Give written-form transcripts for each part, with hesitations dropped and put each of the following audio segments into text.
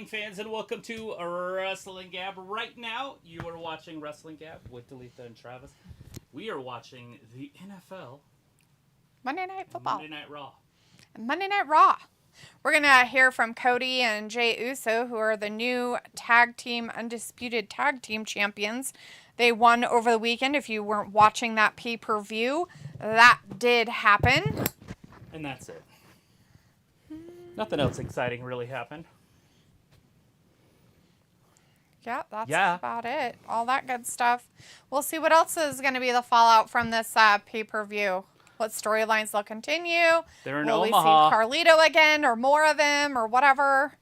wrestling fans, and welcome to Wrestling Gab. Right now, you are watching Wrestling Gab with Dalitha and Travis. We are watching the NFL Monday Night Football. Monday Night Raw. Monday Night Raw. We're going to hear from Cody and Jey Uso, who are the new undisputed tag team champions. They won over the weekend. If you weren't watching that pay-per-view, that did happen. And that's it. Nothing else exciting really happened. Yeah, that's about it. All that good stuff. We'll see what else is going to be the fallout from this pay-per-view. What storylines they'll continue. They're in Will Omaha. we see Carlito again or more of him or whatever?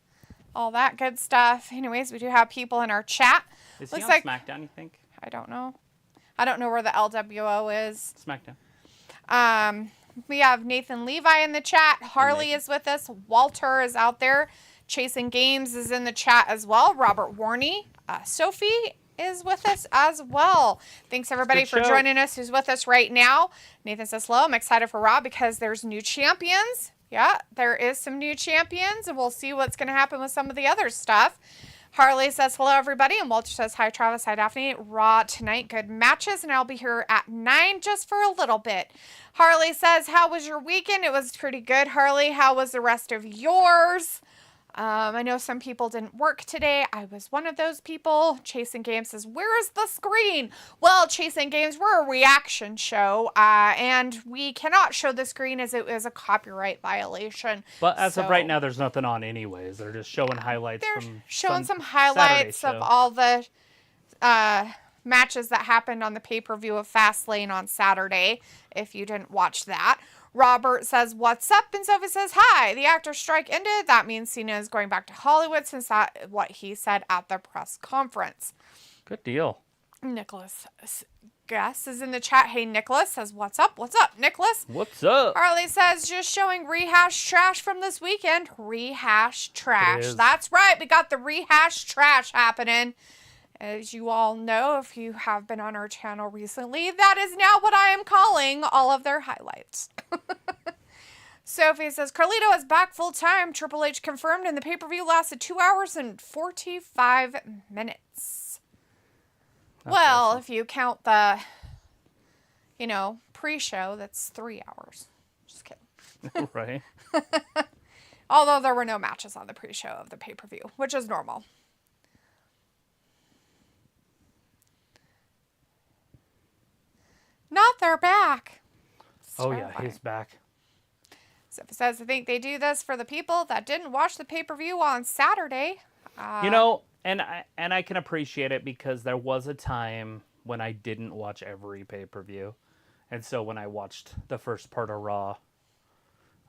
All that good stuff. Anyways, we do have people in our chat. Is Looks he on like SmackDown, you think? I don't know. I don't know where the LWO is. SmackDown. We have Nathan Levi in the chat. Harley is with us. Walter is out there. Chasing Games is in the chat as well. Robert Warney. Sophie is with us as well. Thanks everybody for joining us who's with us right now. Nathan says hello. I'm excited for Raw because there's new champions. Yeah, there is some new champions, and we'll see what's going to happen with some of the other stuff. Harley says hello everybody, and Walter says hi Travis, hi Daphne. Raw tonight, good matches, and I'll be here at 9 just for a little bit. Harley says, how was your weekend? It was pretty good, Harley. How was the rest of yours? I know some people didn't work today. I was one of those people. Chasing Games says, where is the screen? Well, Chasing Games, we're a reaction show, and we cannot show the screen as it is a copyright violation. But as of right now, there's nothing on anyways. They're just showing highlights. They're showing some highlights of all the matches that happened on the pay-per-view of Fastlane on Saturday, if you didn't watch that. Robert says, what's up? And Sophie says, hi. The actor strike ended. That means Cena is going back to Hollywood since that's what he said at the press conference. Good deal. Nicholas Guess is in the chat. Hey, Nicholas says, what's up? What's up, Nicholas? What's up? Harley says, just showing rehash trash from this weekend. Rehash trash. That's right. We got the rehash trash happening. As you all know, if you have been on our channel recently, that is now what I am calling all of their highlights. Sophie says, Carlito is back full time. Triple H confirmed, and the pay-per-view lasted 2 hours and 45 minutes. That's awesome. If you count the, pre-show, that's 3 hours. Just kidding. Right. Although there were no matches on the pre-show of the pay-per-view, which is normal. Not their back. Oh, yeah, he's back. So it says, I think they do this for the people that didn't watch the pay-per-view on Saturday. And I can appreciate it because there was a time when I didn't watch every pay-per-view. And so when I watched the first part of Raw,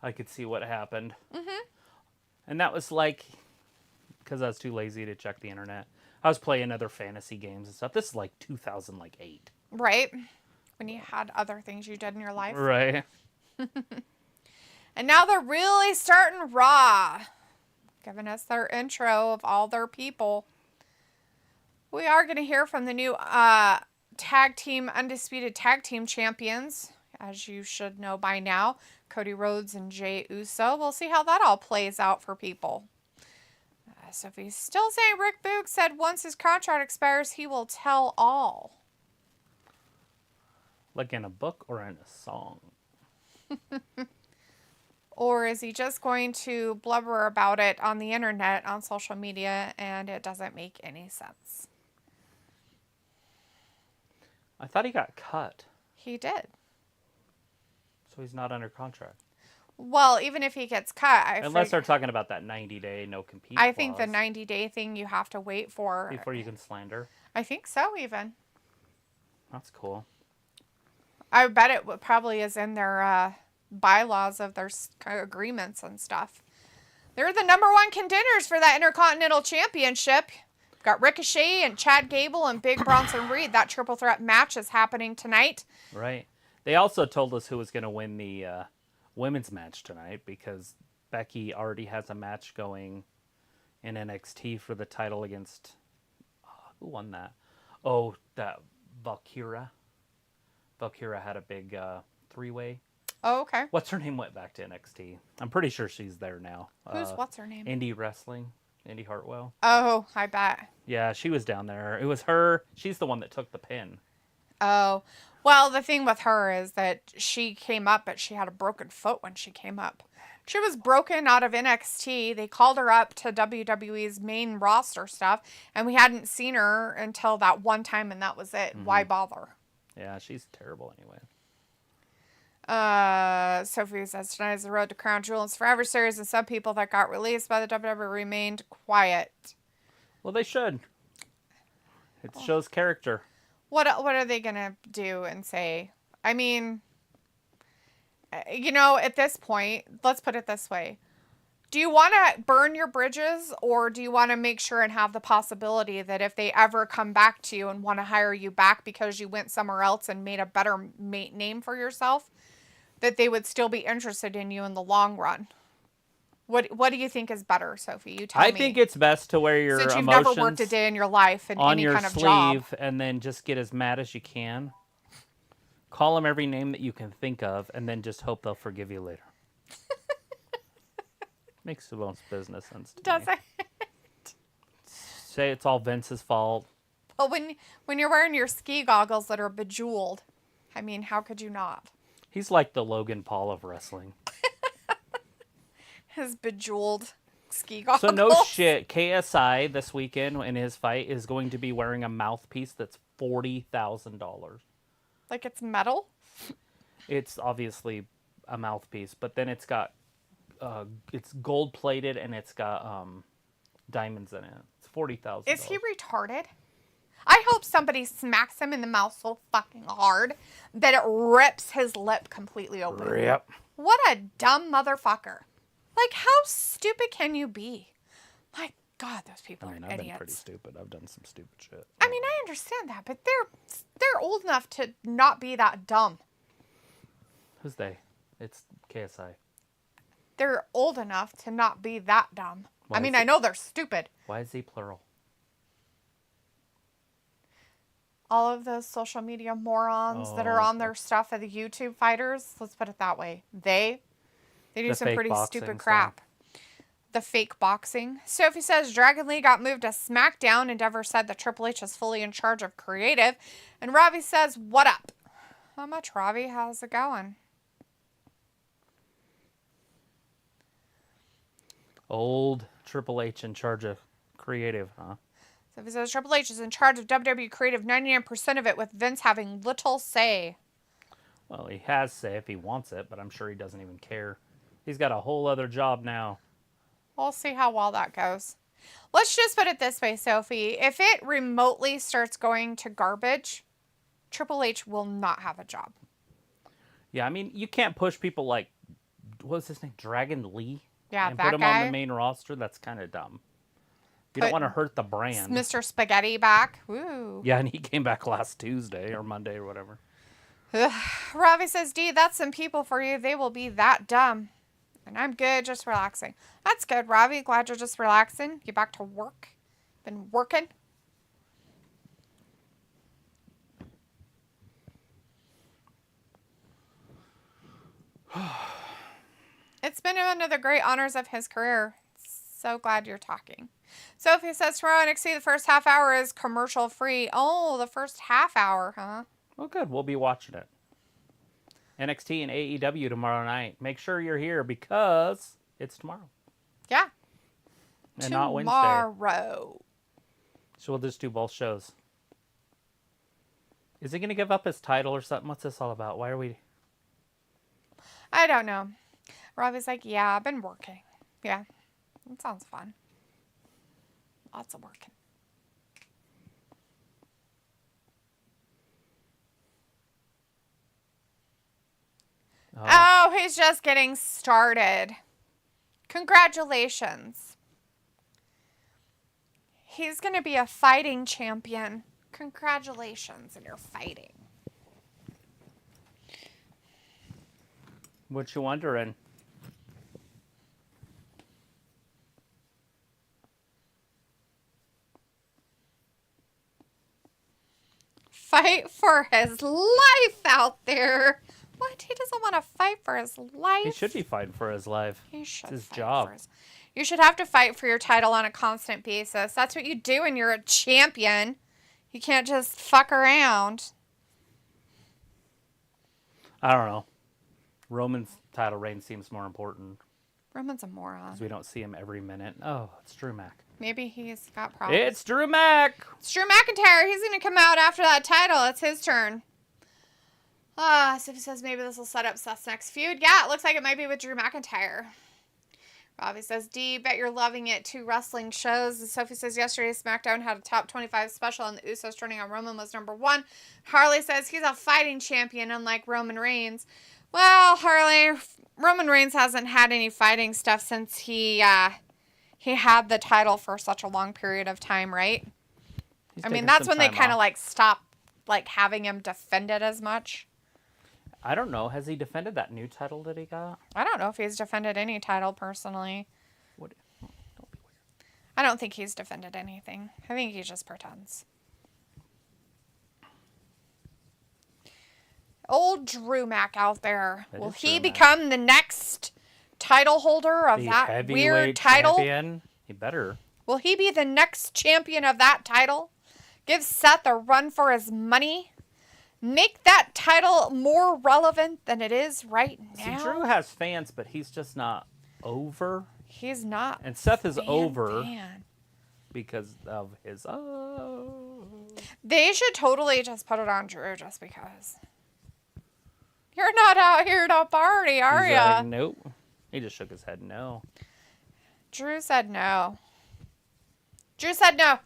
I could see what happened. Mm-hmm. And that was because I was too lazy to check the internet. I was playing other fantasy games and stuff. This is 2008. Right. When you had other things you did in your life. Right. And now they're really starting Raw. Giving us their intro of all their people. We are going to hear from the new undisputed tag team champions. As you should know by now. Cody Rhodes and Jey Uso. We'll see how that all plays out for people. Sophie's still saying Rick Boog said once his contract expires, he will tell all. Like in a book or in a song? Or is he just going to blubber about it on the internet, on social media, and it doesn't make any sense? I thought he got cut. He did. So he's not under contract. Well, even if he gets cut... Unless they're talking about that 90-day no-compete I think the 90-day thing you have to wait for. Before you can slander? I think so, even. That's cool. I bet it probably is in their bylaws of their agreements and stuff. They're the #1 contenders for that Intercontinental Championship. We've got Ricochet and Chad Gable and Big Bronson Reed. That triple threat match is happening tonight. Right. They also told us who was going to win the women's match tonight because Becky already has a match going in NXT for the title against... who won that? Oh, that Valkyria. Valkyria had a big three-way. Oh, okay. What's her name went back to NXT? I'm pretty sure she's there now. What's her name? Indie Wrestling. Indy Hartwell. Oh, I bet. Yeah, she was down there. It was her. She's the one that took the pin. Oh, well, the thing with her is that she came up, but she had a broken foot when she came up. She was broken out of NXT. They called her up to WWE's main roster stuff, and we hadn't seen her until that one time, and that was it. Why bother? Yeah, she's terrible anyway. Sophie says tonight is the Road to Crown Jewel and Forever series, and some people that got released by the WWE remained quiet. Well, they should. It shows character. What are they gonna do and say? I mean, you know, at this point, let's put it this way. Do you want to burn your bridges, or do you want to make sure and have the possibility that if they ever come back to you and want to hire you back because you went somewhere else and made a better name for yourself, that they would still be interested in you in the long run? What do you think is better, Sophie? You tell me. I think it's best to wear your Since you've emotions never worked a day in your life in on any your kind of sleeve job. and then just get as mad as you can. Call them every name that you can think of and then just hope they'll forgive you later. Makes the most business sense to Does me. it? Say it's all Vince's fault. Well, when you're wearing your ski goggles that are bejeweled, I mean, how could you not? He's like the Logan Paul of wrestling. His bejeweled ski goggles. So no shit, KSI this weekend in his fight is going to be wearing a mouthpiece that's $40,000. Like it's metal? It's obviously a mouthpiece, but then it's got it's gold plated and it's got diamonds in it. It's $40,000. Is he retarded? I hope somebody smacks him in the mouth so fucking hard that it rips his lip completely open. Yep. What a dumb motherfucker. Like, how stupid can you be? My God, those people I mean, are I've idiots. been pretty stupid. I've done some stupid shit. I mean, I understand that, but they're old enough to not be that dumb. Who's they? It's KSI. They're old enough to not be that dumb. Why I mean, is I know they're stupid. Why is he plural? All of those social media morons that are on okay. their stuff of the YouTube fighters, let's put it that way. They do The some fake pretty boxing stupid stuff. crap. The fake boxing. Sophie says Dragon Lee got moved to SmackDown. Endeavor said that Triple H is fully in charge of creative. And Ravi says, what up? How much, Ravi? How's it going? Old Triple H in charge of creative, huh? Sophie says Triple H is in charge of WWE creative, 99% of it, with Vince having little say. Well, he has say if he wants it, but I'm sure he doesn't even care. He's got a whole other job now. We'll see how well that goes. Let's just put it this way, Sophie. If it remotely starts going to garbage, Triple H will not have a job. Yeah, I mean, you can't push people like, what was his name? Dragon Lee? Yeah, and that put him guy. on the main roster? That's kind of dumb. You Put don't want to hurt the brand. Mr. Spaghetti back. Woo. Yeah, and he came back last Tuesday or Monday or whatever. Ravi says, D, that's some people for you. They will be that dumb. And I'm good, just relaxing. That's good, Ravi. Glad you're just relaxing. You back to work? Been working? It's been one of the great honors of his career. So glad you're talking. Sophie says tomorrow NXT, the first half hour is commercial free. Oh, the first half hour, huh? Well, good. We'll be watching it. NXT and AEW tomorrow night. Make sure you're here because it's tomorrow. Yeah. And not Wednesday. Tomorrow. So we'll just do both shows. Is he going to give up his title or something? What's this all about? Why are we... I don't know. Ravi's like, yeah, I've been working. Yeah. That sounds fun. Lots of working. Oh, he's just getting started. Congratulations. He's going to be a fighting champion. Congratulations, and you're fighting. What you wondering? Fight for his life out there. What? He doesn't want to fight for his life? He should be fighting for his life. He should It's his fight job. for his... You should have to fight for your title on a constant basis. That's what you do when you're a champion. You can't just fuck around. I don't know. Roman's title reign seems more important Roman's a moron. because we don't see him every minute. Oh, it's Drew Mac. Maybe he's got problems. It's Drew Mac. It's Drew McIntyre. He's going to come out after that title. It's his turn. Sophie says maybe this will set up Seth's next feud. Yeah, it looks like it might be with Drew McIntyre. Robbie says, D, bet you're loving it. 2 wrestling shows. And Sophie says, yesterday SmackDown had a top 25 special and the Usos turning on Roman was number 1. Harley says he's a fighting champion unlike Roman Reigns. Well, Harley, Roman Reigns hasn't had any fighting stuff since he had the title for such a long period of time, right? I mean, that's when they kind of like stopped like having him defended as much. I don't know. Has he defended that new title that he got? I don't know if he's defended any title personally. What? Don't be weird. I don't think he's defended anything. I think he just pretends. Old Drew Mac out there. Will he become the next title holder of that weird title? Champion? He better. Will he be the next champion of that title? Give Seth a run for his money? Make that title more relevant than it is right now? See, Drew has fans, but he's just not over. He's not. And Seth is over because of his... They should totally just put it on Drew just because. You're not out here to party, are He's ya? like, nope. He just shook his head no. Drew said no. Drew said no.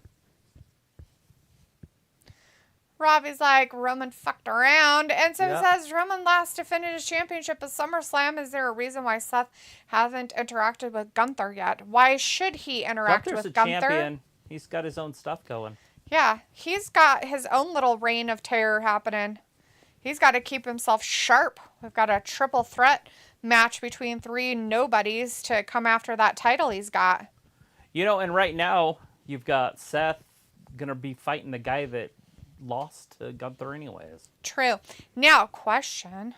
Robbie's like, Roman fucked around. And so he says, Roman last defended his championship at SummerSlam. Is there a reason why Seth hasn't interacted with Gunther yet? Why should he interact with Gunther? Champion. He's got his own stuff going. Yeah, he's got his own little reign of terror happening. He's got to keep himself sharp. We've got a triple threat match between 3 nobodies to come after that title he's got. You know, and right now, you've got Seth going to be fighting the guy that lost to Gunther anyways. True. Now, question.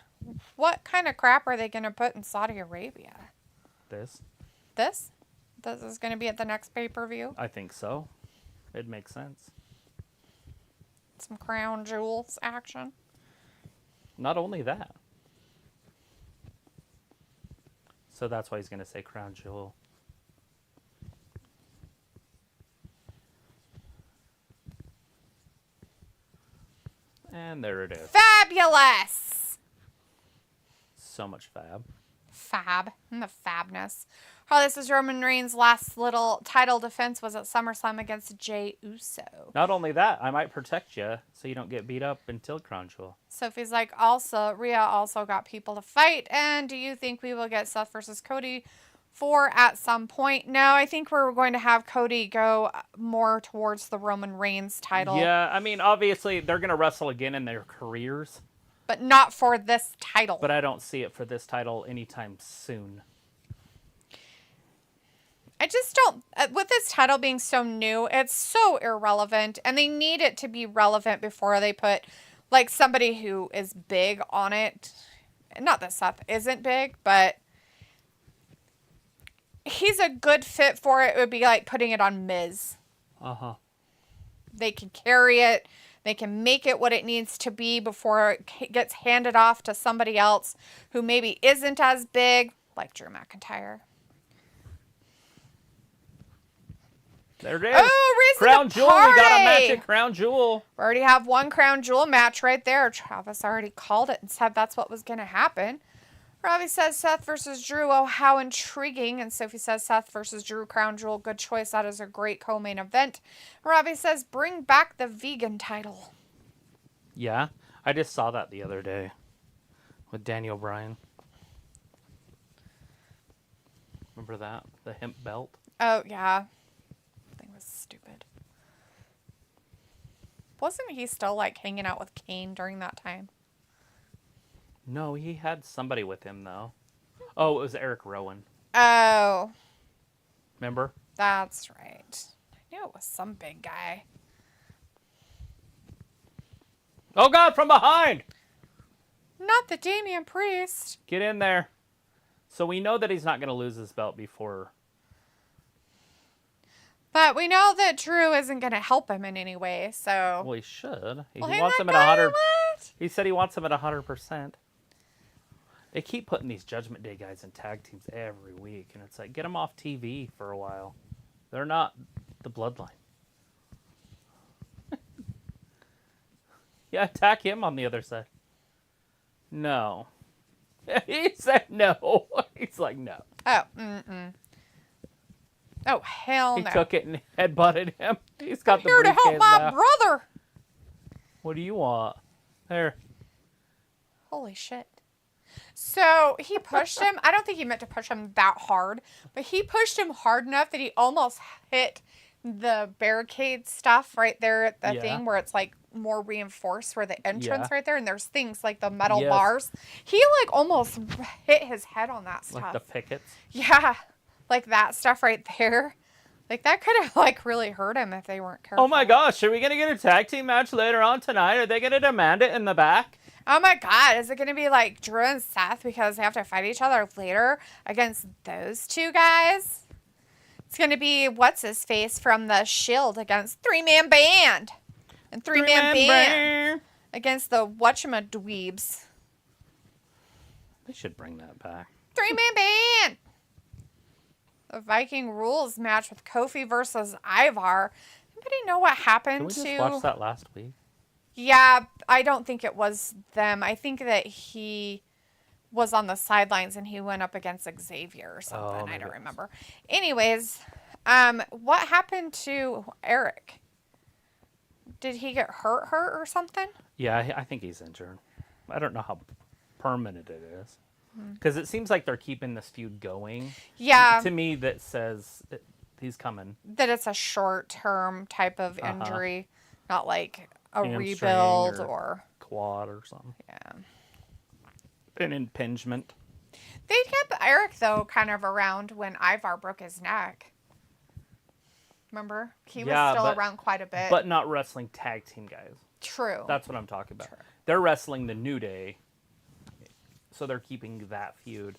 What kind of crap are they going to put in Saudi Arabia? This? This? This is going to be at the next pay-per-view? I think so. It makes sense. Some crown jewels action. Not only that. So that's why he's going to say crown jewel. And there it is. Fabulous! So much fab. Fab. And the fabness. Harley says Roman Reigns' last little title defense was at SummerSlam against Jey Uso. Not only that, I might protect you so you don't get beat up until crown jewel. Sophie's like, also, Rhea also got people to fight. And do you think we will get Seth versus Cody at some point? No, I think we're going to have Cody go more towards the Roman Reigns title. Yeah, I mean, obviously, they're going to wrestle again in their careers. But not for this title. But I don't see it for this title anytime soon. I just don't, with this title being so new, it's so irrelevant. And they need it to be relevant before they put, like, somebody who is big on it. Not that Seth isn't big, but he's a good fit for it. It would be like putting it on Miz. Uh-huh. They can carry it. They can make it what it needs to be before it gets handed off to somebody else who maybe isn't as big, like Drew McIntyre. There it is. Oh, reason Crown to Jewel. party. We got a match at Crown Jewel. We already have one Crown Jewel match right there. Travis already called it and said that's what was going to happen. Robbie says Seth versus Drew. Oh, how intriguing. And Sophie says Seth versus Drew, Crown Jewel. Good choice. That is a great co-main event. Robbie says bring back the vegan title. Yeah, I just saw that the other day with Daniel Bryan. Remember that? The hemp belt? Oh, yeah. Thing was stupid. Wasn't he still like hanging out with Kane during that time? No, he had somebody with him, though. Oh, it was Eric Rowan. Oh. Remember? That's right. I knew it was some big guy. Oh, God, from behind! Not the Damian Priest. Get in there. So we know that he's not going to lose his belt before But we know that Drew isn't going to help him in any way, so... Well, he should. He Well, wants him at 100. He said he wants him at 100%. They keep putting these Judgment Day guys in tag teams every week, and it's like, get them off TV for a while. They're not the Bloodline. Yeah, attack him on the other side. No. He said no. He's like, no. Oh, mm-mm. Oh, hell He no. took it and headbutted him. He's got the Here to briefcase help my now. brother. What do you want? There. Holy shit. So he pushed him. I don't think he meant to push him that hard, but he pushed him hard enough that he almost hit the barricade stuff right there at the thing where it's like more reinforced where the entrance right there, and there's things like the metal bars. He like almost hit his head on that stuff. Like the pickets? Yeah. Like that stuff right there. Like that could have like really hurt him if they weren't careful. Oh my gosh, are we going to get a tag team match later on tonight? Are they going to demand it in the back? Oh my God, is it going to be like Drew and Seth because they have to fight each other later against those two guys? It's going to be what's-his-face from the Shield against Three-Man Band. And Three-Man Band against the whatchamadweebs. They should bring that back. Three-Man Band! The Viking Rules match with Kofi versus Ivar. Anybody know what happened Did we just watch that last week? Yeah, I don't think it was them. I think that he was on the sidelines and he went up against Xavier or something. I don't remember. Anyways, what happened to Eric? Did he get hurt or something? Yeah, I think he's injured. I don't know how permanent it is. Because it seems like they're keeping this feud going. Yeah. To me, that says he's coming. That it's a short-term type of injury, not like a Hamstring rebuild or quad or something. Yeah. An impingement. They kept Eric, though, kind of around when Ivar broke his neck. Remember? He was still around quite a bit. But not wrestling tag team guys. True. That's what I'm talking about. True. They're wrestling the New Day. So they're keeping that feud.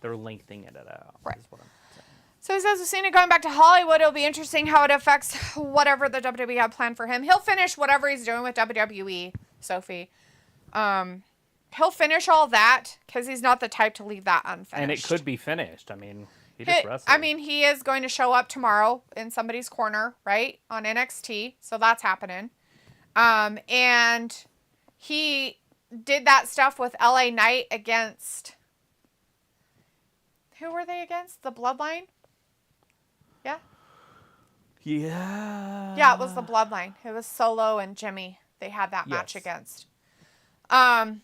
They're lengthening it out. Right. Is what I'm saying. So he says, with Cena going back to Hollywood, it'll be interesting how it affects whatever the WWE had planned for him. He'll finish whatever he's doing with WWE, Sophie. He'll finish all that because he's not the type to leave that unfinished. And it could be finished. I mean, he just wrestled. I mean, he is going to show up tomorrow in somebody's corner, right? On NXT. So that's happening. And he did that stuff with LA Knight against... Who were they against? The Bloodline? Yeah? Yeah. Yeah, it was the Bloodline. It was Solo and Jimmy. They had that match against. You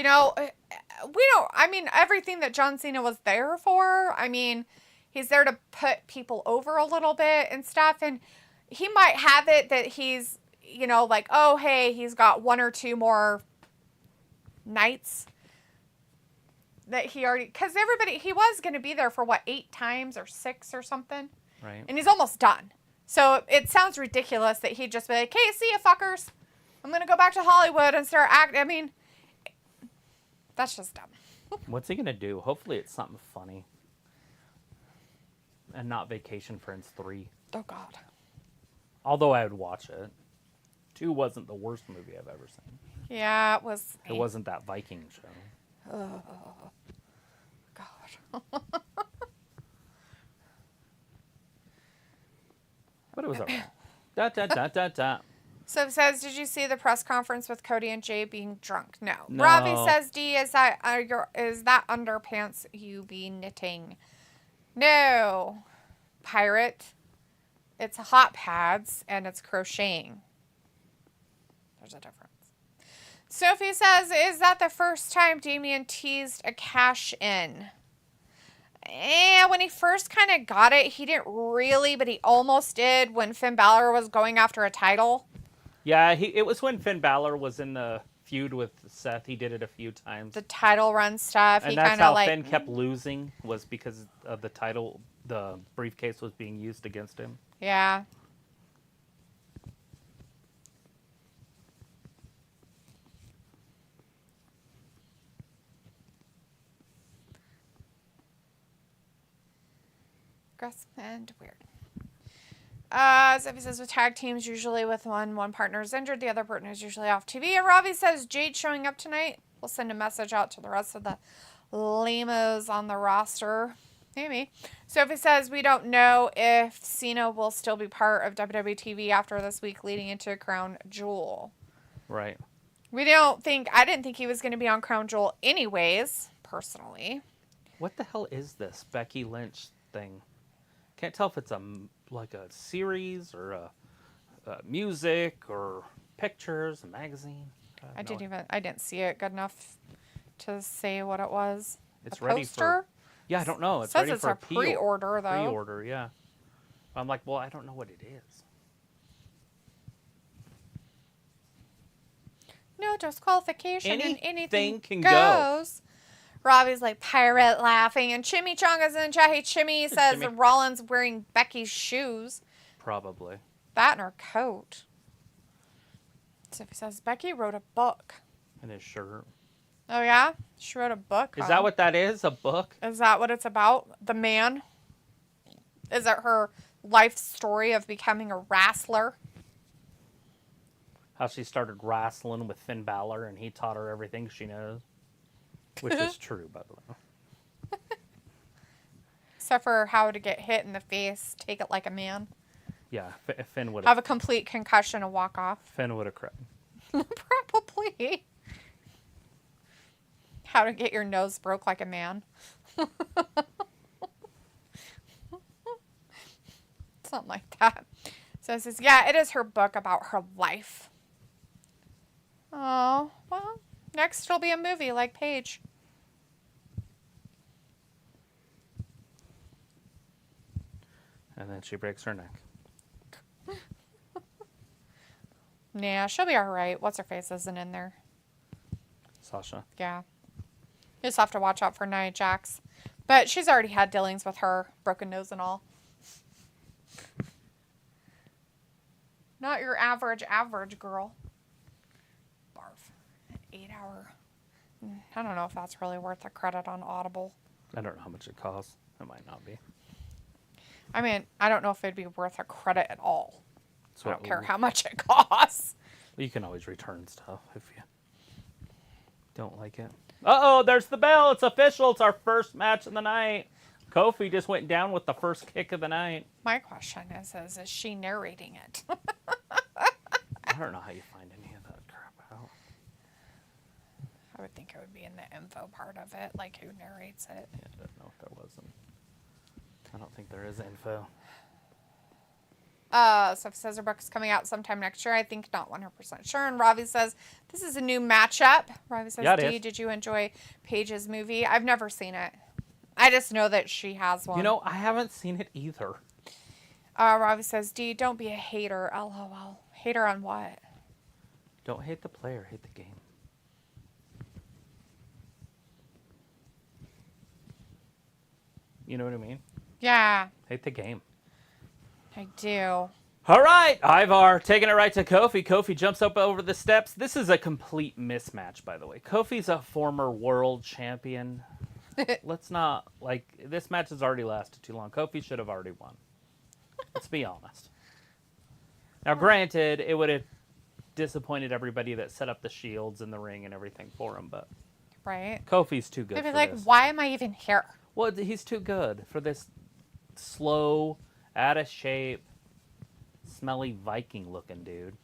know, we don't... I mean, everything that John Cena was there for, I mean, he's there to put people over a little bit and stuff. And he might have it that he's, you know, like, oh, hey, he's got one or two more nights that he already... Because everybody... He was going to be there for, what, 8 times or 6 or something? Right. And he's almost done. So it sounds ridiculous that he'd just be like, hey, see ya, fuckers. I'm going to go back to Hollywood and start acting. I mean, that's just dumb. What's he going to do? Hopefully it's something funny. And not Vacation Friends 3. Oh, God. Although I would watch it. 2 wasn't the worst movie I've ever seen. Yeah, it was... It wasn't that Viking show. Oh, God. But it was alright. Da, da, da, da, da. So it says, did you see the press conference with Cody and Jay being drunk? No. No. Robbie says, D, is that underpants you be knitting? No. Pirate. It's hot pads and it's crocheting. There's a difference. Sophie says, is that the first time Damian teased a cash in? When he first kind of got it, he didn't really, but he almost did when Finn Balor was going after a title. Yeah, it was when Finn Balor was in the feud with Seth. He did it a few times. The title run stuff. And that's how Finn kept losing, was because of the title. The briefcase was being used against him. Yeah. gross and weird. Zippy says with tag teams, usually with one partner is injured, the other partner is usually off TV. And Ravi says Jade showing up tonight. We'll send a message out to the rest of the lamos on the roster. Maybe. Sophie says we don't know if Cena will still be part of WWE TV after this week leading into Crown Jewel. Right. I didn't think he was going to be on Crown Jewel anyways, personally. What the hell is this Becky Lynch thing? Can't tell if it's like a series or a music or pictures, a magazine. I didn't see it good enough to say what it was. It's a ready poster? Yeah, I don't know. It's Says ready it's for a pre-order though. Pre-order, yeah. I'm like, well, I don't know what it is. No disqualification and Anything anything can goes. Robbie's like pirate laughing, and Chimichanga's in chat. Hey, Chimmy says Chimmy. Rollins wearing Becky's shoes. Probably. That and her coat. Sophie says Becky wrote a book. And his shirt. Oh yeah, she wrote a book. Is that what that is? A book? Is that what it's about? The man? Is it her life story of becoming a wrestler? How she started wrestling with Finn Balor and he taught her everything she knows. Which is true, by the way. Except for how to get hit in the face, take it like a man. Yeah, Finn would Have a complete concussion and walk off. Finn would have cried. Probably. How to get your nose broke like a man. Something like that. So it says, yeah, it is her book about her life. Oh, well, next it'll be a movie like Paige. And then she breaks her neck. Yeah, she'll be alright. What's her face isn't in there. Sasha. Yeah. You just have to watch out for Nia Jax. But she's already had dealings with her, broken nose and all. Not your average girl. Barf. An 8-hour. I don't know if that's really worth a credit on Audible. I don't know how much it costs. It might not be. I mean, I don't know if it'd be worth a credit at all. So I don't care how much it costs. You can always return stuff if you don't like it. Uh-oh, there's the bell. It's official. It's our first match of the night. Kofi just went down with the first kick of the night. My question is she narrating it? I don't know how you find any of that crap out. I would think it would be in the info part of it, like who narrates it. Yeah, I don't know if there wasn't. I don't think there is info. So if says her book is coming out sometime next year, I think not 100% sure. And Ravi says, this is a new matchup. Ravi says, yeah, Dee, did you enjoy Paige's movie? I've never seen it. I just know that she has one. You know, I haven't seen it either. Ravi says, Dee, don't be a hater. LOL. Hater on what? Don't hate the player, hate the game. You know what I mean? Yeah, Hate the game. I do. All right, Ivar taking it right to Kofi. Kofi jumps up over the steps. This is a complete mismatch, by the way. Kofi's a former world champion. Let's not, this match has already lasted too long. Kofi should have already won. Let's be honest. Now, granted, it would have disappointed everybody that set up the shields in the ring and everything for him, but Right? Kofi's too good They'd be for like, this. why am I even here? Well, he's too good for this slow, out of shape, smelly Viking-looking dude.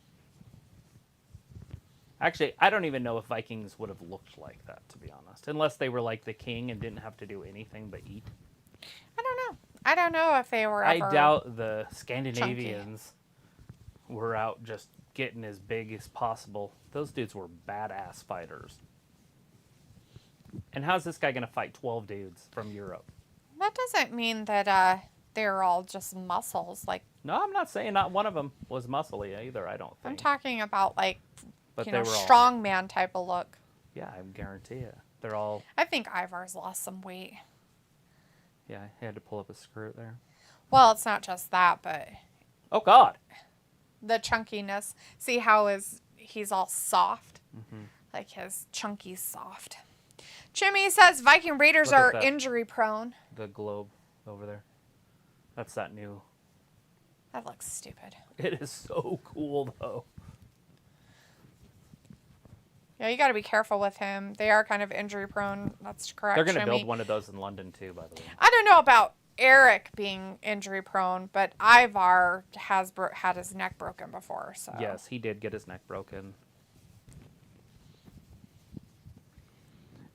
Actually, I don't even know if Vikings would have looked like that, to be honest. Unless they were like the king and didn't have to do anything but eat. I don't know. I don't know if they were ever... I doubt the Scandinavians were out just getting as big as possible. Those dudes were badass fighters. And how's this guy going to fight 12 dudes from Europe? That doesn't mean that they're all just muscles. Like, No, I'm not saying not one of them was muscly either, I don't think. I'm talking about, like, But you they know, were all- strongman type of look. Yeah, I guarantee it. They're all... I think Ivar's lost some weight. Yeah, he had to pull up a skirt there. Well, it's not just that, but Oh, God. the chunkiness. See how he's all soft? Mm-hmm. Like his chunky's soft. Jimmy says Viking Raiders Look at are that. injury prone. The globe over there. That's that new. That looks stupid. It is so cool, though. Yeah, you got to be careful with him. They are kind of injury prone. That's correct. They're going to Shimmy. build one of those in London, too, by the way. I don't know about Eric being injury prone, but Ivar has had his neck broken before. So Yes, he did get his neck broken.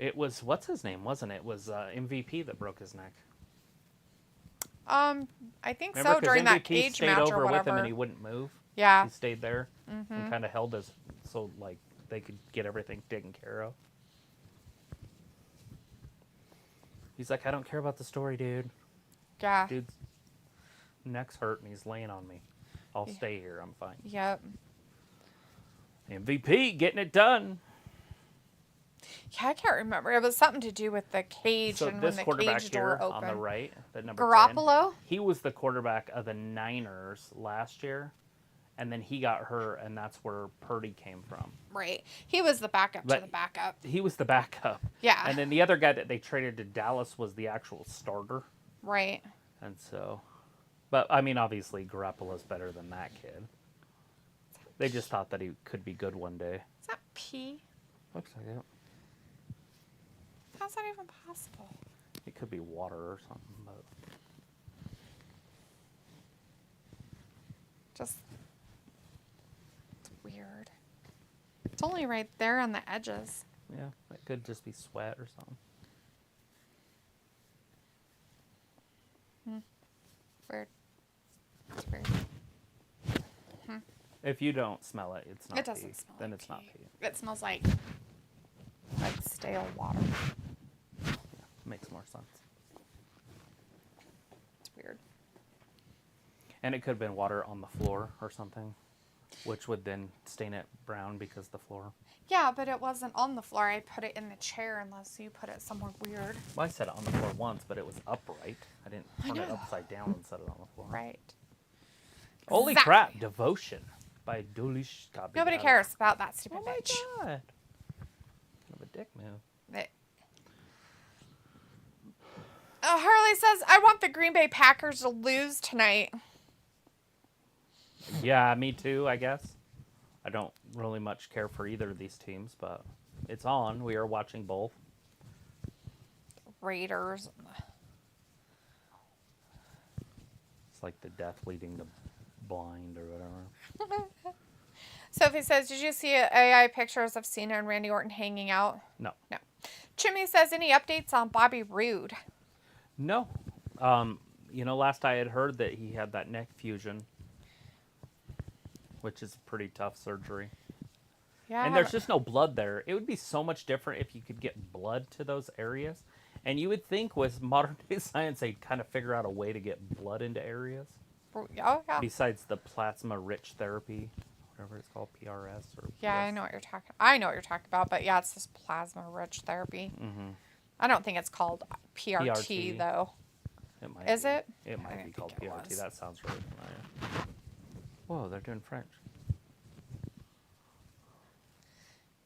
It was, what's his name, wasn't it? It was MVP that broke his neck. I think Remember, so, during that MVP cage stayed match over or whatever. with him and he wouldn't move. Yeah. He stayed there and kind of held his, so like they could get everything taken care of. He's like, I don't care about the story, dude. Yeah. Dude's neck's hurt and he's laying on me. I'll stay here. I'm fine. Yep. MVP getting it done. Yeah, I can't remember. It was something to do with the cage So and when this the quarterback cage here door opened. on the right, the number Garoppolo? 10, he was the quarterback of the Niners last year, and then he got hurt, and that's where Purdy came from. Right. He was the backup to But the backup. He was the backup. Yeah. And then the other guy that they traded to Dallas was the actual starter. Right. And so, but I mean, obviously Garoppolo's better than that kid. They just thought that he could be good one day. Is that pee? Looks like it. How's that even possible? It could be water or something, but Just, it's weird. It's only right there on the edges. yeah, it could just be sweat or something. Weird. It's weird. If you don't smell it, it's not It doesn't pee. smell Then like it's not pee. pee. It smells like stale water. Makes more sense. It's weird. And it could have been water on the floor or something, which would then stain it brown because the floor. Yeah, but it wasn't on the floor. I put it in the chair unless you put it somewhere weird. Well, I set it on the floor once, but it was upright. I didn't turn it know. upside down and set it on the floor. Right. Holy Exactly. crap! Devotion by Dulish. Nobody cares about that stupid Oh my bitch. god! Kind of a dick move. Harley says, I want the Green Bay Packers to lose tonight. Yeah, me too, I guess. I don't really much care for either of these teams, but it's on. We are watching both. Raiders. It's like the death leading the blind or whatever. Sophie says, did you see AI pictures of Cena and Randy Orton hanging out? No. No. Chimney says, any updates on Bobby Roode? No. Last I had heard that he had that neck fusion, which is a pretty tough surgery. Yeah. And there's just no blood there. It would be so much different if you could get blood to those areas. And you would think with modern day science, they'd kind of figure out a way to get blood into areas. Oh, yeah. Besides the plasma-rich therapy, whatever it's called, PRS or Yeah, I know what you're talking. I know what you're talking about, but yeah, it's this plasma-rich therapy. Mm-hmm. I don't think it's called PRT, PRT. though. It might Is be. it? It I might didn't be called think it PRT. was. That sounds really familiar. Whoa, they're doing French.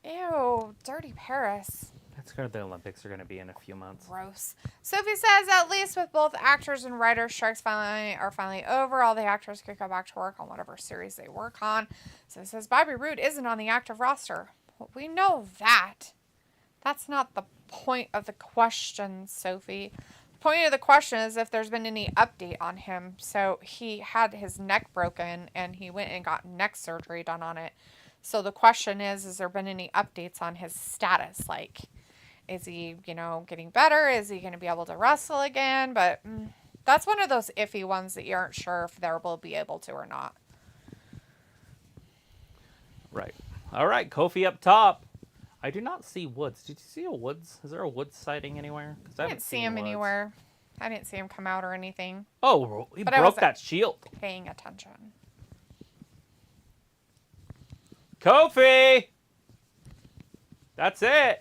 Ew, Dirty Paris. That's where the Olympics are going to be in a few months. Gross. Sophie says, at least with both actors and writers, strikes are finally over. All the actors could go back to work on whatever series they work on. So it says, Bobby Roode isn't on the active roster. Well, we know that. That's not the point of the question, Sophie. The point of the question is if there's been any update on him. So he had his neck broken, and he went and got neck surgery done on it. So the question is there been any updates on his status? Like, is he, getting better? Is he going to be able to wrestle again? But that's one of those iffy ones that you aren't sure if they will be able to or not. Right. All right, Kofi up top. I do not see Woods. Did you see a Woods? Is there a Woods sighting anywhere? 'Cause I haven't didn't see seen him Woods. anywhere. I didn't see him come out or anything. Oh, he But I broke wasn't- that shield. Paying attention. Kofi! That's it.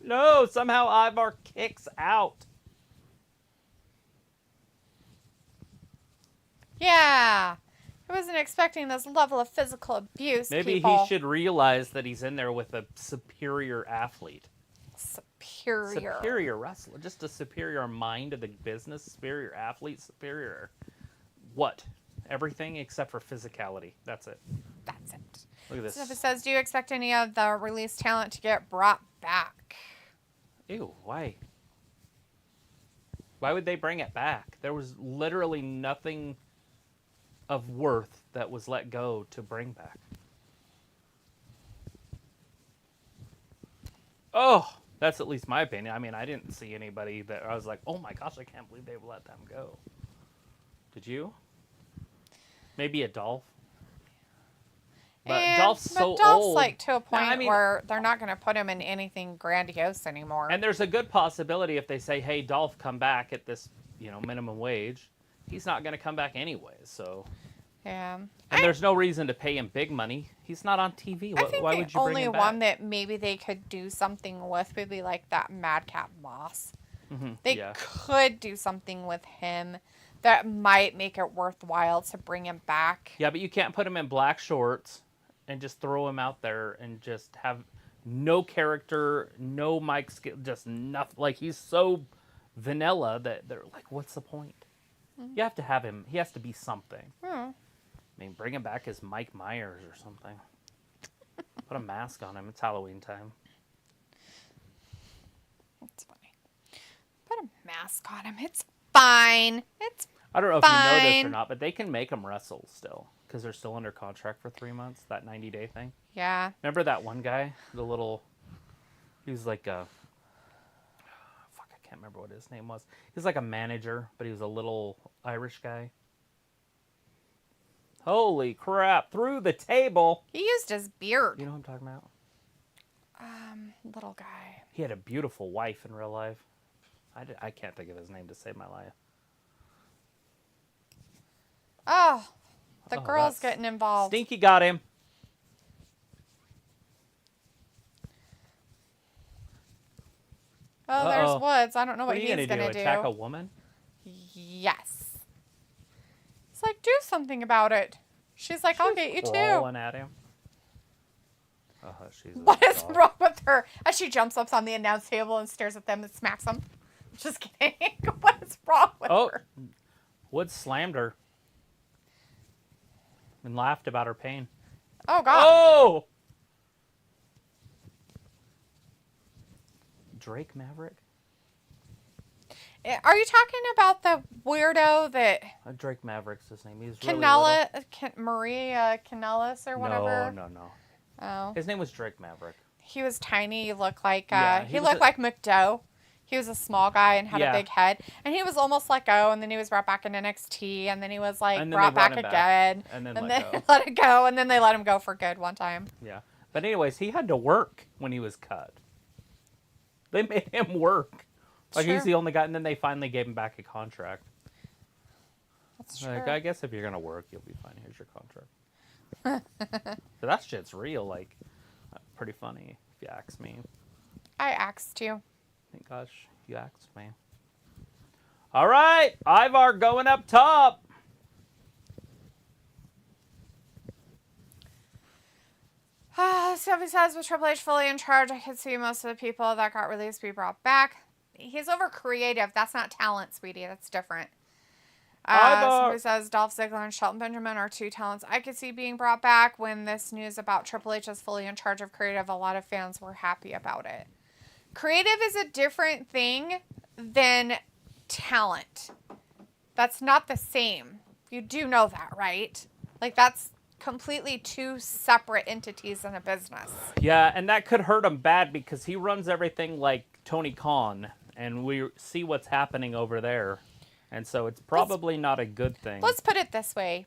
No, somehow Ivar kicks out. Yeah. I wasn't expecting this level of physical abuse, Maybe people. he should realize that he's in there with a superior athlete. Superior wrestler. Just a superior mind of the business, superior athlete, superior what? Everything except for physicality. That's it. That's it. Look at this. So if it says, do you expect any of the released talent to get brought back? Ew, why? Why would they bring it back? There was literally nothing of worth that was let go to bring back. Oh, that's at least my opinion. I mean, I didn't see anybody that I was like, oh my gosh, I can't believe they let them go. Did you? Maybe a Dolph. But Dolph's old. Like to a point where they're not going to put him in anything grandiose anymore. And there's a good possibility if they say, "Hey, Dolph, come back at this, minimum wage," he's not going to come back anyway. So. Yeah. And there's no reason to pay him big money. He's not on TV. I think why would you bring him back? The only one that maybe they could do something with would be like that Madcap Moss. Mm-hmm. They could do something with him that might make it worthwhile to bring him back. Yeah, but you can't put him in black shorts and just throw him out there and just have no character, no mic skill, just nothing. Like, he's so vanilla that they're like, what's the point? Mm-hmm. You have to have him. He has to be something. Hmm. I mean, bring him back as Mike Myers or something. Put a mask on him. It's Halloween time. That's funny. Put a mask on him. It's fine. It's I don't know if you know this or not, but they can make him wrestle still because they're still under contract for 3 months, that 90-day thing. Yeah. Remember that one guy? He was like a... Fuck, I can't remember what his name was. He was like a manager, but he was a little Irish guy. Holy crap, through the table. He used his beard. You know what I'm talking about? Little guy. He had a beautiful wife in real life. I can't think of his name to save my life. Oh, the girl's getting involved. Stinky got him. Oh, there's Woods. I don't know what he's going to do. Attack a woman? Yes. It's like, do something about it. She's like, I'll get you too. Crawling at him. What is wrong with her? As she jumps up on the announce table and stares at them and smacks them. Just kidding. What is wrong with her? Woods slammed her. And laughed about her pain. Oh, God. Oh! Drake Maverick? Are you talking about the weirdo that... Drake Maverick's his name. He's really little. Maria Kanellis or whatever? No. Oh. His name was Drake Maverick. He was tiny. He looked like... he looked like McDowell. He was a small guy and had a big head. And he was almost let go, and then he was brought back into NXT, and then he was, brought back again. And then let it go, and then they let him go for good one time. Yeah. But anyways, he had to work when he was cut. They made him work. Like, he's the only guy, and then they finally gave him back a contract. That's true. Like, I guess if you're going to work, you'll be fine. Here's your contract. But that shit's real, pretty funny, if you ask me. I asked you. Thank gosh you asked me. All right, Ivar going up top. Stephanie says, with Triple H fully in charge, I could see most of the people that got released be brought back. He's over creative. That's not talent, sweetie. That's different. Somebody says Dolph Ziggler and Shelton Benjamin are two talents I could see being brought back. When this news about Triple H is fully in charge of creative, a lot of fans were happy about it. Creative is a different thing than talent. That's not the same. You do know that, right? That's completely two separate entities in a business. Yeah, and that could hurt him bad because he runs everything like Tony Khan, and we see what's happening over there. And so it's probably not a good thing. Let's put it this way.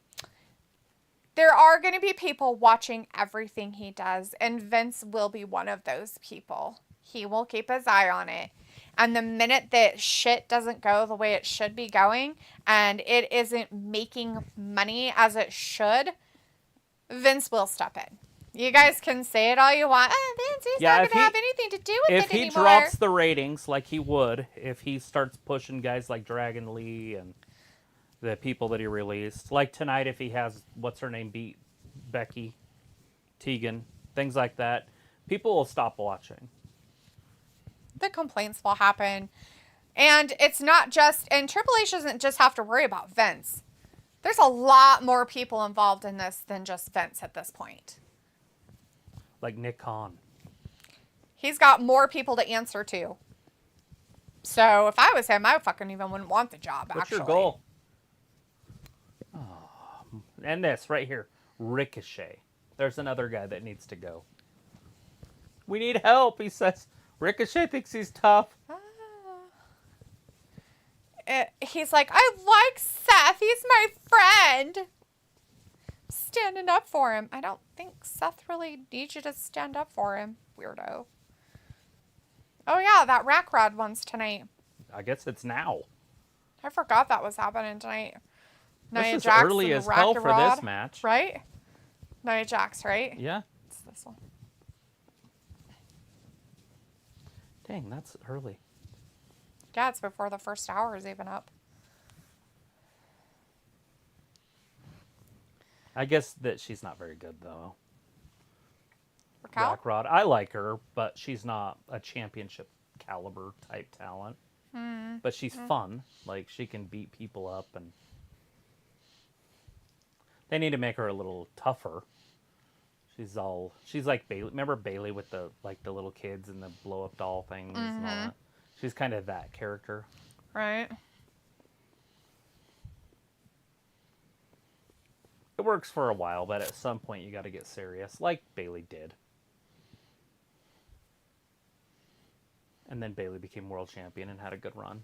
There are going to be people watching everything he does, and Vince will be one of those people. He will keep his eye on it. And the minute that shit doesn't go the way it should be going, and it isn't making money as it should, Vince will step in. You guys can say it all you want. Vince is not going to have anything to do with it anymore. If he drops the ratings like he would, if he starts pushing guys like Dragon Lee and the people that he released, like tonight if he has, what's her name, beat Becky, Tegan, things like that, people will stop watching. the complaints will happen. And it's not just, and Triple H doesn't just have to worry about Vince. There's a lot more people involved in this than just Vince at this point. Like Nick Khan. He's got more people to answer to. So if I was him, I fucking even wouldn't want the job, What's actually. your goal? Oh, and this right here. Ricochet. There's another guy that needs to go. We need help, he says. Ricochet thinks he's tough. He's like, I like Seth. He's my friend. Standing up for him. I don't think Seth really needs you to stand up for him, weirdo. Oh, yeah, that Rack Rod one's tonight. I guess it's now. I forgot that was happening tonight. This is early as hell for this match. Right? Nia Jax, right? Yeah. It's this one. Dang, that's early. Yeah, it's before the first hour is even up. I guess that she's not very good, though. Raquel? Rack Rod. I like her, but she's not a championship caliber type talent. But she's fun. Like, she can beat people up, and they need to make her a little tougher. She's like Bailey. Remember Bailey with the little kids and the blow up doll things and all that? She's kind of that character. Right. It works for a while, but at some point you got to get serious, like Bailey did. And then Bailey became world champion and had a good run.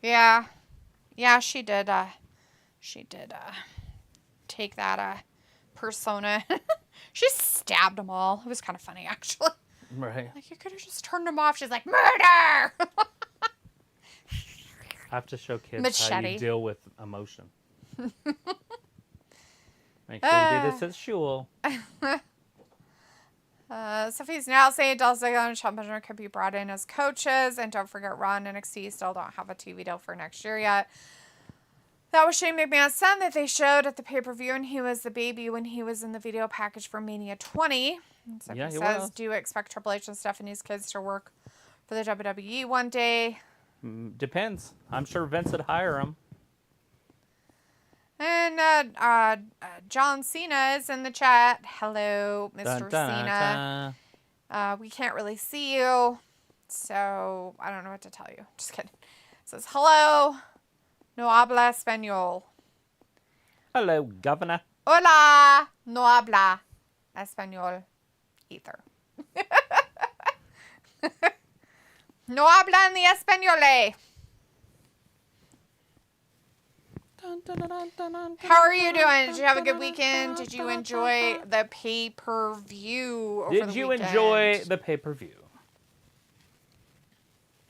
Yeah. Yeah, she did. Take that persona. She stabbed them all. It was kind of funny, actually. Right. Like, you could have just turned them off. She's like, murder! I have to show kids how Machete. you deal with emotion. Make sure you do this at shul. Sophie's now saying Dolph Ziggler and Shawn Michaels could be brought in as coaches. And don't forget, Raw and NXT still don't have a TV deal for next year yet. That was Shane McMahon's son that they showed at the pay-per-view, and he was the baby when he was in the video package for Mania 20. And so Yeah, he he says, was. do you expect Triple H and Stephanie's kids to work for the WWE one day? Depends. I'm sure Vince would hire him. And John Cena is in the chat. Hello, Mr. Cena. We can't really see you, so I don't know what to tell you. Just kidding. It says, hello, no habla español. Hello, Governor. Hola, no habla español either. No hablan ni españole. How are you doing? Did you have a good weekend? Did you enjoy the pay-per-view over the weekend? Did you enjoy the pay-per-view?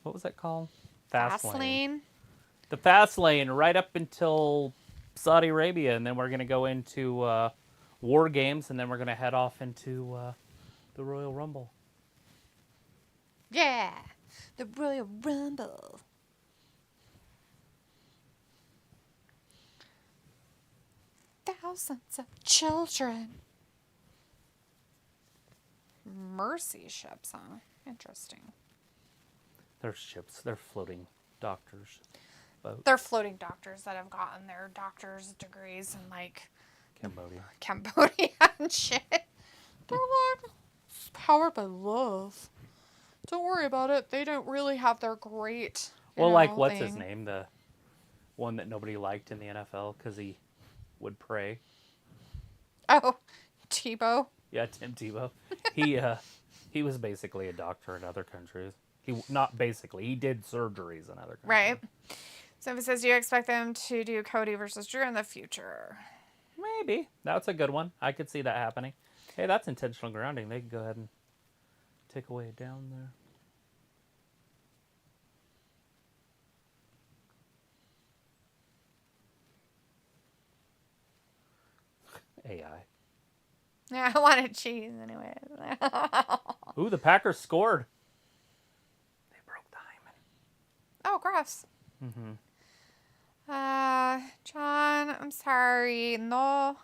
What was that called? Fastlane? The Fastlane, right up until Saudi Arabia, and then we're going to go into War Games, and then we're going to head off into the Royal Rumble. Yeah, the Royal Rumble. Thousands of children. Mercy ships, huh? Interesting. They're ships. They're floating doctors. Boats. They're floating doctors that have gotten their doctor's degrees in, like, Cambodia. and shit. They're like, it's powered by love. Don't worry about it. They don't really have their great. Well, like, what's his name? The one that nobody liked in the NFL because he would pray. Oh, Tebow. Yeah, Tim Tebow. He was basically a doctor in other countries. He did surgeries in other countries. Right. So it says, do you expect them to do Cody versus Drew in the future? Maybe. That's a good one. I could see that happening. Hey, that's intentional grounding. They can go ahead and take away down there. AI. Yeah, I wanted cheese anyway. Ooh, the Packers scored. They broke the hymen. Oh, gross. Mm-hmm. John, I'm sorry. No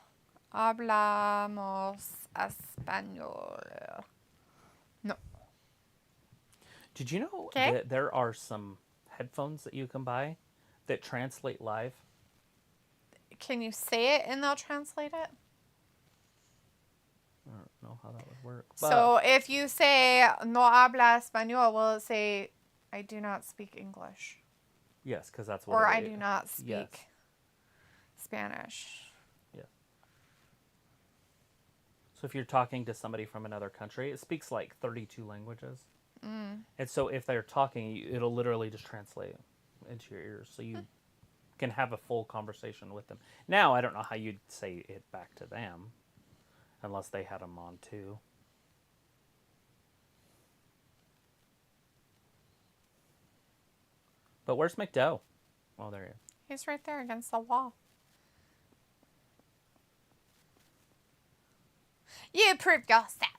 hablamos español. No. Did you know Okay. that there are some headphones that you can buy that translate live? Can you say it and they'll translate it? I don't know how that would work. So if you say no habla español, will it say I do not speak English? Yes, because that's what. Or it I is. do not speak Yes. Spanish. Yes. So if you're talking to somebody from another country, it speaks like 32 languages. And so if they're talking, it'll literally just translate into your ears. So you can have a full conversation with them. Now, I don't know how you'd say it back to them. Unless they had them on too. But where's McDowell? Oh, there he is. He's right there against the wall. You proved yourself.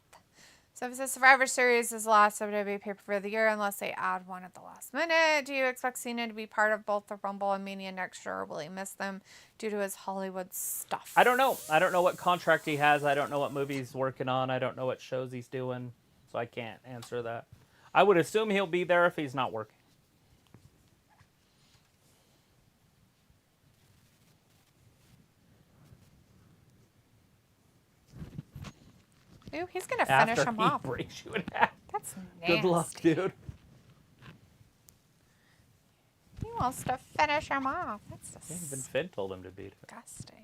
So if the Survivor Series is the last WWE pay-per-view of the year, unless they add one at the last minute, do you expect Cena to be part of both the Rumble and Mania next year, or will he miss them due to his Hollywood stuff? I don't know. I don't know what contract he has. I don't know what movie he's working on. I don't know what shows he's doing. So I can't answer that. I would assume he'll be there if he's not working. Ooh, he's going to finish After him he off. breaks you in half. That's nasty. Good luck, dude. He wants to finish him off. That's Even Finn told him to beat it. disgusting.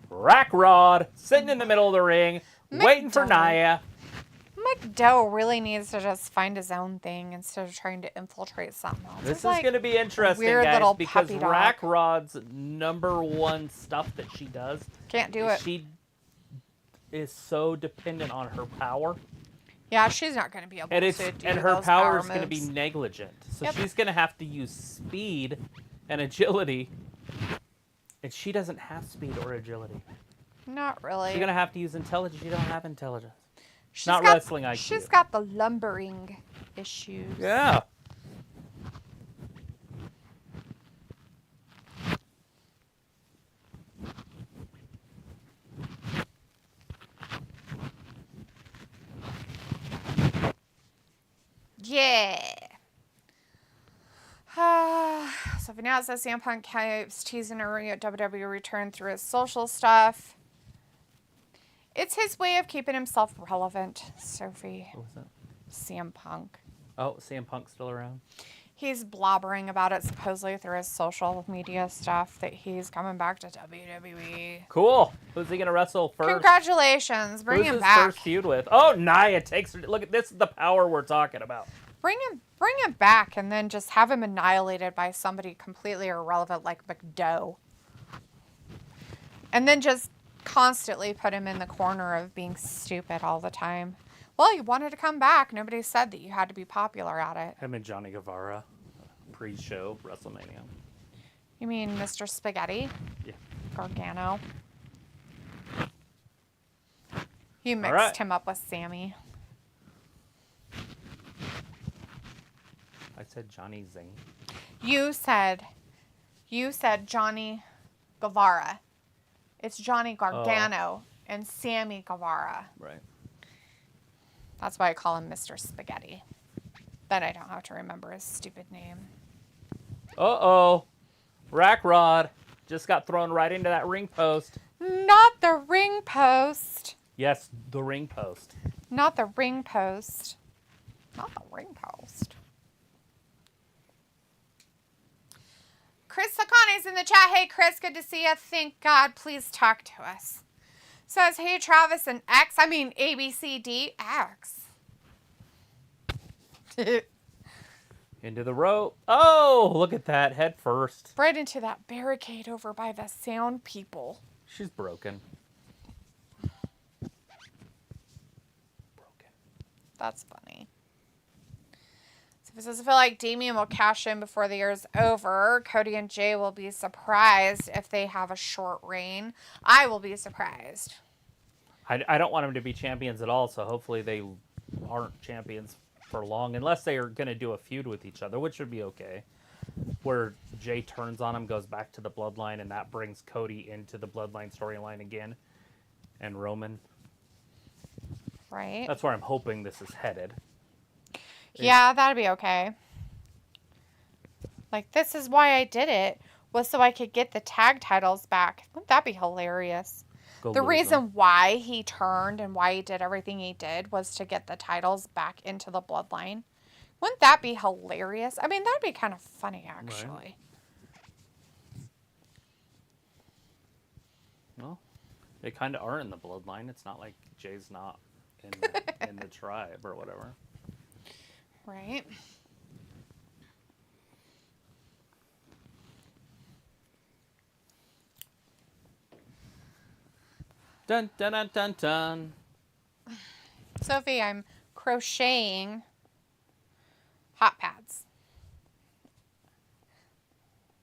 Rack Rod, sitting in the middle of the ring, waiting for McDowell. Nia. McDowell really needs to just find his own thing instead of trying to infiltrate something else. This He's is like going to be interesting, weird guys, little because puppy dog. Rack Rod's #1 stuff that she does, Can't do it. she is so dependent on her power, Yeah, she's not going to be able and to do her those power is going to moves. be negligent. So Yep. she's going to have to use speed and agility, and she doesn't have speed or agility. Not really. She's going to have to use intelligence. She don't have intelligence. She's not got, wrestling IQ. She's got the lumbering issues. Yeah. Yeah. So for now, it says CM Punk keeps teasing a WWE return through his social stuff. It's his way of keeping himself relevant, Sophie. What was that? CM Punk. Oh, CM Punk's still around? He's blobbering about it supposedly through his social media stuff that he's coming back to WWE. Cool. Who's he going to wrestle first? Congratulations. Bring Who's him his back. first feud with? Oh, Nia takes her. Look, this is the power we're talking about. Bring him back and then just have him annihilated by somebody completely irrelevant like McDowell. And then just constantly put him in the corner of being stupid all the time. Well, you wanted to come back. Nobody said that you had to be popular at it. Him and Johnny Guevara, pre-show WrestleMania. You mean Mr. Spaghetti? Yeah. Gargano. You mixed right. him up with Sammy. I said Johnny Zane. You said Johnny Guevara. It's Johnny Gargano and Sammy Guevara. Right. That's why I call him Mr. Spaghetti. Then I don't have to remember his stupid name. Uh-oh. Rack Rod just got thrown right into that ring post. Not the ring post. Yes, the ring post. Not the ring post. Not the ring post. Chris Sakani's in the chat. Hey, Chris, good to see you. Thank God. Please talk to us. Says, hey, Travis and X. I mean, ABCD X. Into the rope. Oh, look at that. Head first. Right into that barricade over by the sound people. She's broken. Broken. That's funny. So it says, I feel like Damian will cash in before the year's over. Cody and Jay will be surprised if they have a short reign. I will be surprised. I don't want them to be champions at all, so hopefully they aren't champions for long, unless they are going to do a feud with each other, which would be okay. Where Jay turns on him, goes back to the bloodline, and that brings Cody into the bloodline storyline again. And Roman. Right. That's where I'm hoping this is headed. Yeah, that'd be okay. Like, this is why I did it, was so I could get the tag titles back. Wouldn't that be hilarious? Go The lose reason them. why he turned and why he did everything he did was to get the titles back into the bloodline. Wouldn't that be hilarious? I mean, that'd be kind of funny, actually. Right. Well, they kind of are in the bloodline. It's not like Jay's not in the tribe or whatever. Right. Dun dun dun dun dun. Sophie, I'm crocheting hot pads.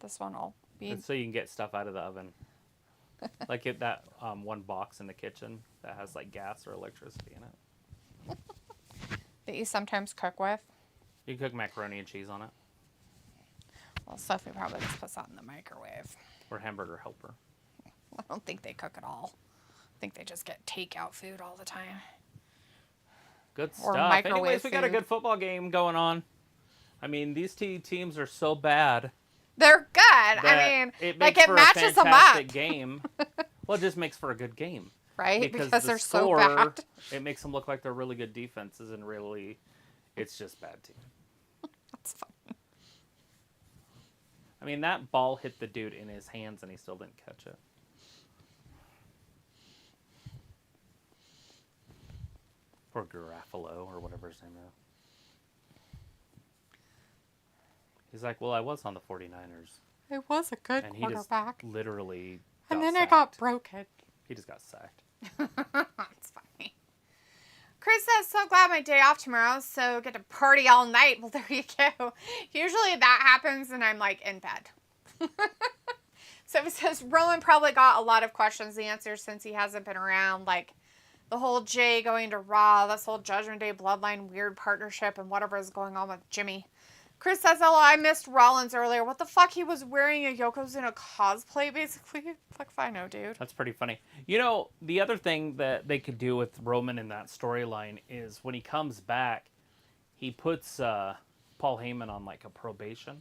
This one will be... It's so you can get stuff out of the oven. Like that one box in the kitchen that has like gas or electricity in it. that you sometimes cook with. You can cook macaroni and cheese on it. Well, Sophie probably just puts that in the microwave. Or hamburger helper. I don't think they cook at all. I think they just get takeout food all the time. Good Or stuff. microwave Anyways, we got a food. good football game going on. I mean, these two teams are so bad. They're good. that I mean, it like makes it for matches a them up. fantastic game. Well, it just makes for a good game. Right? Because Because the they're score, so bad. it makes them look like they're really good defenses, and really, it's just bad team. That's funny. I mean, that ball hit the dude in his hands, and he still didn't catch it. Or Garofalo, or whatever his name is. He's like, well, I was on the 49ers. It was a good And he quarterback. just literally And got then sacked. it got broken. He just got sacked. That's funny. Chris says, so glad my day off tomorrow, so get to party all night. Well, there you go. Usually that happens and I'm like in bed. So it says, Rowan probably got a lot of questions the answers since he hasn't been around. Like the whole Jay going to Raw, this whole Judgment Day Bloodline weird partnership and whatever is going on with Jimmy. Chris says, hello, I missed Rollins earlier. What the fuck? He was wearing a Yokozuna cosplay, basically. Fuck if I know, dude. That's pretty funny. You know, the other thing that they could do with Roman in that storyline is when he comes back, he puts Paul Heyman on like a probation.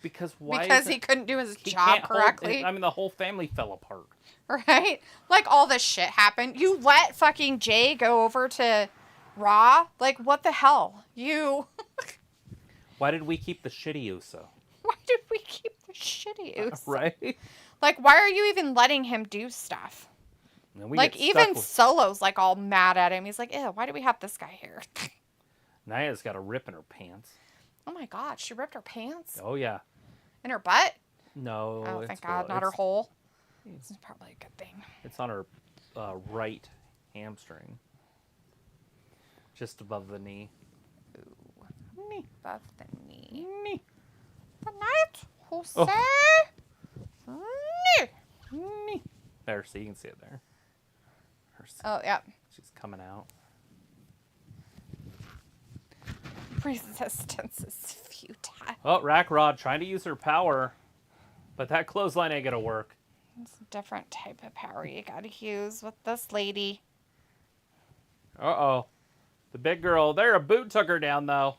Because why? Because he couldn't do his he job can't hold- correctly. I mean, the whole family fell apart. Right? Like all this shit happened. You let fucking Jay go over to Raw? Like what the hell? You... Why did we keep the shitty Uso? Why did we keep the shitty Uso? Right? Like, why are you even letting him do stuff? And we Like, get stuck even with- Solo's, like, all mad at him. He's like, ew, why do we have this guy here? Naya's got a rip in her pants. Oh, my God. She ripped her pants? Oh, yeah. In her butt? No. Oh, it's thank God. Not it's- her hole. This is probably a good thing. It's on her right hamstring. Just above the knee. Knee. Above the knee. Knee. Good night, Jose. Oh. Knee. Knee. There, so you can see it there. Oh, yeah. She's coming out. Resistance is futile. Oh, Rackrod trying to use her power, but that clothesline ain't gonna work. It's a different type of power you gotta use with this lady. Uh-oh. The big girl. There, a boot took her down, though.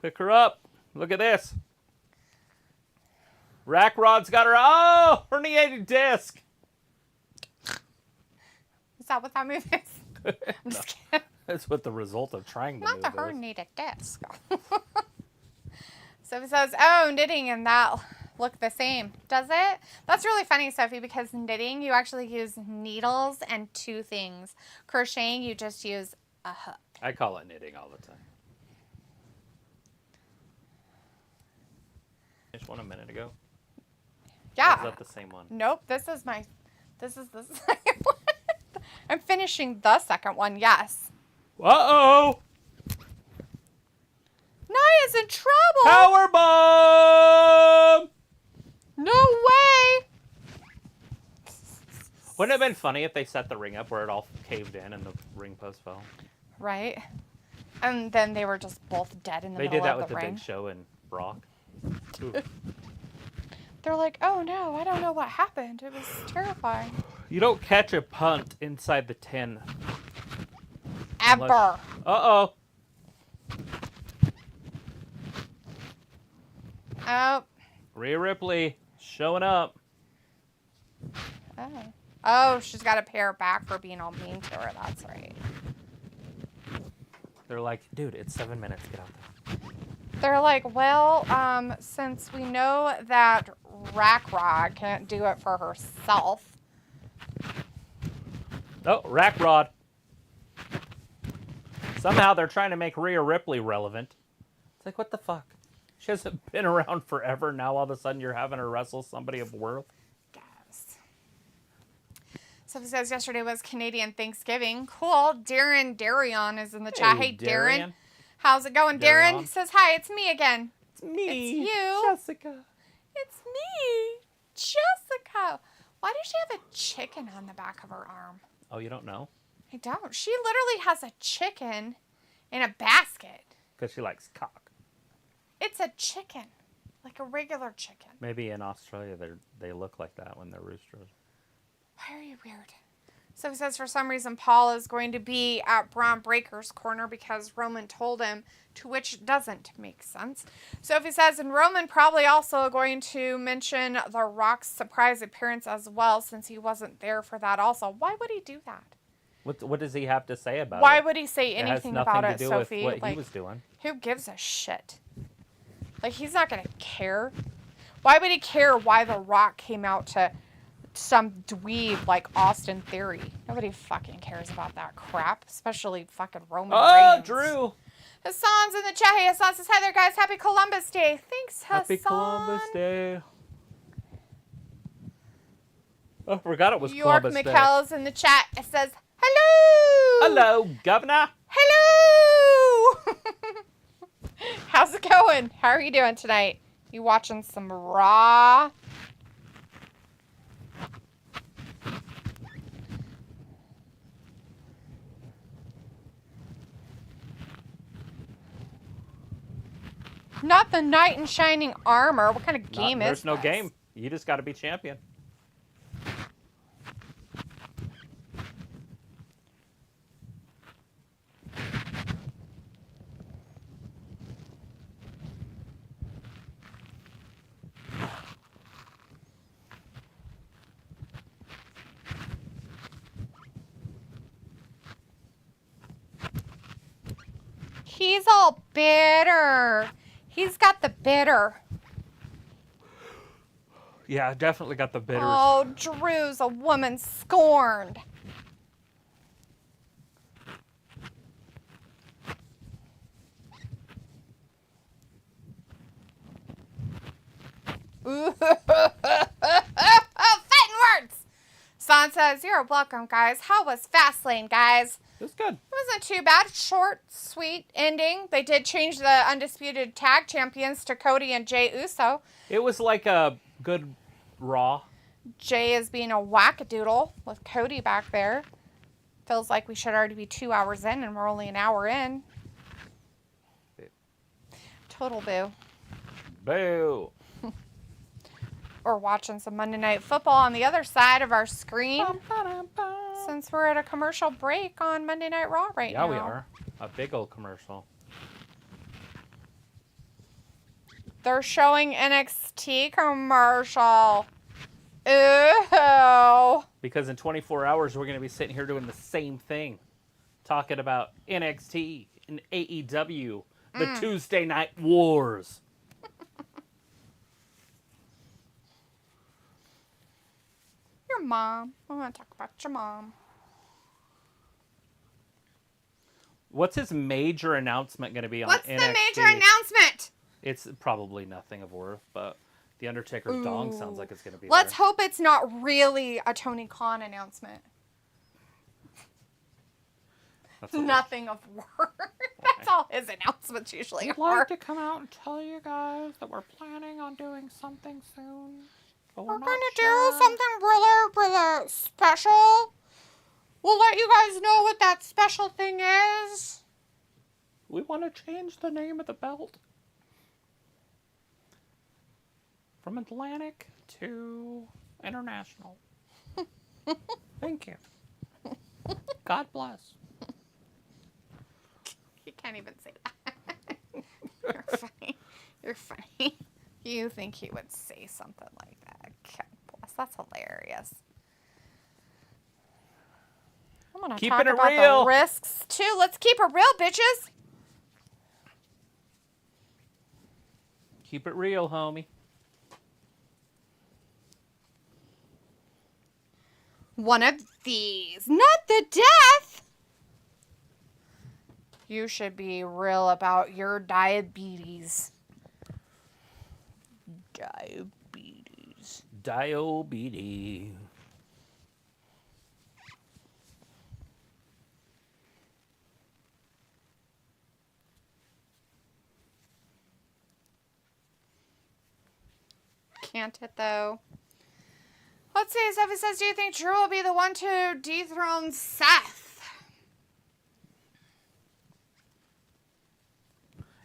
Pick her up. Look at this. Rackrod's got her. Oh, herniated disc. Is that what that move is? I'm just kidding. That's what the result of trying to Not move the is. herniated disc. So it says, oh, knitting and that look the same. Does it? That's really funny, Sophie, because knitting, you actually use needles and two things. Crocheting, you just use a hook. I call it knitting all the time. Finished one a minute ago. Yeah. Or is that the same one? Nope, this is the second one. I'm finishing the second one, yes. Uh-oh! Naya's in trouble! Power bomb! No way! Wouldn't it have been funny if they set the ring up where it all caved in and the ring post fell? Right? And then they were just both dead in the They middle did that of with the the ring. Big Show and Brock. Ooh. They're like, oh no, I don't know what happened. It was terrifying. You don't catch a punt inside the 10. Ever. Uh-oh. Oh. Rhea Ripley showing up. Oh. Oh, she's got to pay her back for being all mean to her. That's right. They're like, dude, it's 7 minutes. Get out there. They're like, well, since we know that Raw can't do it for herself. Oh, Rack Rod. Somehow they're trying to make Rhea Ripley relevant. It's like, what the fuck? She hasn't been around forever. Now all of a sudden you're having her wrestle somebody of worth. Yes. So it says yesterday was Canadian Thanksgiving. Cool. Darren Darion is in the chat. Hey, Darren. How's it going, Darren? Says, hi, it's me again. It's me. It's you. Jessica. It's me. Jessica. Why does she have a chicken on the back of her arm? Oh, you don't know? I don't. She literally has a chicken in a basket. Because she likes cock. It's a chicken. Like a regular chicken. Maybe in Australia they look like that when they're roosters. Why are you weird? So he says for some reason Paul is going to be at Braun Breaker's corner because Roman told him, to which doesn't make sense. So if he says, and Roman probably also going to mention The Rock's surprise appearance as well since he wasn't there for that also. Why would he do that? What does he have to say about it? Why would he say anything about it, to do Sophie? with what he was doing. Who gives a shit? Like, he's not going to care. Why would he care why The Rock came out to some dweeb like Austin Theory? Nobody fucking cares about that crap, especially fucking Roman Reigns. Drew! Hassan's in the chat. Hey, Hassan says, hi there, guys. Happy Columbus Day. Thanks, Hassan. Happy Columbus Day. Oh, I forgot it was Columbus Day. York McKell's in the chat. It says, hello! Hello, Governor! Hello! How's it going? How are you doing tonight? You watching some Raw? Not the knight in shining armor. What kind of game is this? There's no game. You just got to be champion. He's all bitter. He's got the bitter. Yeah, I definitely got the bitters. Oh, Drew's a woman scorned. Ooh. Fighting words. Son says, you're welcome, guys. How was Fastlane, guys? It was good. It wasn't too bad. Short, sweet ending. They did change the undisputed tag champions to Cody and Jey Uso. It was like a good Raw. Jey is being a wackadoodle with Cody back there. Feels like we should already be 2 hours in and we're only an hour in. Total boo. Boo. Or watching some Monday Night Football on the other side of our screen. Since we're at a commercial break on Monday Night Raw right now. Yeah, we are. A big old commercial. They're showing NXT commercial. Ew. Because in 24 hours, we're going to be sitting here doing the same thing. Talking about NXT and AEW. The Tuesday Night Wars. Your mom. I want to talk about your mom. What's his major announcement going to be on NXT? What's the major announcement? It's probably nothing of worth, but the Undertaker's dong sounds like it's going to be Let's there. hope it's not really a Tony Khan announcement. Nothing of worth. That's all his announcements usually I'd are. like to come out and tell you guys that we're planning on doing something soon. But We're not going to sure. do something really special. We'll let you guys know what that special thing is. We want to change the name of the belt. From Atlantic too international. Thank you. God bless. You can't even say that. You're funny. You're funny. You think he would say something like that. God bless. That's hilarious. I'm going to Keeping talk it about real. the risks, too. Let's keep it real, bitches. Keep it real, homie. One of these. Not the death. You should be real about your diabetes. Diabetes. Can't it, though? Let's see. Sophie says, do you think Drew will be the one to dethrone Seth?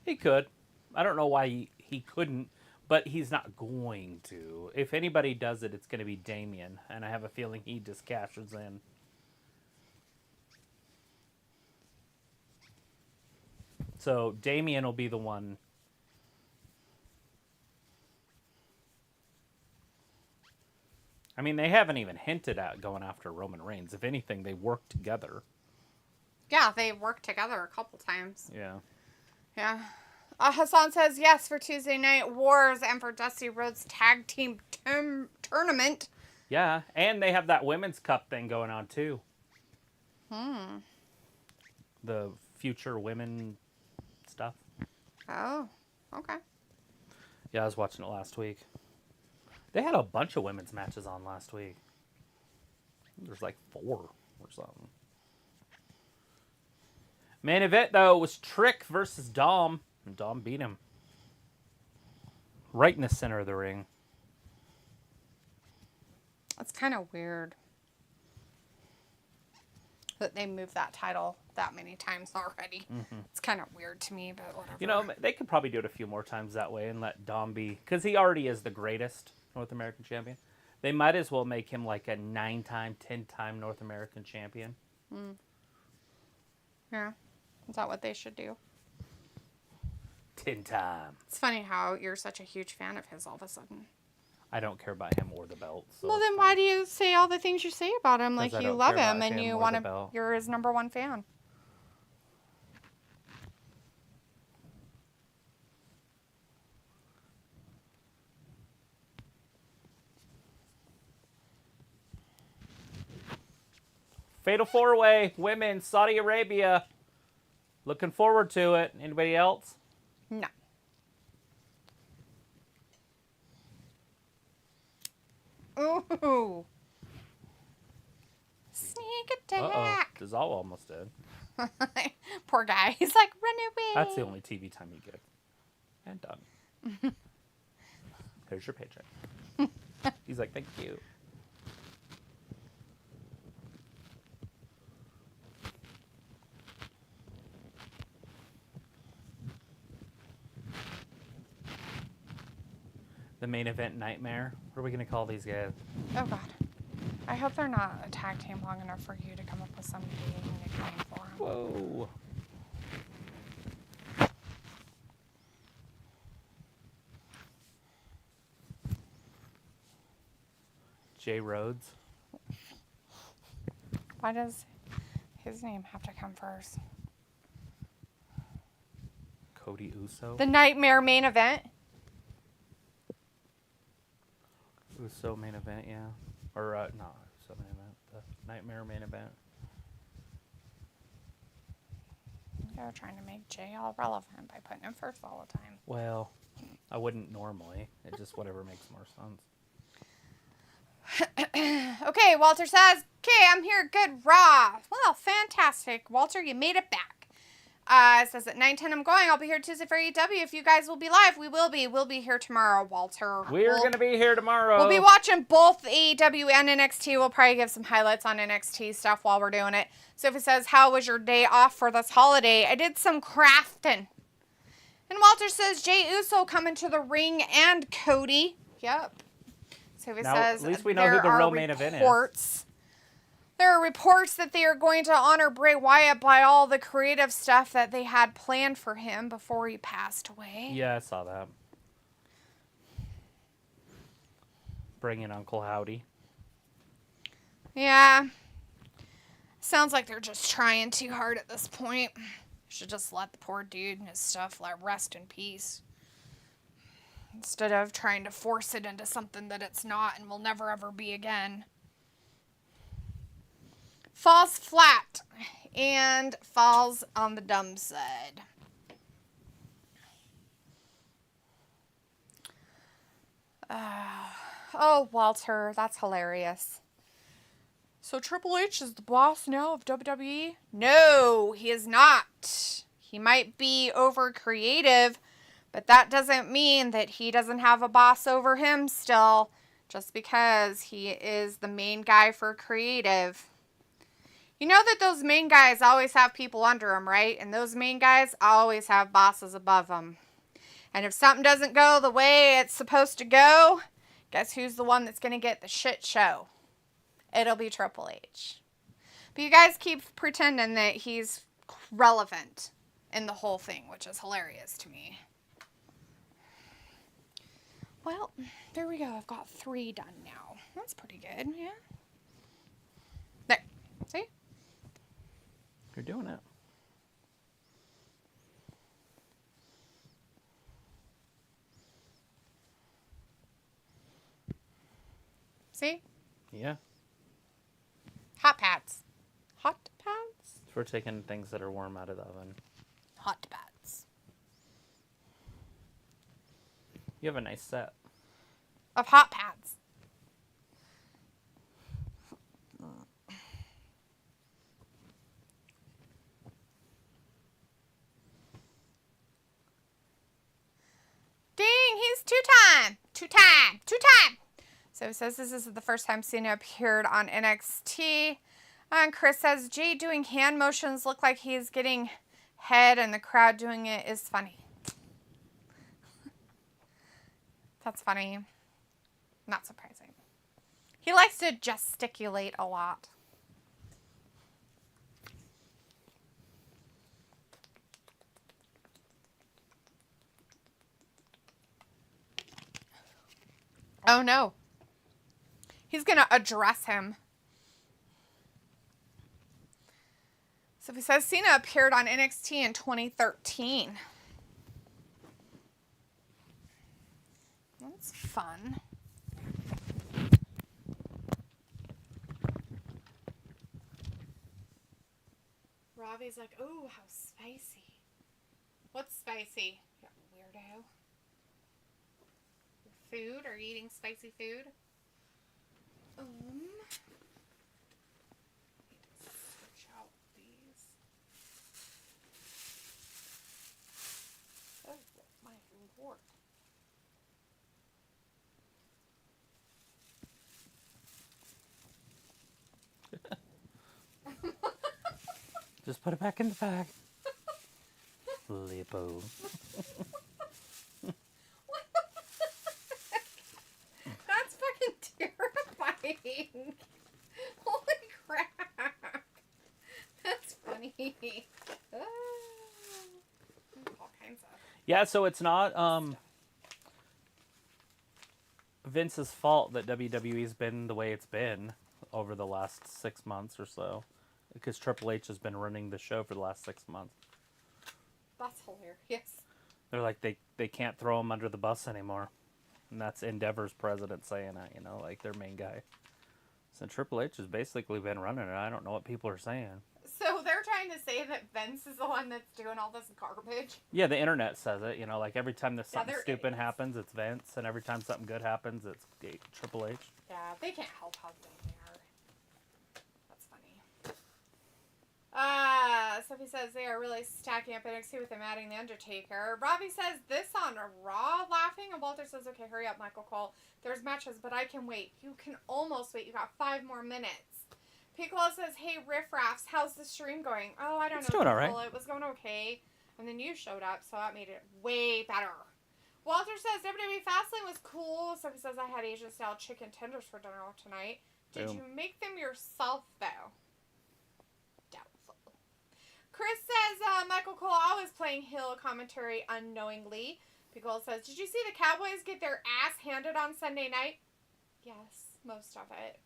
He could. I don't know why he couldn't, but he's not going to. If anybody does it, it's going to be Damien, and I have a feeling he just cashes in. So Damien will be the one. I mean, they haven't even hinted at going after Roman Reigns. If anything, they work together. Yeah, they worked together a couple times. Yeah. Yeah. Hassan says yes for Tuesday Night Wars and for Dusty Rhodes Tag Team Tournament. Yeah, and they have that Women's Cup thing going on, too. The future women stuff. Oh, okay. Yeah, I was watching it last week. They had a bunch of women's matches on last week. There's like 4 or something. Main event, though, was Trick versus Dom. And Dom beat him. Right in the center of the ring. It's kind of weird that they moved that title that many times already. It's kind of weird to me, but whatever. You know, they could probably do it a few more times that way and let Dom be... Because he already is the greatest North American champion. They might as well make him like a 9-time, 10-time North American champion. Yeah. Is that what they should do? 10 times. It's funny how you're such a huge fan of his all of a sudden. I don't care about him or the belt. So Well, then why do you say all the things you say about him? Like I you don't love care him about and him you or want the to, belt. you're his number one fan. Fatal 4-Way, women, Saudi Arabia. Looking forward to it. Anybody else? No. Ooh. Sneak attack. Dizal almost did. Poor guy. He's like, run away. That's the only TV time you get. And done. There's your paycheck. He's like, thank you. The main event nightmare. What are we going to call these guys? Oh, God. I hope they're not a tag team long enough for you to come up with some dating nickname for them. Whoa. Jay Rhodes. Why does his name have to come first? Cody Uso. The Nightmare main event. Uso main event, yeah. Or, no, Uso main event. The Nightmare main event. They're trying to make Jay all relevant by putting him first all the time. Well, I wouldn't normally. It just whatever makes more sense. Okay, Walter says, okay, I'm here, good Raw. Well, fantastic. Walter, you made it back. It says at 9:10 I'm going. I'll be here Tuesday for AEW. If you guys will be live, we will be. We'll be here tomorrow, Walter. We're going to be here tomorrow. We'll be watching both AEW and NXT. We'll probably give some highlights on NXT stuff while we're doing it. Sophie says, how was your day off for this holiday? I did some crafting. And Walter says, Jay Uso coming to the ring and Cody. Yep. So he Now, says at least we know who the real main event is. There are reports that they are going to honor Bray Wyatt by all the creative stuff that they had planned for him before he passed away. Yeah, I saw that. Bring in Uncle Howdy. Yeah. Sounds like they're just trying too hard at this point. Should just let the poor dude and his stuff rest in peace. Instead of trying to force it into something that it's not and will never ever be again. Falls flat and falls on the dumb side. Oh, Walter, that's hilarious. So Triple H is the boss now of WWE? No, he is not. He might be over creative, but that doesn't mean that he doesn't have a boss over him still, just because he is the main guy for creative. You know that those main guys always have people under them, right? And those main guys always have bosses above them. And if something doesn't go the way it's supposed to go, guess who's the one that's going to get the shit show? It'll be Triple H. But you guys keep pretending that he's relevant in the whole thing, which is hilarious to me. Well, there we go. I've got 3 done now. That's pretty good, yeah. There. See? You're doing it. See? Yeah. Hot pads. Hot pads? For taking things that are warm out of the oven. Hot pads. You have a nice set. Of hot pads. Ding, he's two-time. Two-time. Two-time. So it says this is the first time Cena appeared on NXT. And Chris says, Jay doing hand motions look like he's getting head and the crowd doing it is funny. That's funny. Not surprising. He likes to gesticulate a lot. Oh no. He's going to address him. So he says Cena appeared on NXT in 2013. That's fun. Ravi's like, ooh, how spicy. What's spicy? You weirdo. Food? Are you eating spicy food? Switch out these. Oh, my lord. Just put it back in the bag. Lipo. That's fucking terrifying. Holy crap. That's funny. All kinds of. Yeah, so it's not Vince's fault that WWE's been the way it's been over the last 6 months or so. Because Triple H has been running the show for the last 6 months. That's hilarious. They're like, they can't throw him under the bus anymore. And that's Endeavor's president saying that, you know, like their main guy. So Triple H has basically been running it. I don't know what people are saying. So they're trying to say that Vince is the one that's doing all this garbage? Yeah, the internet says it. You know, like every time there's something stupid idiots. happens, it's Vince. And every time something good happens, it's Triple H. Yeah, they can't help how dumb they are. That's funny. Sophie says they are really stacking up NXT with them adding The Undertaker. Robbie says this on a Raw laughing. And Walter says, okay, hurry up, Michael Cole. There's matches, but I can wait. You can almost wait. You got 5 more minutes. Piccolo says, hey, Riff Raffs, how's the stream going? Oh, I don't know. It's doing all right. It was going okay. And then you showed up, so that made it way better. Walter says WWE Fastlane was cool. Somebody says I had Asian style chicken tenders for dinner tonight. Did Boom. you make them yourself though? Doubtful. Chris says Michael Cole always playing heel commentary unknowingly. Pickle says, did you see the Cowboys get their ass handed on Sunday night? Yes, most of it.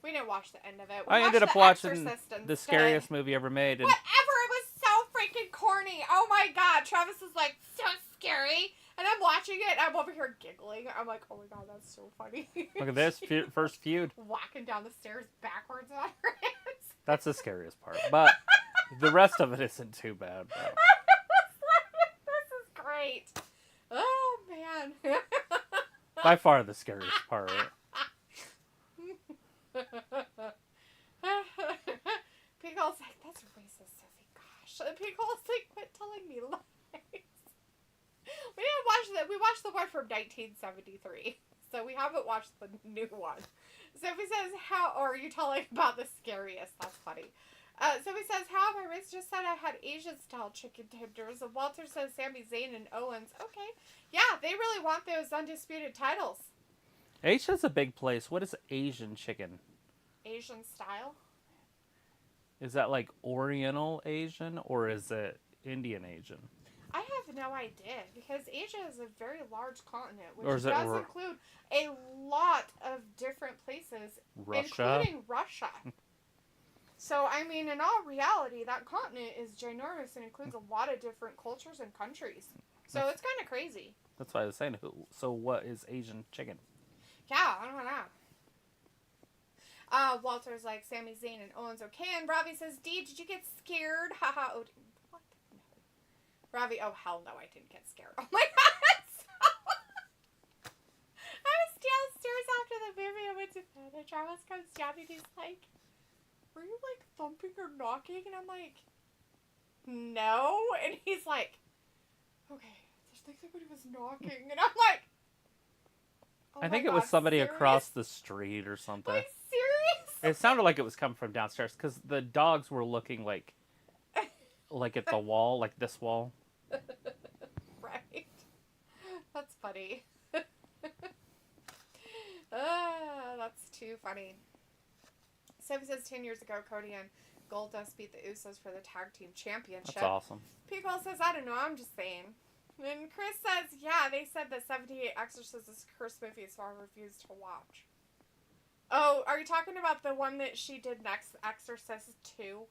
We didn't watch the end of it. I ended up watching the scariest movie ever made. And Whatever, it was so freaking corny. Oh my god, Travis is like, so scary. And I'm watching it, and I'm over here giggling. I'm like, oh my god, that's so funny. look at this, first feud. Walking down the stairs backwards on her hands. That's the scariest part. But the rest of it isn't too bad. But. This is great. Oh, man. By far the scariest part. Pickle's like, that's racist, Sophie. Gosh. And Pickle's like, quit telling me lies. We didn't watch that. We watched the one from 1973. So we haven't watched the new one. Sophie says, how are you telling about the scariest? That's funny. Sophie says, how my race just said I had Asian style chicken tenders. And Walter says Sami Zayn and Owens. Okay. Yeah, they really want those undisputed titles. Asia's a big place. What is Asian chicken? Asian style? Is that like Oriental Asian or is it Indian Asian? I have no idea because Asia is a very large continent, which Or is it does include a lot of different places, Russia? including Russia. So, I mean, in all reality, that continent is ginormous and includes a lot of different cultures and countries. So it's kind of crazy. That's why I was saying. So what is Asian chicken? Yeah, I don't know. Walter's like, Sami Zayn and Owens okay. And Robbie says, D, did you get scared? Haha. What? No. Robbie, oh, hell no, I didn't get scared. Oh my god. I was downstairs after the movie. I went to bed. And Travis comes down and he's like, were you like thumping or knocking? And I'm like, no. And he's like, okay, there's like somebody was knocking. And I'm like, oh I think my it was God, somebody serious? across the street or something. Like, serious? It sounded like it was coming from downstairs because the dogs were looking like at the wall, like this wall. Right. That's funny. That's too funny. Sophie says 10 years ago, Cody and Goldust beat the Usos for the tag team championship. That's awesome. People says, I don't know, I'm just saying. And Chris says, yeah, they said that 78 Exorcist is a cursed movie, so I refuse to watch. Oh, are you talking about the one that she did next, Exorcist 2?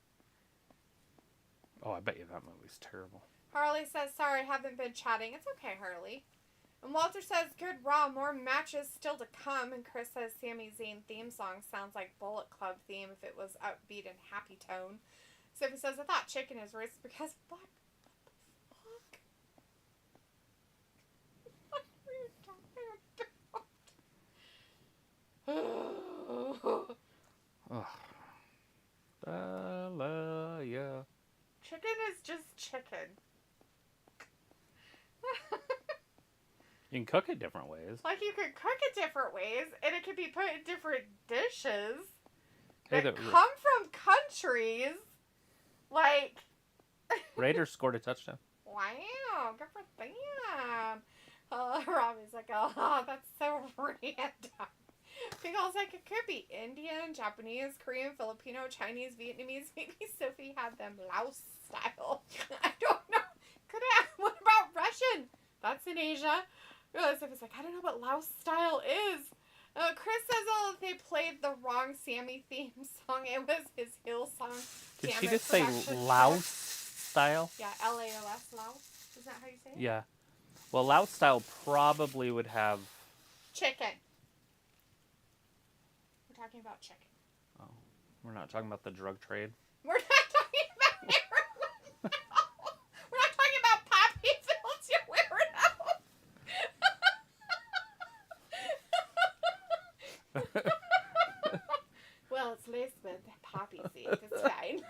Oh, I bet you that movie's terrible. Harley says, sorry, I haven't been chatting. It's okay, Harley. And Walter says, good Raw, more matches still to come. And Chris says, Sami Zayn theme song sounds like Bullet Club theme if it was upbeat and happy tone. Sophie says, I thought chicken is racist because black. What are you talking about? Yeah. Chicken is just chicken. You can cook it different ways. Like, you could cook it different ways, and it could be put in different dishes Hey, that come from countries. Like... Raiders scored a touchdown. Wow, good for them. Robbie's like, oh, that's so random. Pickle's like, it could be Indian, Japanese, Korean, Filipino, Chinese, Vietnamese. Maybe Sophie had them Laos style. I don't know. Could have. What about Russian? That's in Asia. Sophie's like, I don't know what Laos style is. Chris says, oh, they played the wrong Sammy theme song. It was his hill song. Did Damn she it, just say production. Laos style? Yeah, Laos, Laos. Is that how you say it? Yeah. Well, Laos style probably would have... Chicken. We're talking about chicken. Oh, we're not talking about the drug trade. We're not talking about heroin. No. We're not talking about poppy pills, you weirdo. Well, it's laced with poppy seeds. It's fine.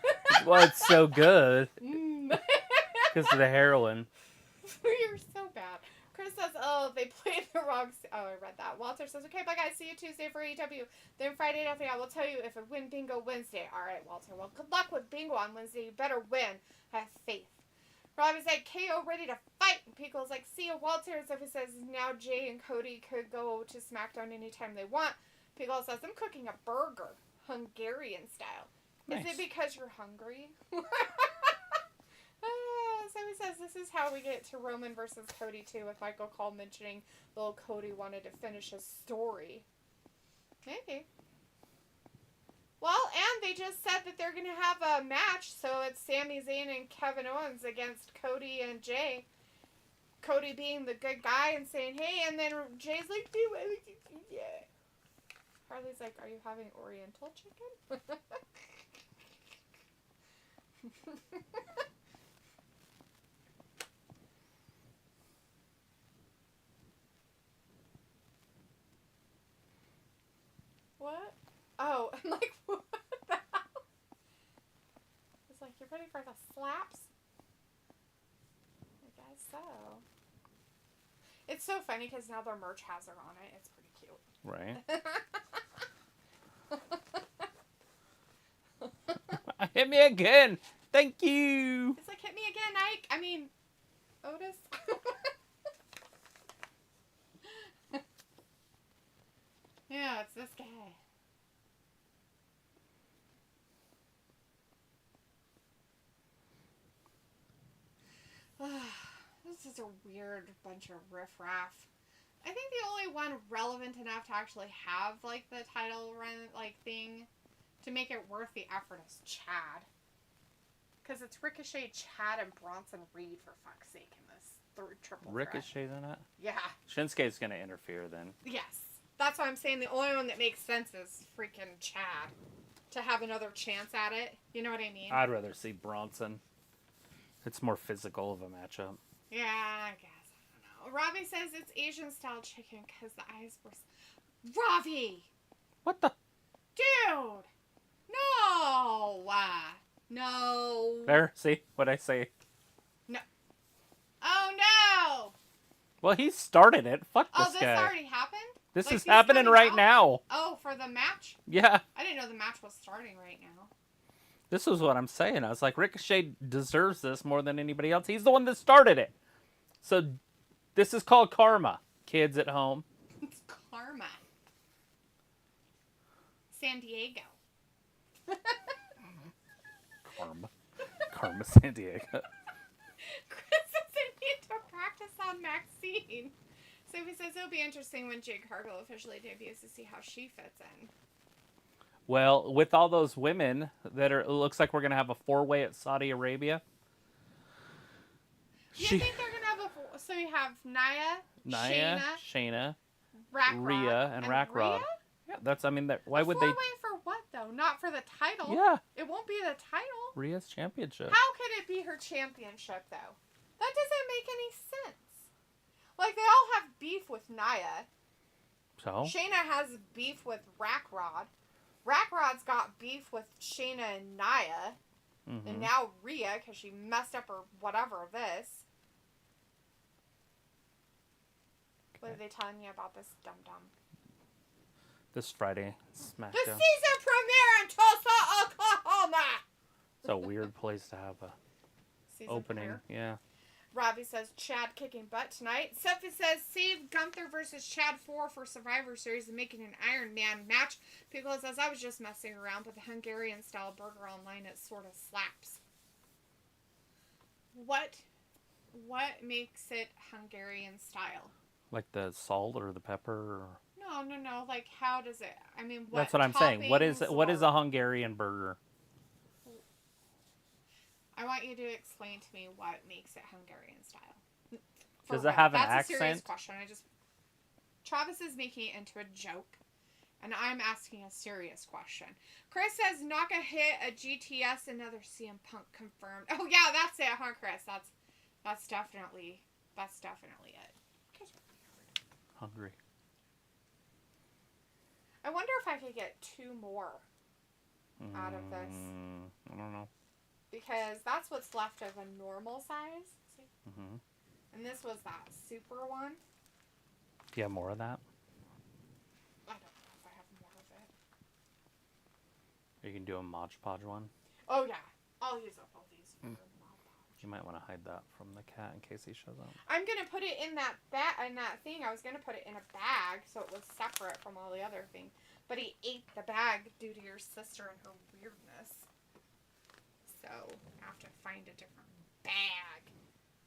Well, it's so good. Because of the heroin. You're so bad. Chris says, oh, they played the wrong... Oh, I read that. Walter says, okay, bye, guys. See you Tuesday for AEW. Then Friday after, I will tell you if I win bingo Wednesday. All right, Walter. Well, good luck with bingo on Wednesday. You better win. I have faith. Robbie's like, KO ready to fight. And Pickle's like, see ya, Walter. Sophie says, now Jay and Cody could go to SmackDown anytime they want. Pickle says, I'm cooking a burger, Hungarian style. Nice. Is it because you're hungry? Sophie says, this is how we get to Roman versus Cody, too, with Michael Cole mentioning little Cody wanted to finish his story. Maybe. Well, and they just said that they're going to have a match, so it's Sami Zayn and Kevin Owens against Cody and Jay. Cody being the good guy and saying, hey, and then Jay's like, yeah. Harley's like, are you having Oriental chicken? What? Oh, I'm like, what the hell? It's like, you're ready for the slaps? I guess so. It's so funny because now their merch has her on it. It's pretty cute. Right. Hit me again. Thank you. It's like, hit me again, Ike. I mean, Otis. Yeah, it's this guy. This is a weird bunch of riffraff. I think the only one relevant enough to actually have, like, the title run, like, thing to make it worth the effort is Chad. Because it's Ricochet, Chad, and Bronson Reed, for fuck's sake, in this triple threat. Ricochet's in it? Yeah. Shinsuke's going to interfere then. Yes. That's why I'm saying the only one that makes sense is freaking Chad. To have another chance at it. You know what I mean? I'd rather see Bronson. It's more physical of a matchup. Yeah, I guess. I don't know. Robbie says it's Asian-style chicken because the eyes were... Robbie! What the? Dude! No! No. There, see what I say? No. Oh, no! Well, he started it. Fuck this this guy. already happened? This Like, is he's happening coming right out? now. Oh, for the match? Yeah. I didn't know the match was starting right now. This is what I'm saying. I was like, Ricochet deserves this more than anybody else. He's the one that started it. So this is called karma, kids at home. It's karma. San Diego. Karma San Diego. Chris doesn't need to practice on Maxine. Sophie says it'll be interesting when Jade Cargill officially debuts to see how she fits in. Well, with all those women that are, it looks like we're going to have a 4-way at Saudi Arabia. You think they're going to have a... So you have Nia, Shayna, Rackrod, Rhea, and Rackrod. Yeah, that's, I mean, why would they... 4-way for what, though? Not for the title. Yeah. It won't be the title. Rhea's championship. How could it be her championship, though? That doesn't make any sense. Like, they all have beef with Nia. So? Shayna has beef with Rackrod. Rackrod's got beef with Shayna and Nia. Mm-hmm. And now Rhea, because she messed up her whatever this. Okay. What are they telling you about this dum-dum? This Friday, SmackDown. The season premiere in Tulsa, Oklahoma! It's a weird place to have a Season opening. premiere? Yeah. Robbie says Chad kicking butt tonight. Sophie says save Gunther versus Chad 4 for Survivor Series and making an Iron Man match. Piccolo says I was just messing around with the Hungarian style burger online. It sort of slaps. What makes it Hungarian style? Like the salt or the pepper? Or... No. Like how does it? I mean, what? That's what I'm saying. What is toppings a Hungarian burger? I want you to explain to me what makes it Hungarian style. Does it have an That's a serious accent? question. Travis is making it into a joke, and I'm asking a serious question. Chris says Naka hit a GTS, another CM Punk confirmed. Oh yeah, that's it, huh, Chris? That's definitely it. Hungry. I wonder if I could get 2 more out of this. I don't know. Because that's what's left of a normal size. See? Mm-hmm. And this was that super one. Do you have more of that? I don't know if I have more of it. Or you can do a Mod Podge one. Oh, yeah. I'll use up all these for Mod Podge. You might want to hide that from the cat in case he shows up. I'm gonna put it in that thing. I was gonna put it in a bag so it was separate from all the other things. But he ate the bag due to your sister and her weirdness. So I have to find a different bag.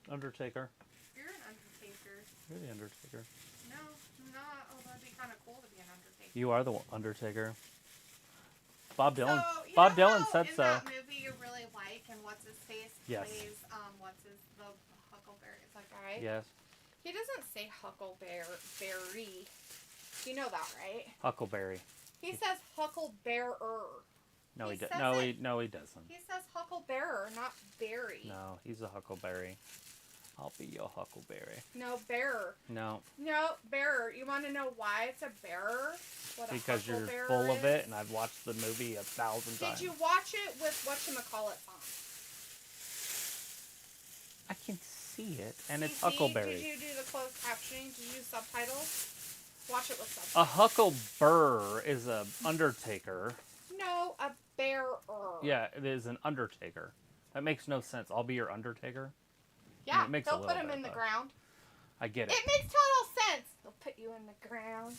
Undertaker. You're an Undertaker. You're the Undertaker. No, I'm not. Although it'd be kind of cool to be an Undertaker. You are the Undertaker. Bob Dylan. So, Bob Dylan said in so. that movie you really like, and what's his face Yes. plays the Huckleberry. It's that guy. Yes. He doesn't say Huckleberry. You know that, right? Huckleberry. He says Hucklebearer. No, he says doesn't. No, it. he doesn't. He says Hucklebearer, not berry. No, he's a Huckleberry. I'll be your Huckleberry. No, bearer. No. No, bearer. You want to know why it's a bearer? What Because a you're Hucklebearer full of is? it, and I've watched the movie 1,000 times. Did you watch it with whatchamacallit on? I can see it, and it's CC, Huckleberry. Did you do the closed captioning? Did you use subtitles? Watch it with subtitles. A Huckleberry is a Undertaker. No, a bearer. Yeah, it is an Undertaker. That makes no sense. I'll be your Undertaker. Yeah, it makes a they'll little put him bit, in the but- ground. I get it. It makes total sense. They'll put you in the ground.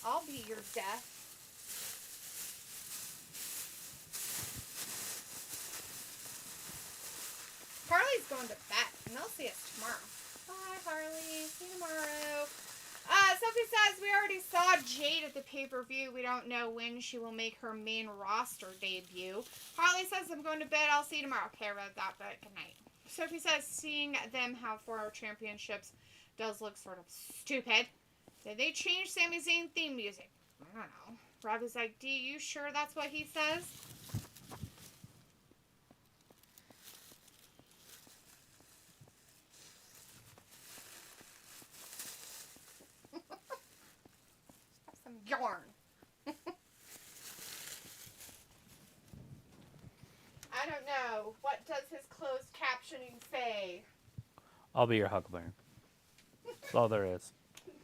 I'll be your death. Harley's going to bed, and they'll see us tomorrow. Bye, Harley. See you tomorrow. Sophie says, we already saw Jade at the pay-per-view. We don't know when she will make her main roster debut. Harley says, I'm going to bed. I'll see you tomorrow. Okay, I read that, but good night. Sophie says, seeing them have 4 championships does look sort of stupid. Did they change Sami Zayn theme music? I don't know. Rob is like, D, you sure that's what he says? Some yarn. I don't know. What does his closed captioning say? I'll be your Huckleberry. That's all there is.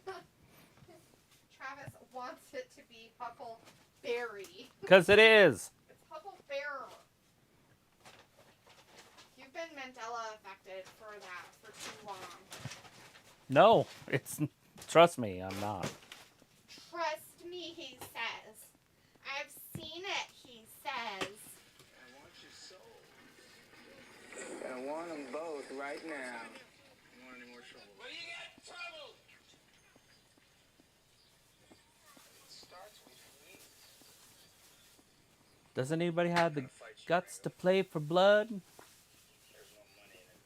Travis wants it to be Huckleberry. Because it is. It's Hucklebearer. You've been Mandela affected for that for too long. No, it's. Trust me, I'm not. Trust me, he says. I've seen it, he says. I want your soul. I want them both right now. You want any more trouble? What do you got? Trouble! It starts with me. Does anybody have the guts to play for blood? There's no money in it.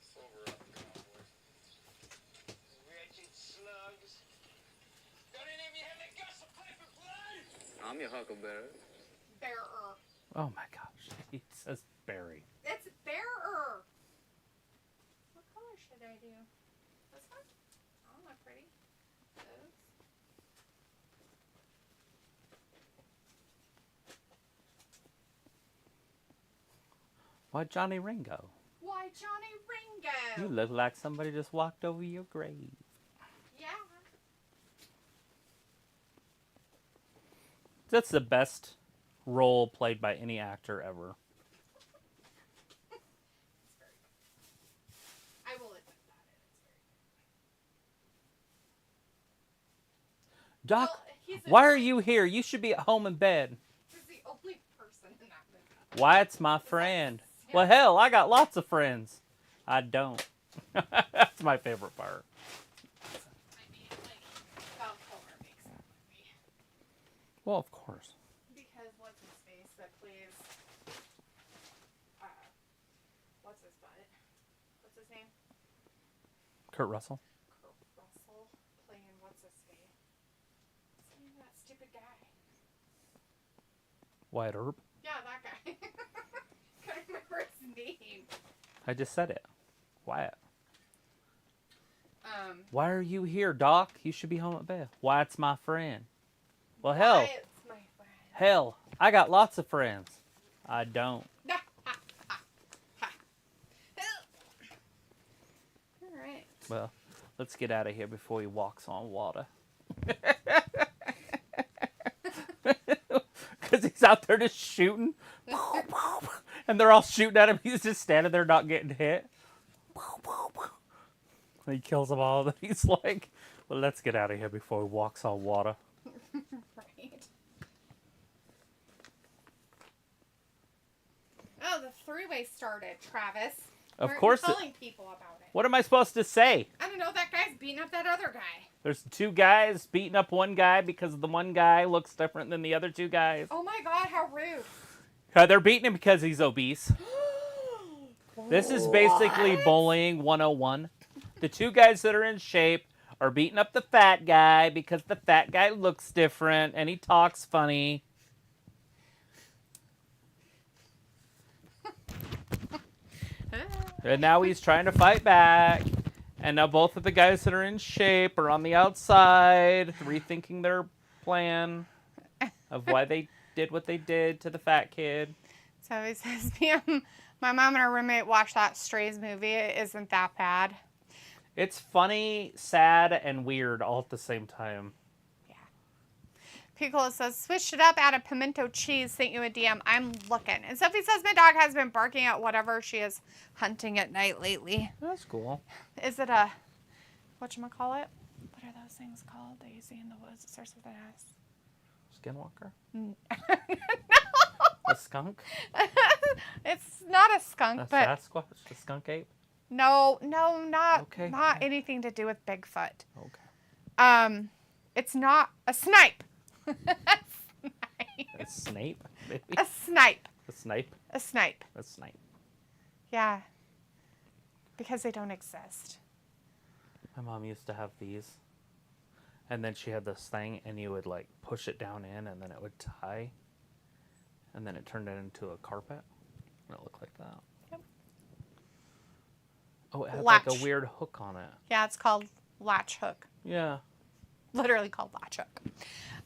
Sober up, come on, boys. Wretched slugs. Don't any of you have the guts to play for blood? I'm your Huckleberry. Bearer. Oh my gosh. He says Barry. It's bearer. What color should I do? This one? Oh, not pretty. Those. Why Johnny Ringo? Why, Johnny You Ringo? look like somebody just walked over your grave. Yeah. That's the best role played by any actor ever. I will admit that. It's very Doc, Well, he's a- why are you here? You should be at home in bed. He's the only person in that movie. Wyatt's my friend. Well, hell, I got lots of friends. I don't. That's my favorite part. I mean, like, Val Kilmer makes that movie. Well, of course. Because what's his face that plays, what's his butt? What's his name? Kurt Russell. Kurt Russell playing what's his face? What's the name of that stupid guy? Wyatt Earp. Yeah, that guy. Can't remember his name. I just said it. Wyatt. Um, Why are you here, Doc? You should be home at bed. Wyatt's my friend. Well, hell, Wyatt's my friend. hell, I got lots of friends. I don't. Alright. Well, let's get out of here before he walks on water. Because he's out there just shooting. And they're all shooting at him. He's just standing there not getting hit. He kills them all. And he's like, well, let's get out of here before he walks on water. Right. Oh, the three-way started, Travis. Of Why course. aren't you telling people about it? What am I supposed to say? I don't know. That guy's beating up that other guy. There's two guys beating up one guy because the one guy looks different than the other two guys. Oh my God, how rude. They're beating him because he's obese. This is basically bullying 101. The two guys that are in shape are beating up the fat guy because the fat guy looks different and he talks funny. And now he's trying to fight back. And now both of the guys that are in shape are on the outside, rethinking their plan of why they did what they did to the fat kid. So he says, my mom and her roommate watched that Strays movie. It isn't that bad. It's funny, sad, and weird all at the same time. Piccolo says, switched it up, added pimento cheese, sent you a DM. I'm looking. And Sophie says, my dog has been barking at whatever she is hunting at night lately. That's cool. Is it a, whatchamacallit? What are those things called that you see in the woods? It starts with an S. Skinwalker? No. A skunk? It's not a skunk, A but Sasquatch? A skunk ape? no, not Okay. not anything to do with Bigfoot. Okay. It's not a snipe. A snape? Maybe? A snipe. A snipe? A snipe. A snipe. Yeah. Because they don't exist. My mom used to have these. And then she had this thing, and you would, like, push it down in, and then it would tie. And then it turned it into a carpet. And it looked like that. Yep. Oh, it had, Latch. like, a weird hook on it. Yeah, it's called latch hook. Yeah. Literally called latch hook.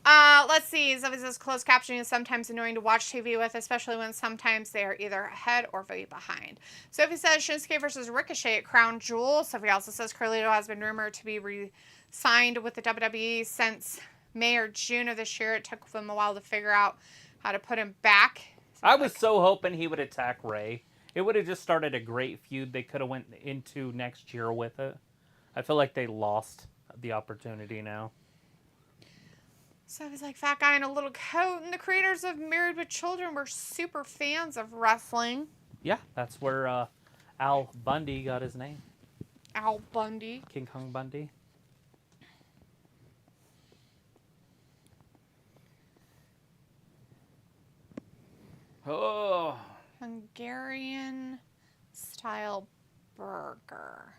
Let's see. Zoe says closed captioning is sometimes annoying to watch TV with, especially when sometimes they are either ahead or way behind. Sophie says Shinsuke versus Ricochet at Crown Jewel. Sophie also says Carlito has been rumored to be re-signed with the WWE since May or June of this year. It took them a while to figure out how to put him back. I was so hoping he would attack Ray. It would have just started a great feud. They could have went into next year with it. I feel like they lost the opportunity now. So he's like, fat guy in a little coat, and the creators of Married with Children were super fans of wrestling. Yeah, that's where Al Bundy got his name. Al Bundy. King Kong Bundy. Oh. Hungarian style burger.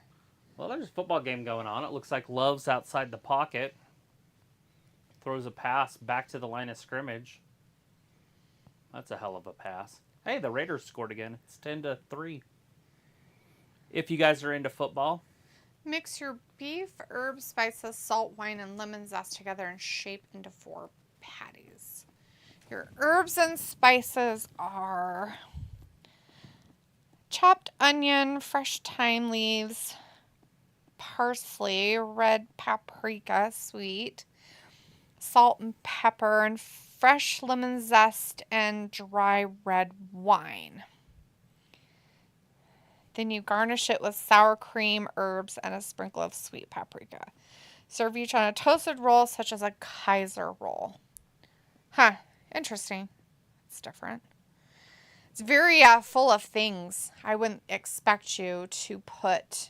Well, there's a football game going on. It looks like Love's outside the pocket. Throws a pass back to the line of scrimmage. That's a hell of a pass. Hey, the Raiders scored again. It's 10-3. If you guys are into football. Mix your beef, herbs, spices, salt, wine, and lemon zest together and shape into 4 patties. Your herbs and spices are chopped onion, fresh thyme leaves, parsley, red paprika, sweet, salt and pepper, and fresh lemon zest and dry red wine. Then you garnish it with sour cream, herbs, and a sprinkle of sweet paprika. Serve each on a toasted roll, such as a Kaiser roll. Huh. Interesting. It's different. It's very full of things I wouldn't expect you to put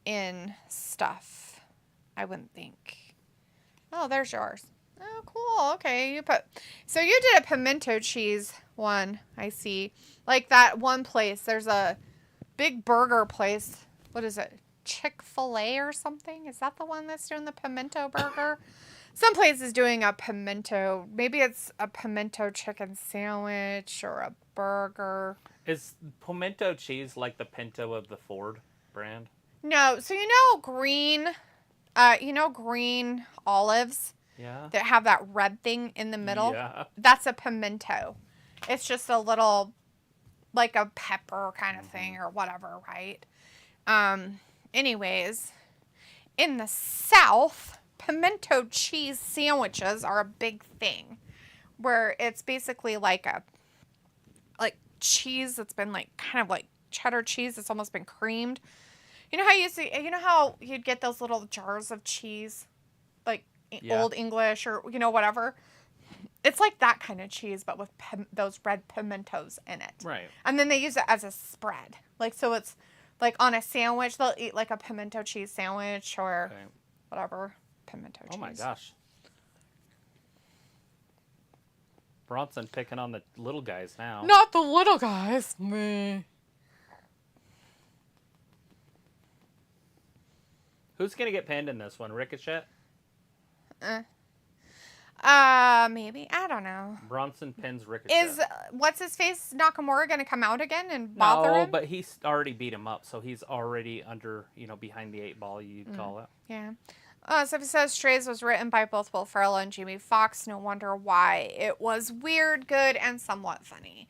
in stuff. I wouldn't think. Oh, there's yours. Oh, cool. Okay, so you did a pimento cheese one, I see. Like that one place. There's a big burger place. What is it? Chick-fil-A or something? Is that the one that's doing the pimento burger? Some place is doing a pimento. Maybe it's a pimento chicken sandwich or a burger. Is pimento cheese like the Pinto of the Ford brand? No. So green olives Yeah. that have that red thing in the middle? Yeah. That's a pimento. It's just a little, like a pepper kind of thing or whatever, right? Anyways, in the South, pimento cheese sandwiches are a big thing, where it's basically like cheese that's been like kind of like cheddar cheese that's almost been creamed. You know how you know how you'd get those little jars of cheese, like Yeah. Old English or whatever. It's like that kind of cheese, but with those red pimentos in it. Right. And then they use it as a spread. Like, so it's like on a sandwich, they'll eat like a pimento cheese sandwich or Okay. whatever. Pimento cheese. Oh my gosh. Bronson picking on the little guys now. Not the little guys. Me. Who's going to get pinned in this one? Ricochet? Maybe. I don't know. Bronson pins Ricochet. Is, what's his face, Nakamura going to come out again and bother No, him? but he's already beat him up, so he's already under, behind the 8 ball, you'd call it. Yeah. So he says Strays was written by both Will Ferrell and Jamie Foxx. No wonder why. It was weird, good, and somewhat funny.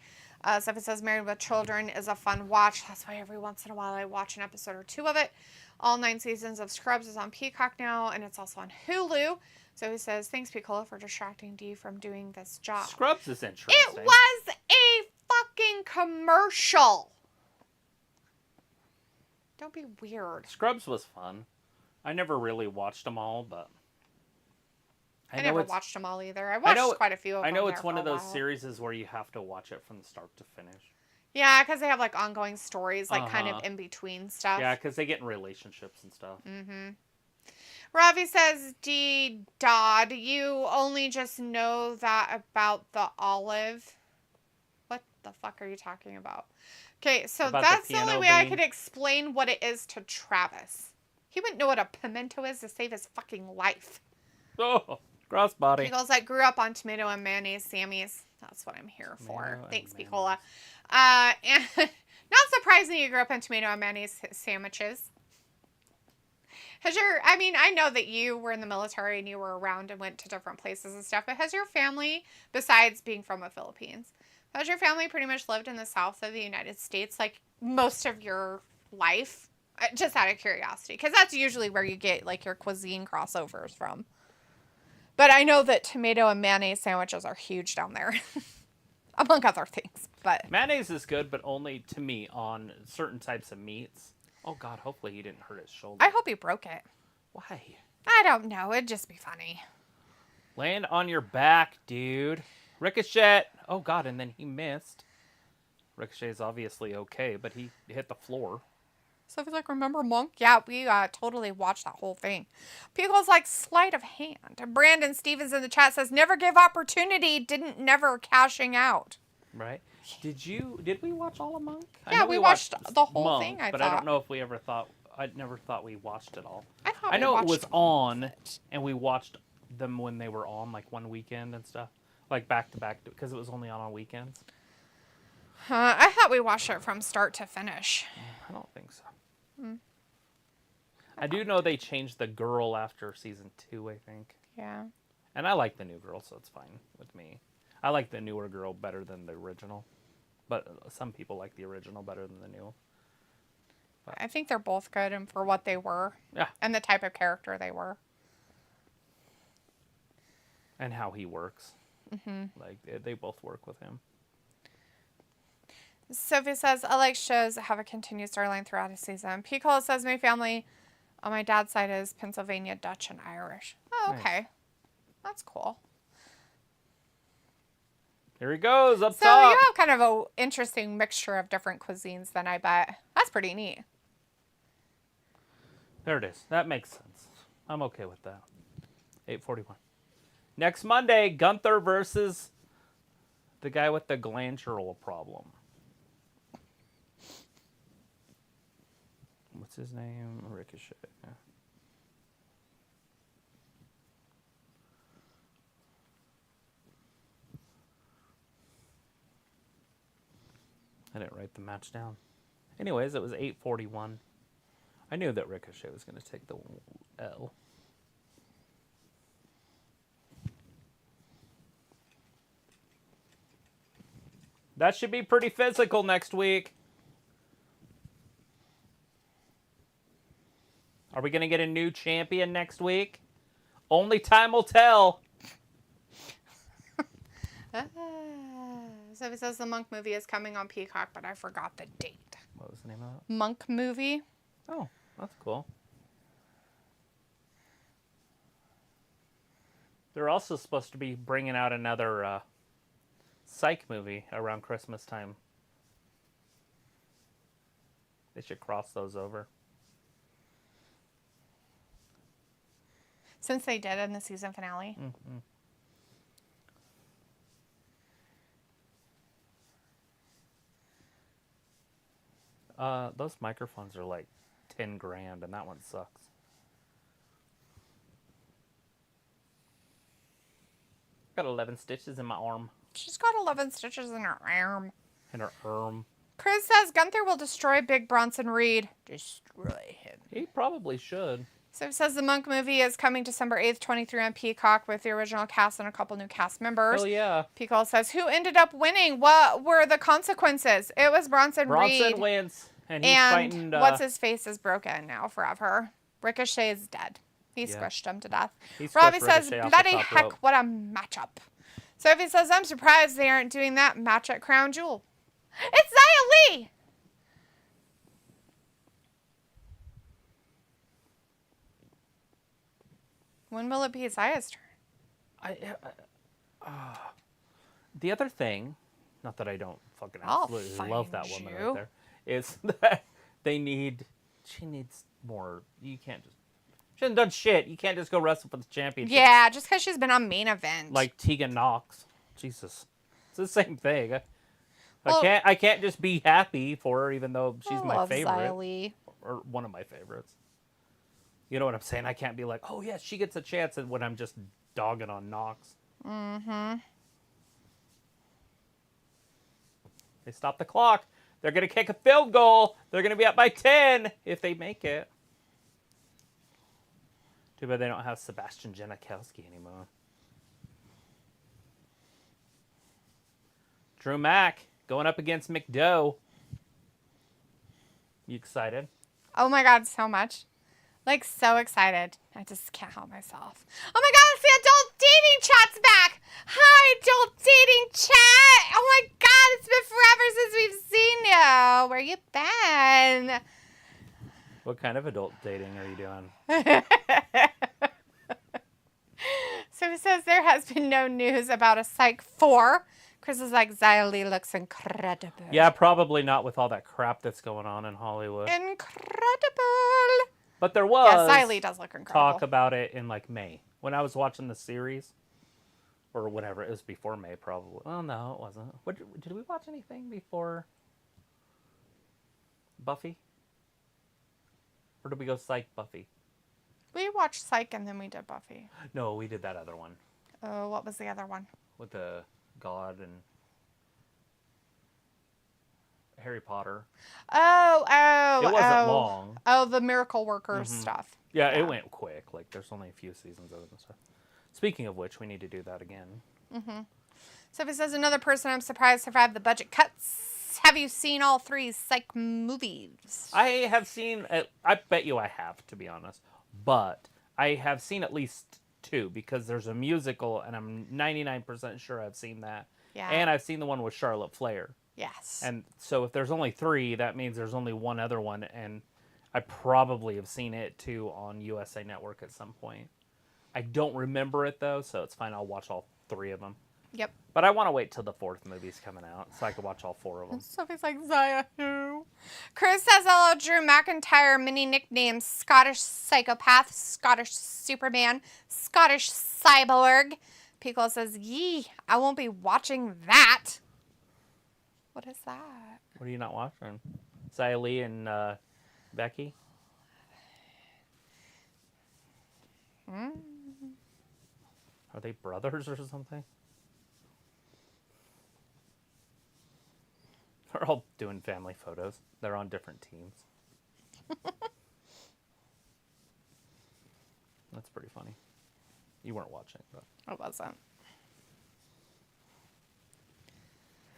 So he says Married with Children is a fun watch. That's why every once in a while I watch an episode or 2 of it. All 9 seasons of Scrubs is on Peacock now, and it's also on Hulu. So he says, thanks, Picola, for distracting Dee from doing this job. Scrubs is interesting. It was a fucking commercial. Don't be weird. Scrubs was fun. I never really watched them all, but I never watched them all either. I watched quite a few of them. I know there it's one for of a those while. series where you have to watch it from the start to finish. Yeah, because they have like ongoing stories, like kind of in between stuff. Yeah, because they get in relationships and stuff. Ravi says, D. Dodd, you only just know that about the olive. What the fuck are you talking about? Okay, so About the that's the only piano way I bean? could explain what it is to Travis. He wouldn't know what a pimento is to save his fucking life. Oh, crossbody. He goes, I grew up on tomato and mayonnaise Sammy's. That's what I'm here for. Tomato and Thanks, mayonnaise. Picola. And not surprisingly, you grew up on tomato and mayonnaise sandwiches. I know that you were in the military and you were around and went to different places and stuff, but has your family, besides being from the Philippines, has your family pretty much lived in the south of the United States, like, most of your life? Just out of curiosity, because that's usually where you get, like, your cuisine crossovers from. But I know that tomato and mayonnaise sandwiches are huge down there, among other things, but... Mayonnaise is good, but only to me on certain types of meats. Oh, God, hopefully he didn't hurt his shoulder. I hope he broke it. Why? I don't know. It'd just be funny. Land on your back, dude. Ricochet. Oh, God, and then he missed. Ricochet's obviously okay, but he hit the floor. So if he's like, remember Monk? Yeah, we totally watched that whole thing. People's like, sleight of hand. Brandon Stevens in the chat says, never give opportunity, never cashing out. Right? Did we watch all of Monk? I Yeah, know we watched the whole Monk, thing, but I don't know if we ever thought, I never thought we watched it all. I know it was on, and we watched them when they were on, like one weekend and stuff. Like back to back, because it was only on weekends. I thought we watched it from start to finish. I don't think so. I do know they changed the girl after season 2, I think. Yeah. And I like the new girl, so it's fine with me. I like the newer girl better than the original. But some people like the original better than the new. I think they're both good and for what they were. Yeah. And the type of character they were. And how he works. Like, they both work with him. Sophie says, I like shows that have a continued storyline throughout a season. Picola says, my family on my dad's side is Pennsylvania, Dutch, and Irish. Oh, okay. Nice. That's cool. Here he goes, up So top. you have kind of an interesting mixture of different cuisines then, I bet. That's pretty neat. There it is. That makes sense. I'm okay with that. 8:41. Next Monday, Gunther versus the guy with the glandular problem. What's his name? Ricochet. I didn't write the match down. Anyways, it was 8:41. I knew that Ricochet was going to take the L. That should be pretty physical next week. Are we going to get a new champion next week? Only time will tell. So it says the Monk movie is coming on Peacock, but I forgot the date. What was the name of it? Monk movie. Oh, that's cool. They're also supposed to be bringing out another Psych movie around Christmas time. They should cross those over. Since they did in the season finale. Mm-hmm. Those microphones are like 10 grand, and that one sucks. Got 11 stitches in my arm. She's got 11 stitches in her arm. In her arm. Chris says Gunther will destroy Big Bronson Reed. Destroy him. He probably should. So it says the Monk movie is coming December 8th, 23 on Peacock with the original cast and a couple new cast members. Oh, yeah. Peacock says, who ended up winning? What were the consequences? It was Bronson Reed. Bronson wins. And he's And fighting... what's his face is broken now forever. Ricochet is dead. He Yeah. squished him to death. He squished Robbie says, Ricochet off the bloody top heck, rope. what a matchup. So if he says, I'm surprised they aren't doing that match at Crown Jewel. It's Xia Li! When will it be Zia's turn? The other thing, not that I don't fucking I'll absolutely love that find woman you. right there, is that she needs more. You can't just, she hasn't done shit. You can't just go wrestle for the championship. Yeah, just because she's been on main event. Like Tegan Knox. Jesus. It's the same thing. Well- I can't just be happy for her even though she's I my love favorite. Xia Li. Or one of my favorites. You know what I'm saying? I can't be like, oh yeah, she gets a chance when I'm just dogging on Knox. Mm-hmm. They stop the clock. They're going to kick a field goal. They're going to be up by 10 if they make it. Too bad they don't have Sebastian Janikowski anymore. Drew Mack going up against McDowell. You excited? Oh my god, so much. Like, so excited. I just can't help myself. Oh my god, it's the adult dating chat's back! Hi, adult dating chat! Oh my god, it's been forever since we've seen you! Where you been? What kind of adult dating are you doing? So it says there has been no news about a Psych 4. Chris is like, Xia Li looks incredible. Yeah, probably not with all that crap that's going on in Hollywood. Incredible! But there was Yeah, Xia Li does look incredible. talk about it in like May. When I was watching the series. Or whatever. It was before May probably. Well, no, it wasn't. Did we watch anything before Buffy? Or did we go Psych Buffy? We watched Psych and then we did Buffy. No, we did that other one. Oh, what was the other one? With the God and Harry Potter. Oh. It wasn't long. Oh, the Miracle Workers stuff. Yeah, it went quick. Like, there's only a few seasons of it and stuff. Speaking of which, we need to do that again. So if it says another person I'm surprised survived the budget cuts, have you seen all 3 Psych movies? I have seen, I bet you I have, to be honest. But I have seen at least 2 because there's a musical and I'm 99% sure I've seen that. Yeah. And I've seen the one with Charlotte Flair. Yes. And so if there's only 3, that means there's only one other one. And I probably have seen it too on USA Network at some point. I don't remember it though, so it's fine. I'll watch all 3 of them. Yep. But I want to wait till the 4th movie's coming out so I can watch all 4 of them. Sophie's like, Zaya, who? Chris says, hello, Drew McIntyre, mini nicknames, Scottish Psychopath, Scottish Superman, Scottish Cyborg. Piccolo says, yee, I won't be watching that. What is that? What are you not watching? Xia Li and Becky? Are they brothers or something? They're all doing family photos. They're on different teams. That's pretty funny. You weren't watching, but It wasn't.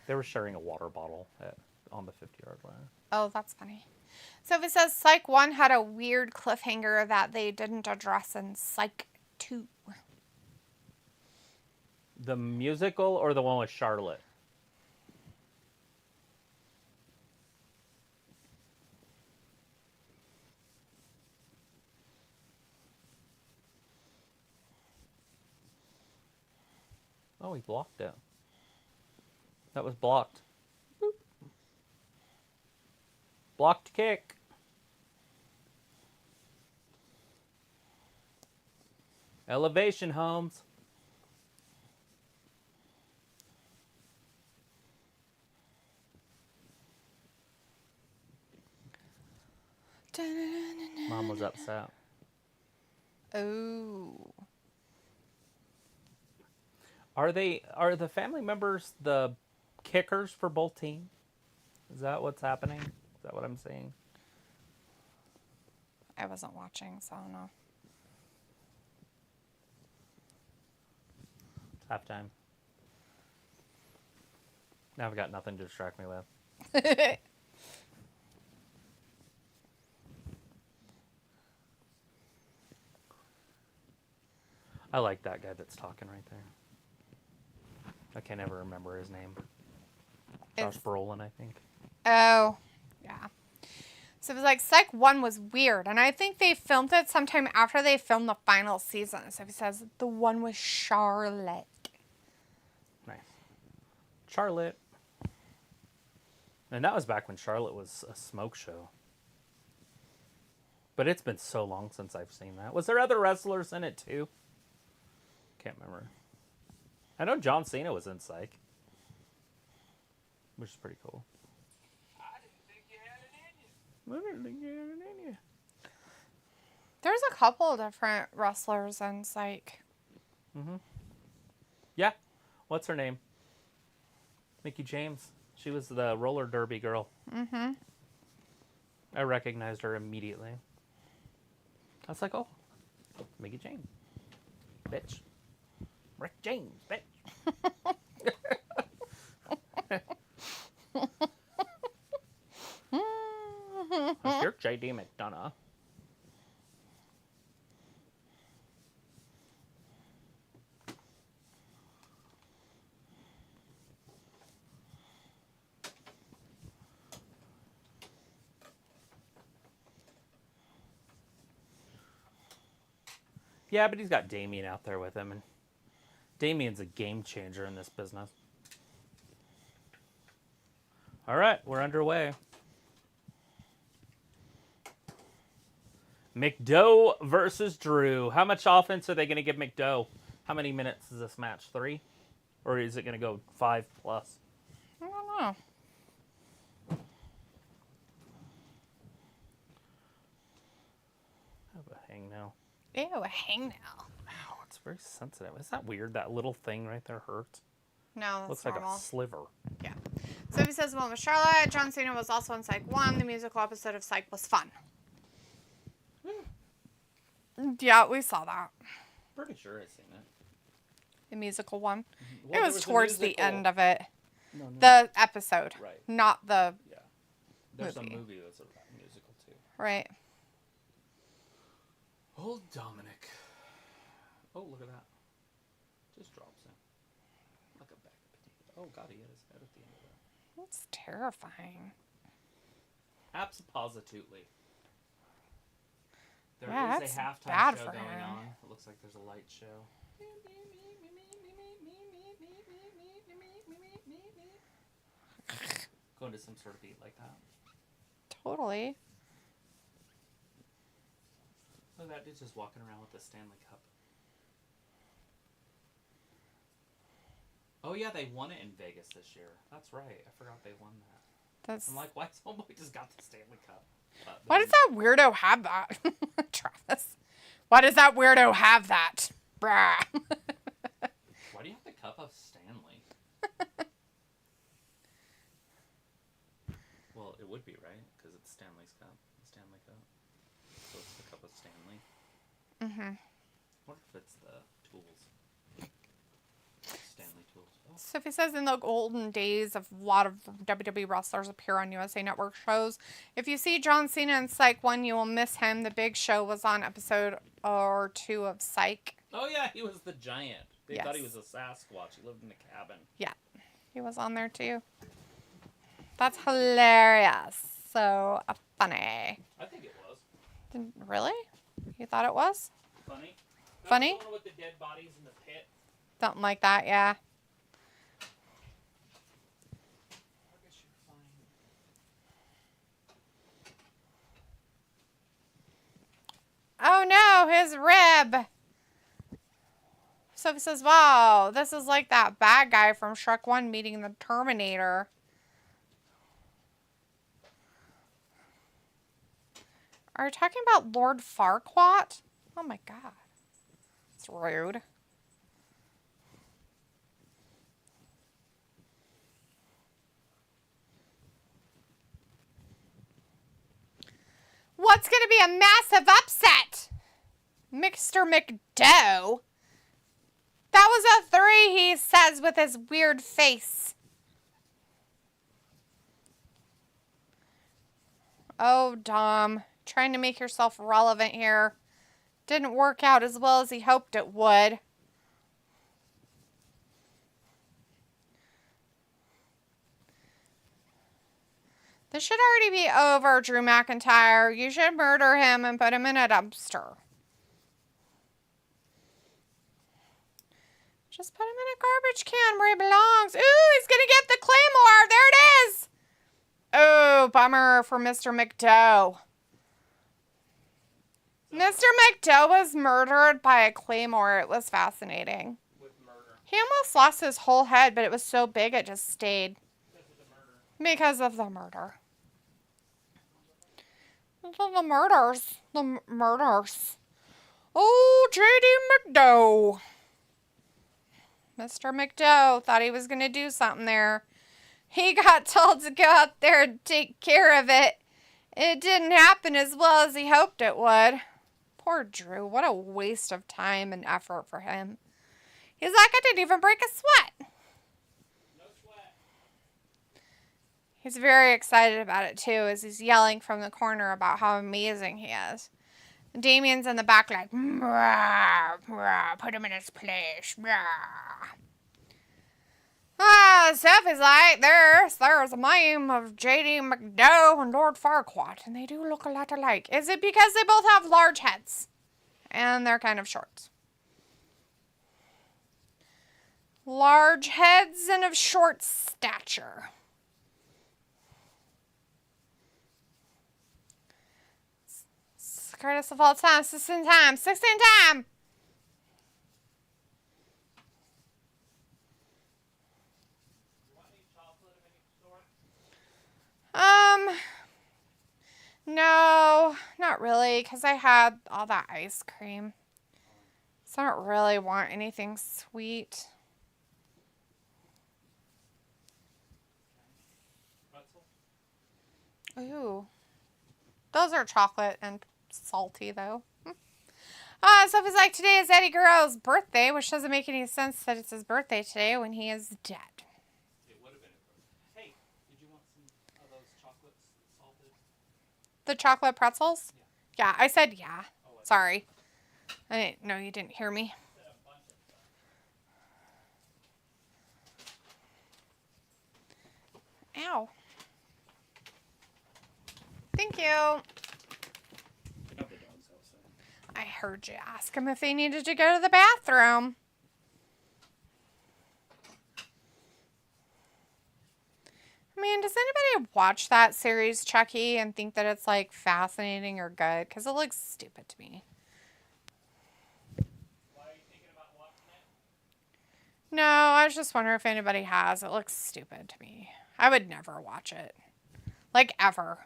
they were sharing a water bottle on the 50-yard line. Oh, that's funny. So if it says Psych 1 had a weird cliffhanger that they didn't address in Psych 2. The musical or the one with Charlotte? Oh, he blocked it. That was blocked. Boop. Blocked kick. Elevation, Holmes. Mom was upset. Oh. Are the family members the kickers for both teams? Is that what's happening? Is that what I'm seeing? I wasn't watching, so I don't know. It's halftime. Now I've got nothing to distract me with. I like that guy that's talking right there. I can't ever remember his name. Josh Brolin, I think. Oh, yeah. So it was like Psych 1 was weird, and I think they filmed it sometime after they filmed the final season. So he says the one with Charlotte. Nice. Charlotte. And that was back when Charlotte was a smoke show. But it's been so long since I've seen that. Was there other wrestlers in it too? Can't remember. I know John Cena was in Psych, which is pretty cool. I didn't think you had it in you. I didn't think you had it in you. There's a couple of different wrestlers in Psych. Yeah. What's her name? Mickey James. She was the roller derby girl. Mm-hmm. I recognized her immediately. I was like, oh, Mickey James. Bitch. Rick James, bitch. You're J.D. McDonough. Yeah, but he's got Damien out there with him, and Damien's a game changer in this business. All right, we're underway. McDowell versus Drew. How much offense are they going to give McDowell? How many minutes is this match? 3? Or is it going to go 5 plus? I don't know. Have a hang now. Ew, a hangnail. Ow, it's very sensitive. Is that weird? That little thing right there hurts. No, that's Looks normal. like a sliver. Yeah. So he says the one with Charlotte. John Cena was also in Psych 1. The musical episode of Psych was fun. Yeah, we saw that. Pretty sure I've seen it. The musical one. Well, it there was a towards the musical- end of it. No. The episode. Right. Not the... Yeah. There's movie. a movie that's a musical too. Right. Old Dominic. Oh, look at that. Just drops him. Like a bag of potatoes. Oh, God, he had his head at the end of that. That's terrifying. Absolutely. There Yeah, is that's a halftime bad show for going him. on. It looks like there's a light show. Going to some sort of beat like that. Totally. Look at that dude's just walking around with the Stanley Cup. Oh yeah, they won it in Vegas this year. That's right. I forgot they won that. That's... I'm like, why's homeboy just got the Stanley Cup? Why does that weirdo have that? Travis. Why does that weirdo have that? Brah. Why do you have the cup of Stanley? Well, it would be, right? Because it's Stanley's cup. The Stanley Cup. So it's the cup of Stanley. Mm-hmm. What if it's the tools? Stanley tools. Oh. Sophie says in the golden days of a lot of WWE wrestlers appear on USA Network shows. If you see John Cena in Psych 1, you will miss him. The Big Show was on episode or 2 of Psych. Oh yeah, he was the giant. They Yes. thought he was a Sasquatch. He lived in a cabin. Yeah, he was on there too. That's hilarious. So funny. I think it was. Really? You thought it was? Funny? Funny? The one with the dead bodies in the pit. Something like that, yeah. Oh no, his rib. Sophie says, wow, this is like that bad guy from Shrek 1 meeting the Terminator. Are you talking about Lord Farquaad? Oh my god. It's rude. What's going to be a massive upset? Mr. McDough. That was a 3, he says with his weird face. Oh, Dom. Trying to make yourself relevant here. Didn't work out as well as he hoped it would. This should already be over, Drew McIntyre. You should murder him and put him in a dumpster. Just put him in a garbage can where he belongs. Ooh, he's going to get the Claymore. There it is. Oh, bummer for Mr. McDough. Mr. McDough was murdered by a Claymore. It was fascinating. With murder. He almost lost his whole head, but it was so big it just stayed. Because of the murder. Because of the murder. The murders. The murders. Oh, J.D. McDough. Mr. McDough thought he was going to do something there. He got told to go out there and take care of it. It didn't happen as well as he hoped it would. Poor Drew. What a waste of time and effort for him. He's like, I didn't even break a sweat. No sweat. He's very excited about it, too, as he's yelling from the corner about how amazing he is. Damien's in the back like, "Rah, rah, put him in his place. Rah." Sophie's like, there's a meme of J.D. McDough and Lord Farquaad, and they do look a lot alike. Is it because they both have large heads? And they're kind of short. Large heads and of short stature. Greatest of all time, 16 times, 16 times! No, not really, because I had all that ice cream. So I don't really want anything sweet. Ooh. Those are chocolate and salty, though. Sophie's like, today is Eddie Guerrero's birthday, which doesn't make any sense that it's his birthday today when he is dead. It would have been a Hey, did you want some of those chocolates salted? The chocolate pretzels? Yeah. Yeah, I said yeah. Oh, Sorry. I didn't know you didn't hear me. Ow. Thank you. I heard you ask him if he needed to go to the bathroom. I mean, does anybody watch that series, Chucky, and think that it's, like, fascinating or good? Because it looks stupid to me. Why are you thinking about watching it? No, I was just wondering if anybody has. It looks stupid to me. I would never watch it. Like, ever.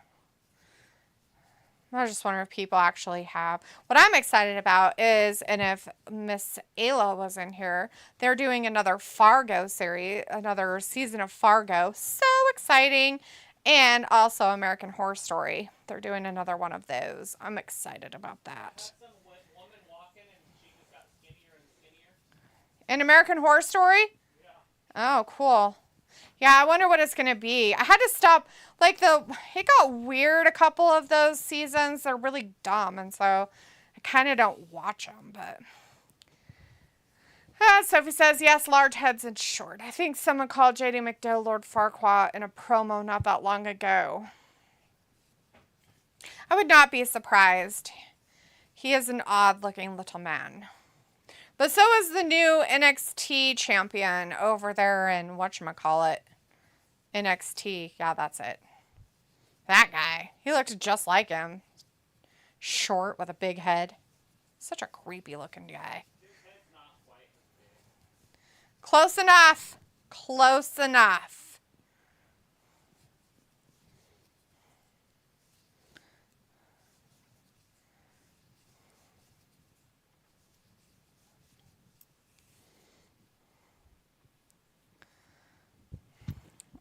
I was just wondering if people actually have. What I'm excited about is, and if Miss Ayla was in here, they're doing another Fargo series, another season of Fargo. So exciting. And also American Horror Story. They're doing another one of those. I'm excited about that. Some woman walking and she just got skinnier and skinnier. An American Horror Story? Yeah. Oh, cool. Yeah, I wonder what it's going to be. I had to stop, like, it got weird a couple of those seasons. They're really dumb, and so I kind of don't watch them, but Sophie says, yes, large heads and short. I think someone called J.D. McDowell Lord Farquaad in a promo not that long ago. I would not be surprised. He is an odd-looking little man. But so is the new NXT champion over there in whatchamacallit. NXT. Yeah, that's it. That guy. He looked just like him. Short with a big head. Such a creepy looking guy. Close enough. Close enough.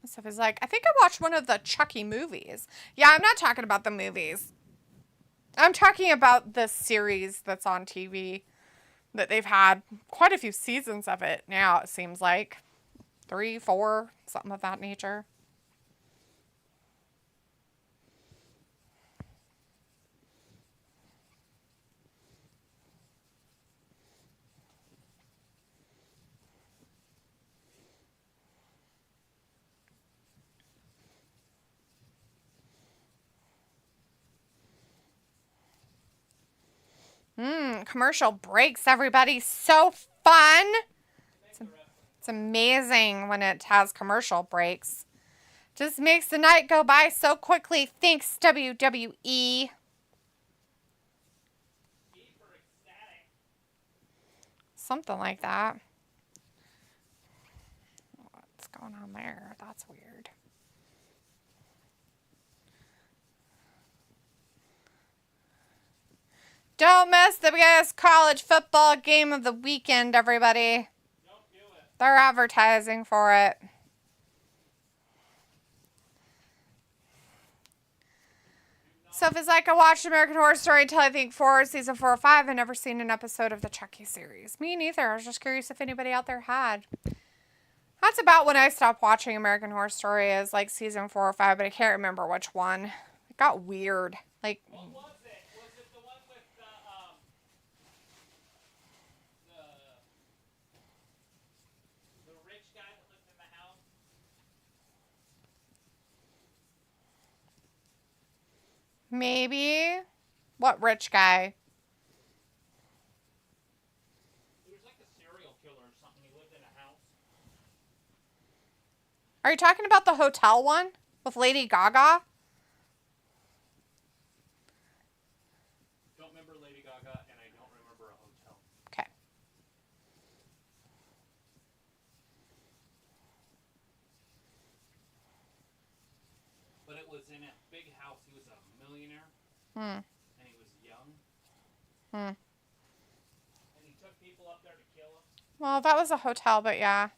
Stuff is like, I think I watched one of the Chucky movies. Yeah, I'm not talking about the movies. I'm talking about the series that's on TV that they've had quite a few seasons of it now, it seems like. 3, 4, something of that nature. Commercial breaks, everybody. So fun. It's amazing when it has commercial breaks. Just makes the night go by so quickly. Thanks, WWE. Something like that. What's going on there? That's weird. Don't miss the biggest college football game of the weekend, everybody. Don't do it. They're advertising for it. So if it's like I watched American Horror Story until I think season 4 or 5, I've never seen an episode of the Chucky series. Me neither. I was just curious if anybody out there had. That's about when I stopped watching American Horror Story, is like season 4 or 5, but I can't remember which one. It got weird. Like, What was it? Was it the one with the rich guy that lived in the house? maybe. What rich guy? He was like a serial killer or something. He lived in a house. Are you talking about the hotel one with Lady Gaga? Don't remember Lady Gaga, and I don't remember a hotel. Okay. But it was in a big house. He was a millionaire, Hmm. and he was young, Hmm. and he took people up there to kill them. Well, that was a hotel, but yeah.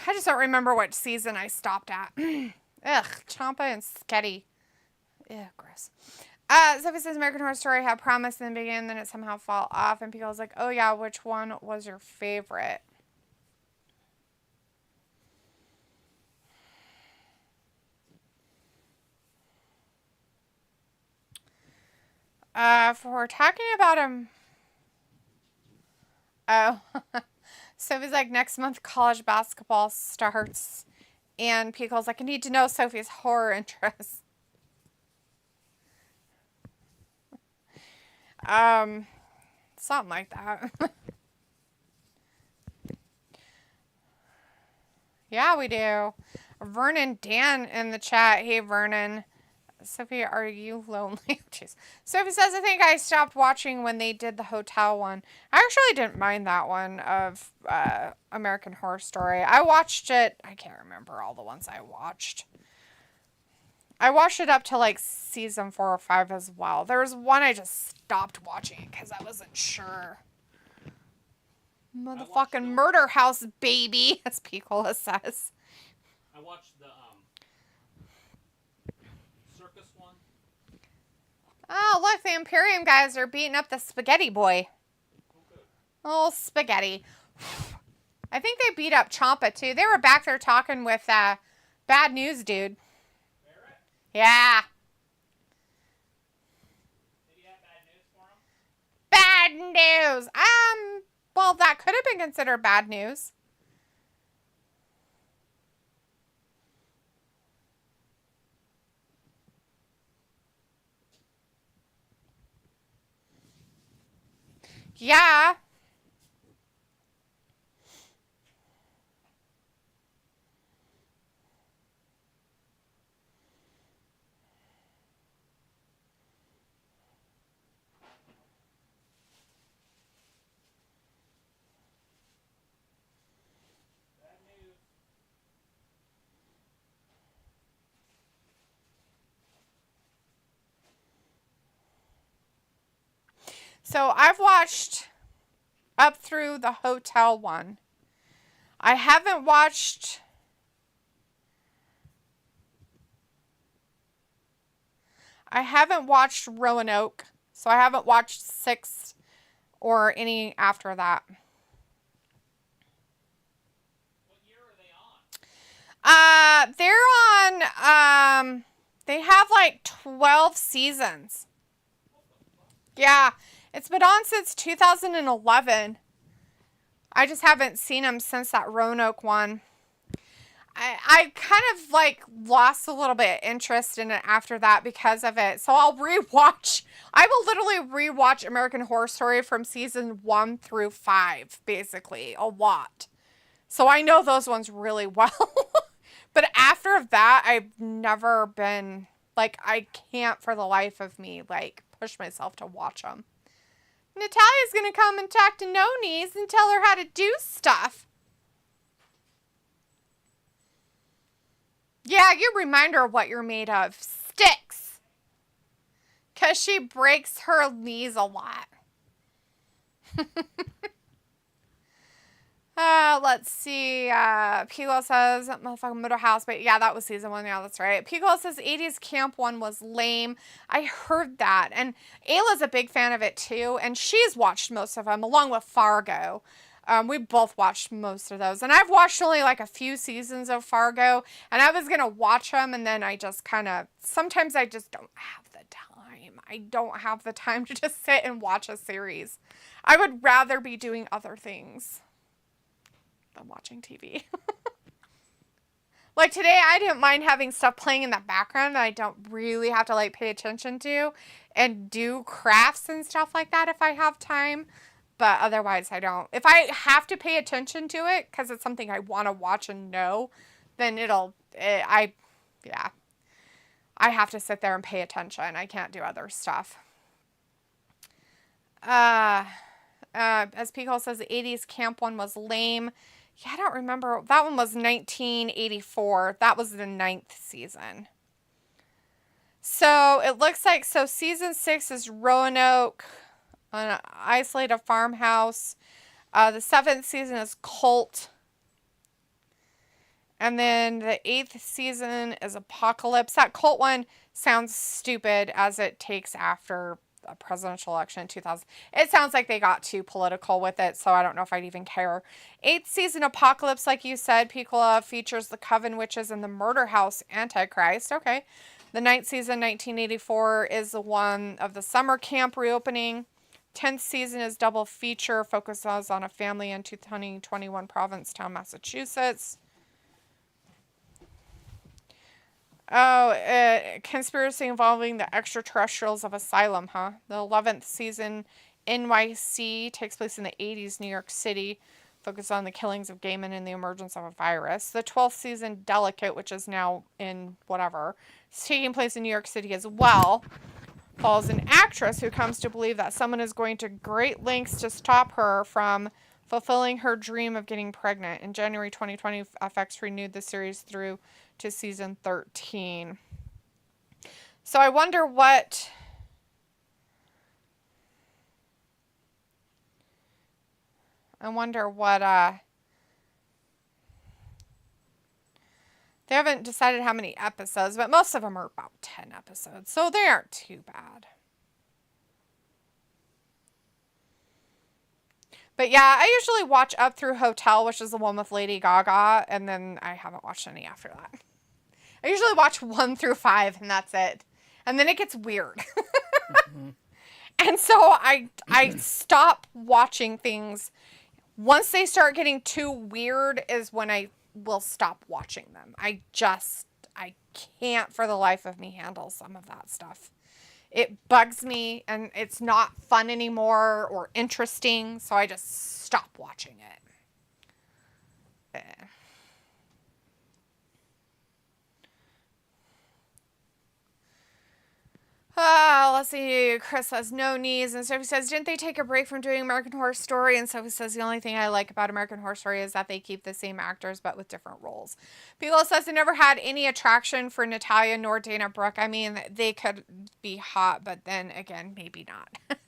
I just don't remember which season I stopped at. Ugh, Champa and Sketty. Ugh, gross. Sophie says American Horror Story had promise in the beginning, then it somehow fall off, and people was like, oh yeah, which one was your favorite? If we're talking about him... Oh. Sophie's like, next month college basketball starts. And Pico's like, I need to know Sophie's horror interests. Something like that. Yeah, we do. Vernon Dan in the chat. Hey, Vernon. Sophie, are you lonely? Jeez. Sophie says, I think I stopped watching when they did the hotel one. I actually didn't mind that one of American Horror Story. I watched it. I can't remember all the ones I watched. I watched it up to like season 4 or 5 as well. There was one I just stopped watching because I wasn't sure. Motherfucking murder house, baby, as Piccola says. I watched the circus one. Oh, look, the Imperium guys are beating up the Spaghetti Boy. Okay. Oh, Spaghetti. I think they beat up Champa, too. They were back there talking with Bad News Dude. bad news. Well, that could have been considered bad news. Yeah. So I've watched up through the hotel one. I haven't watched Roanoke, so I haven't watched 6 or any after that. What year are they on? They're on they have like 12 seasons. Yeah, it's been on since 2011. I just haven't seen them since that Roanoke one. I kind of like lost a little bit of interest in it after that because of it. So I'll rewatch. I will literally rewatch American Horror Story from season 1 through 5, basically, a lot. So I know those ones really well. But after that, I've never been, like, I can't for the life of me, like, push myself to watch them. Natalia's going to come and talk to No-Knees and tell her how to do stuff. Yeah, you remind her of what you're made of. Sticks. Because she breaks her knees a lot. Let's see. Pico says, motherfucking Motor House. But yeah, that was season 1. Yeah, that's right. Pico says 80s Camp 1 was lame. I heard that. And Ayla's a big fan of it too. And she's watched most of them along with Fargo. We both watched most of those. And I've watched only like a few seasons of Fargo. And I was going to watch them. And then I just kind of, sometimes I just don't have the time. I don't have the time to just sit and watch a series. I would rather be doing other things than watching TV. Like today, I didn't mind having stuff playing in the background that I don't really have to like pay attention to and do crafts and stuff like that if I have time. But otherwise, I don't. If I have to pay attention to it because it's something I want to watch and know, then I have to sit there and pay attention. I can't do other stuff. As Pico says, the 80s Camp 1 was lame. Yeah, I don't remember. That one was 1984. That was the 9th season. So it looks like, season 6 is Roanoke, an isolated farmhouse. The 7th season is Cult. And then the 8th season is Apocalypse. That Cult one sounds stupid as it takes after a presidential election in 2000. It sounds like they got too political with it, so I don't know if I'd even care. 8th season Apocalypse, like you said, Piccola, features the Coven Witches and the Murder House Antichrist. Okay. The 9th season, 1984, is the one of the summer camp reopening. 10th season is double feature, focuses on a family in 2021 Provincetown, Massachusetts. Oh, conspiracy involving the extraterrestrials of Asylum, huh? The 11th season, NYC, takes place in the 80s, New York City, focuses on the killings of gay men and the emergence of a virus. The 12th season, Delicate, which is now in whatever, is taking place in New York City as well. Follows an actress who comes to believe that someone is going to great lengths to stop her from fulfilling her dream of getting pregnant. In January 2020, FX renewed the series through to season 13. So I wonder what they haven't decided how many episodes, but most of them are about 10 episodes, so they aren't too bad. But yeah, I usually watch up through Hotel, which is the one with Lady Gaga, and then I haven't watched any after that. I usually watch 1 through 5, and that's it. And then it gets weird. Mm-hmm. And so I stop watching things. Once they start getting too weird is when I will stop watching them. I can't for the life of me handle some of that stuff. It bugs me and it's not fun anymore or interesting, so I just stop watching it. Let's see. Chris says no knees, and Sophie says, didn't they take a break from doing American Horror Story? And Sophie says the only thing I like about American Horror Story is that they keep the same actors but with different roles. Piccolo says they never had any attraction for Natalia nor Dana Brooke. I mean, they could be hot, but then again, maybe not.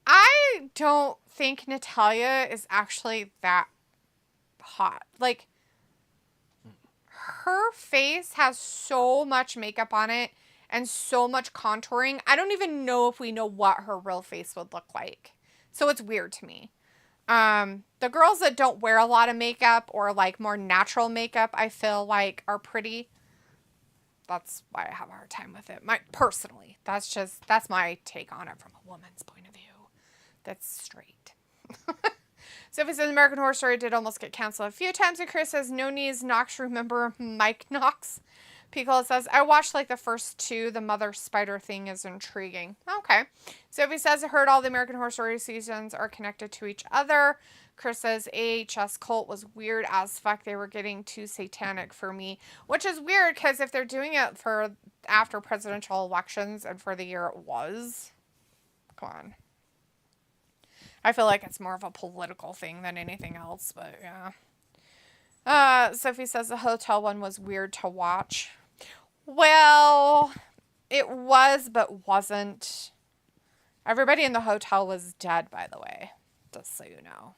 I don't think Natalia is actually that hot. Like, her face has so much makeup on it and so much contouring. I don't even know if we know what her real face would look like. So it's weird to me. The girls that don't wear a lot of makeup or like more natural makeup, I feel like are pretty. That's why I have a hard time with it. Personally, that's my take on it from a woman's point of view. That's straight. Sophie says American Horror Story did almost get canceled a few times. And Chris says no knees. Knox, remember Mike Knox? Piccolo says, I watched like the first two. The mother spider thing is intriguing. Okay. Sophie says, I heard all the American Horror Story seasons are connected to each other. Chris says, AHS cult was weird as fuck. They were getting too satanic for me. Which is weird because if they're doing it for after presidential elections and for the year it was. Come on. I feel like it's more of a political thing than anything else, but yeah. Sophie says the hotel one was weird to watch. Well, it was, but wasn't. Everybody in the hotel was dead, by the way. Just so you know.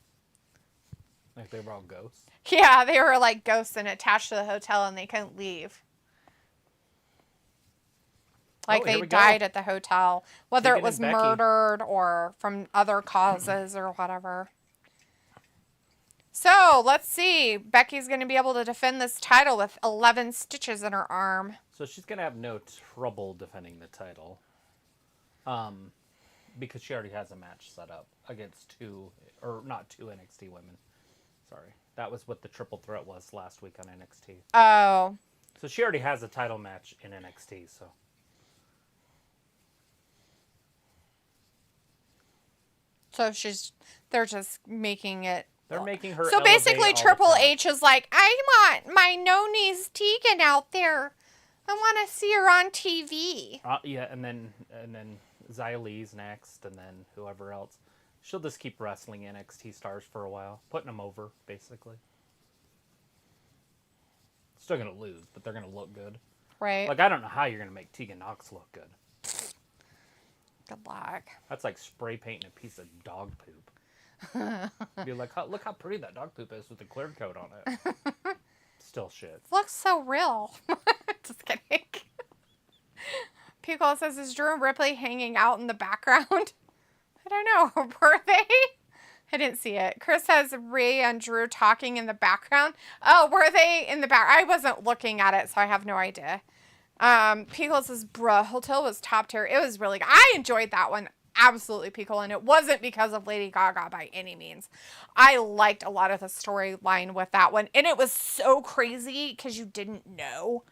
Like they were all ghosts? Yeah, they were like ghosts and attached to the hotel and they couldn't leave. Like they died at the hotel. Whether it was murdered or from other causes or whatever. So, let's see. Becky's going to be able to defend this title with 11 stitches in her arm. So she's going to have no trouble defending the title. Because she already has a match set up against not two NXT women. Sorry. That was what the triple threat was last week on NXT. Oh. So she already has a title match in NXT, so. So they're just making it. They're making her. So basically, Triple H is like, I want my no knees Tegan out there. I want to see her on TV. Yeah, and then Xia Li's next, and then whoever else. She'll just keep wrestling NXT stars for a while, putting them over, basically. Still gonna lose, but they're gonna look good. Right. Like I don't know how you're gonna make Tegan Nox look good. Good luck. That's like spray painting a piece of dog poop. Be like, look how pretty that dog poop is with the clear coat on it. Still shit. Looks so real. Just kidding. Piccolo says, is Drew and Ripley hanging out in the background? I don't know. Were they? I didn't see it. Chris has Rhea and Drew talking in the background. Oh, were they in the back? I wasn't looking at it, so I have no idea. Piccolo says, bruh, Hotel was top tier. It was really good. I enjoyed that one. Absolutely, Piccolo. And it wasn't because of Lady Gaga by any means. I liked a lot of the storyline with that one. And it was so crazy because you didn't know.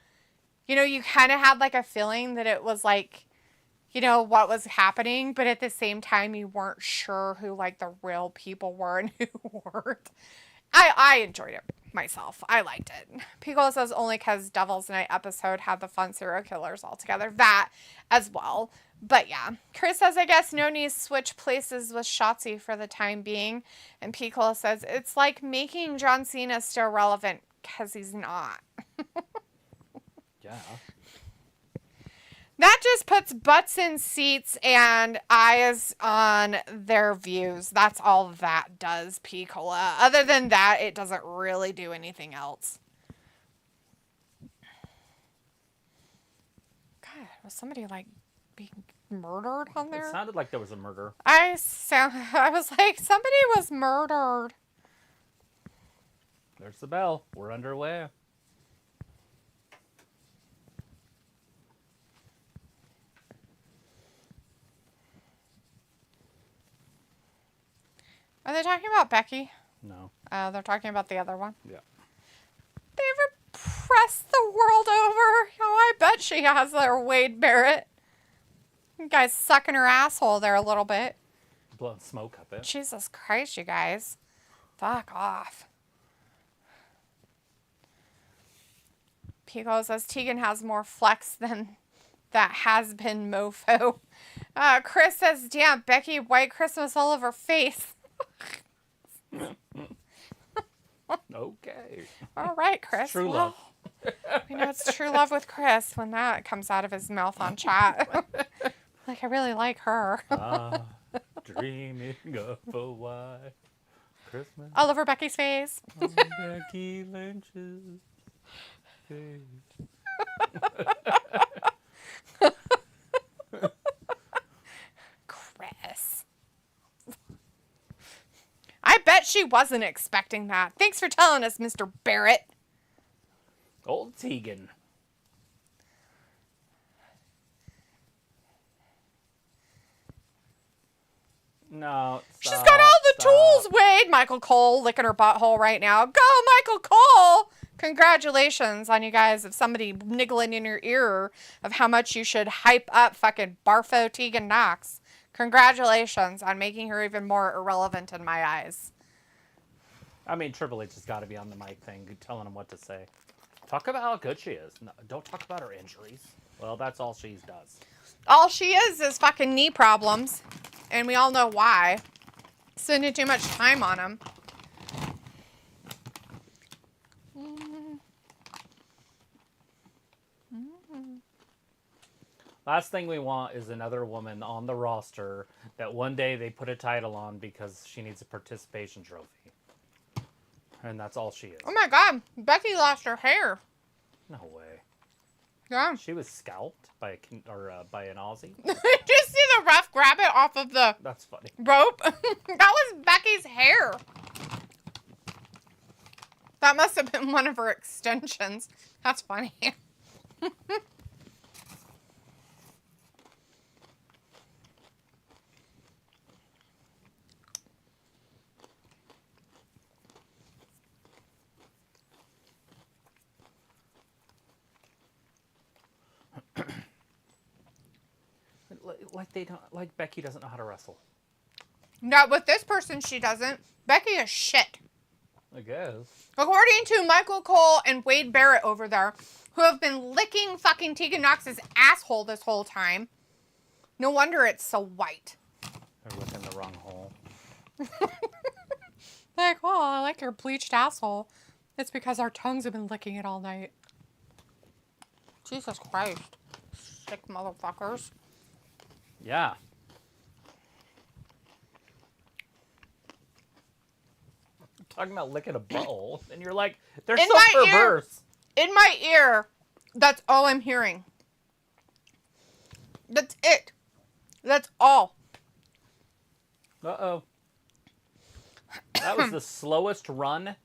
You know, you kind of had like a feeling that it was like, you know, what was happening. But at the same time, you weren't sure who like the real people were and who weren't. I enjoyed it myself. I liked it. Piccolo says only because Devil's Night episode had the fun serial killers all together. That as well. But yeah. Chris says, I guess no need to switch places with Shotzi for the time being. And Piccolo says, it's like making John Cena still relevant because he's not. Yeah. That just puts butts in seats and eyes on their views. That's all that does, Piccolo. Other than that, it doesn't really do anything else. God, was somebody like being murdered on there? It sounded like there was a murder. I was like, somebody was murdered. There's the bell. We're underway. Are they talking about Becky? No. They're talking about the other one. Yeah. They've pressed the world over. Oh, I bet she has there, Wade Barrett. You guys sucking her asshole there a little bit. Blowing smoke up it. Jesus Christ, you guys. Fuck off. Pico says Tegan has more flex than that has-been mofo. Chris says, damn, Becky, White Christmas all over her face. Okay. All right, Chris. True well, love. We know it's true love with Chris when that comes out of his mouth on chat. Like, I really like her. Dreaming of a white Christmas. All over Becky's face. On Becky Lynch's face. Chris. I bet she wasn't expecting that. Thanks for telling us, Mr. Barrett. Old Tegan. No. She's got all the tools, Wade. Michael Cole licking her butthole right now. Go, Michael Cole! Congratulations on you guys of somebody niggling in your ear of how much you should hype up fucking Barfo Tegan Knox. Congratulations on making her even more irrelevant in my eyes. I mean, Triple H has got to be on the mic thing, telling him what to say. Talk about how good she is. No, don't talk about her injuries. Well, that's all she does. All she is fucking knee problems. And we all know why. Spending too much time on them. Last thing we want is another woman on the roster that one day they put a title on because she needs a participation trophy. And that's all she is. Oh my god, Becky lost her hair. No way. Yeah. She was scalped by an Aussie. Did you see the ref grab it off of the That's funny. rope? That was Becky's hair. That must have been one of her extensions. That's funny. Like Becky doesn't know how to wrestle. Not with this person, she doesn't. Becky is shit. I guess. According to Michael Cole and Wade Barrett over there, who have been licking fucking Tegan Knox's asshole this whole time. No wonder it's so white. They're looking the wrong hole. Like, oh, I like your bleached asshole. It's because our tongues have been licking it all night. Jesus Christ. Sick motherfuckers. Yeah. I'm talking about licking a butthole, and you're like, they're In so my ear. perverse. In my ear, that's all I'm hearing. That's it. That's all. Uh-oh. That was the slowest run,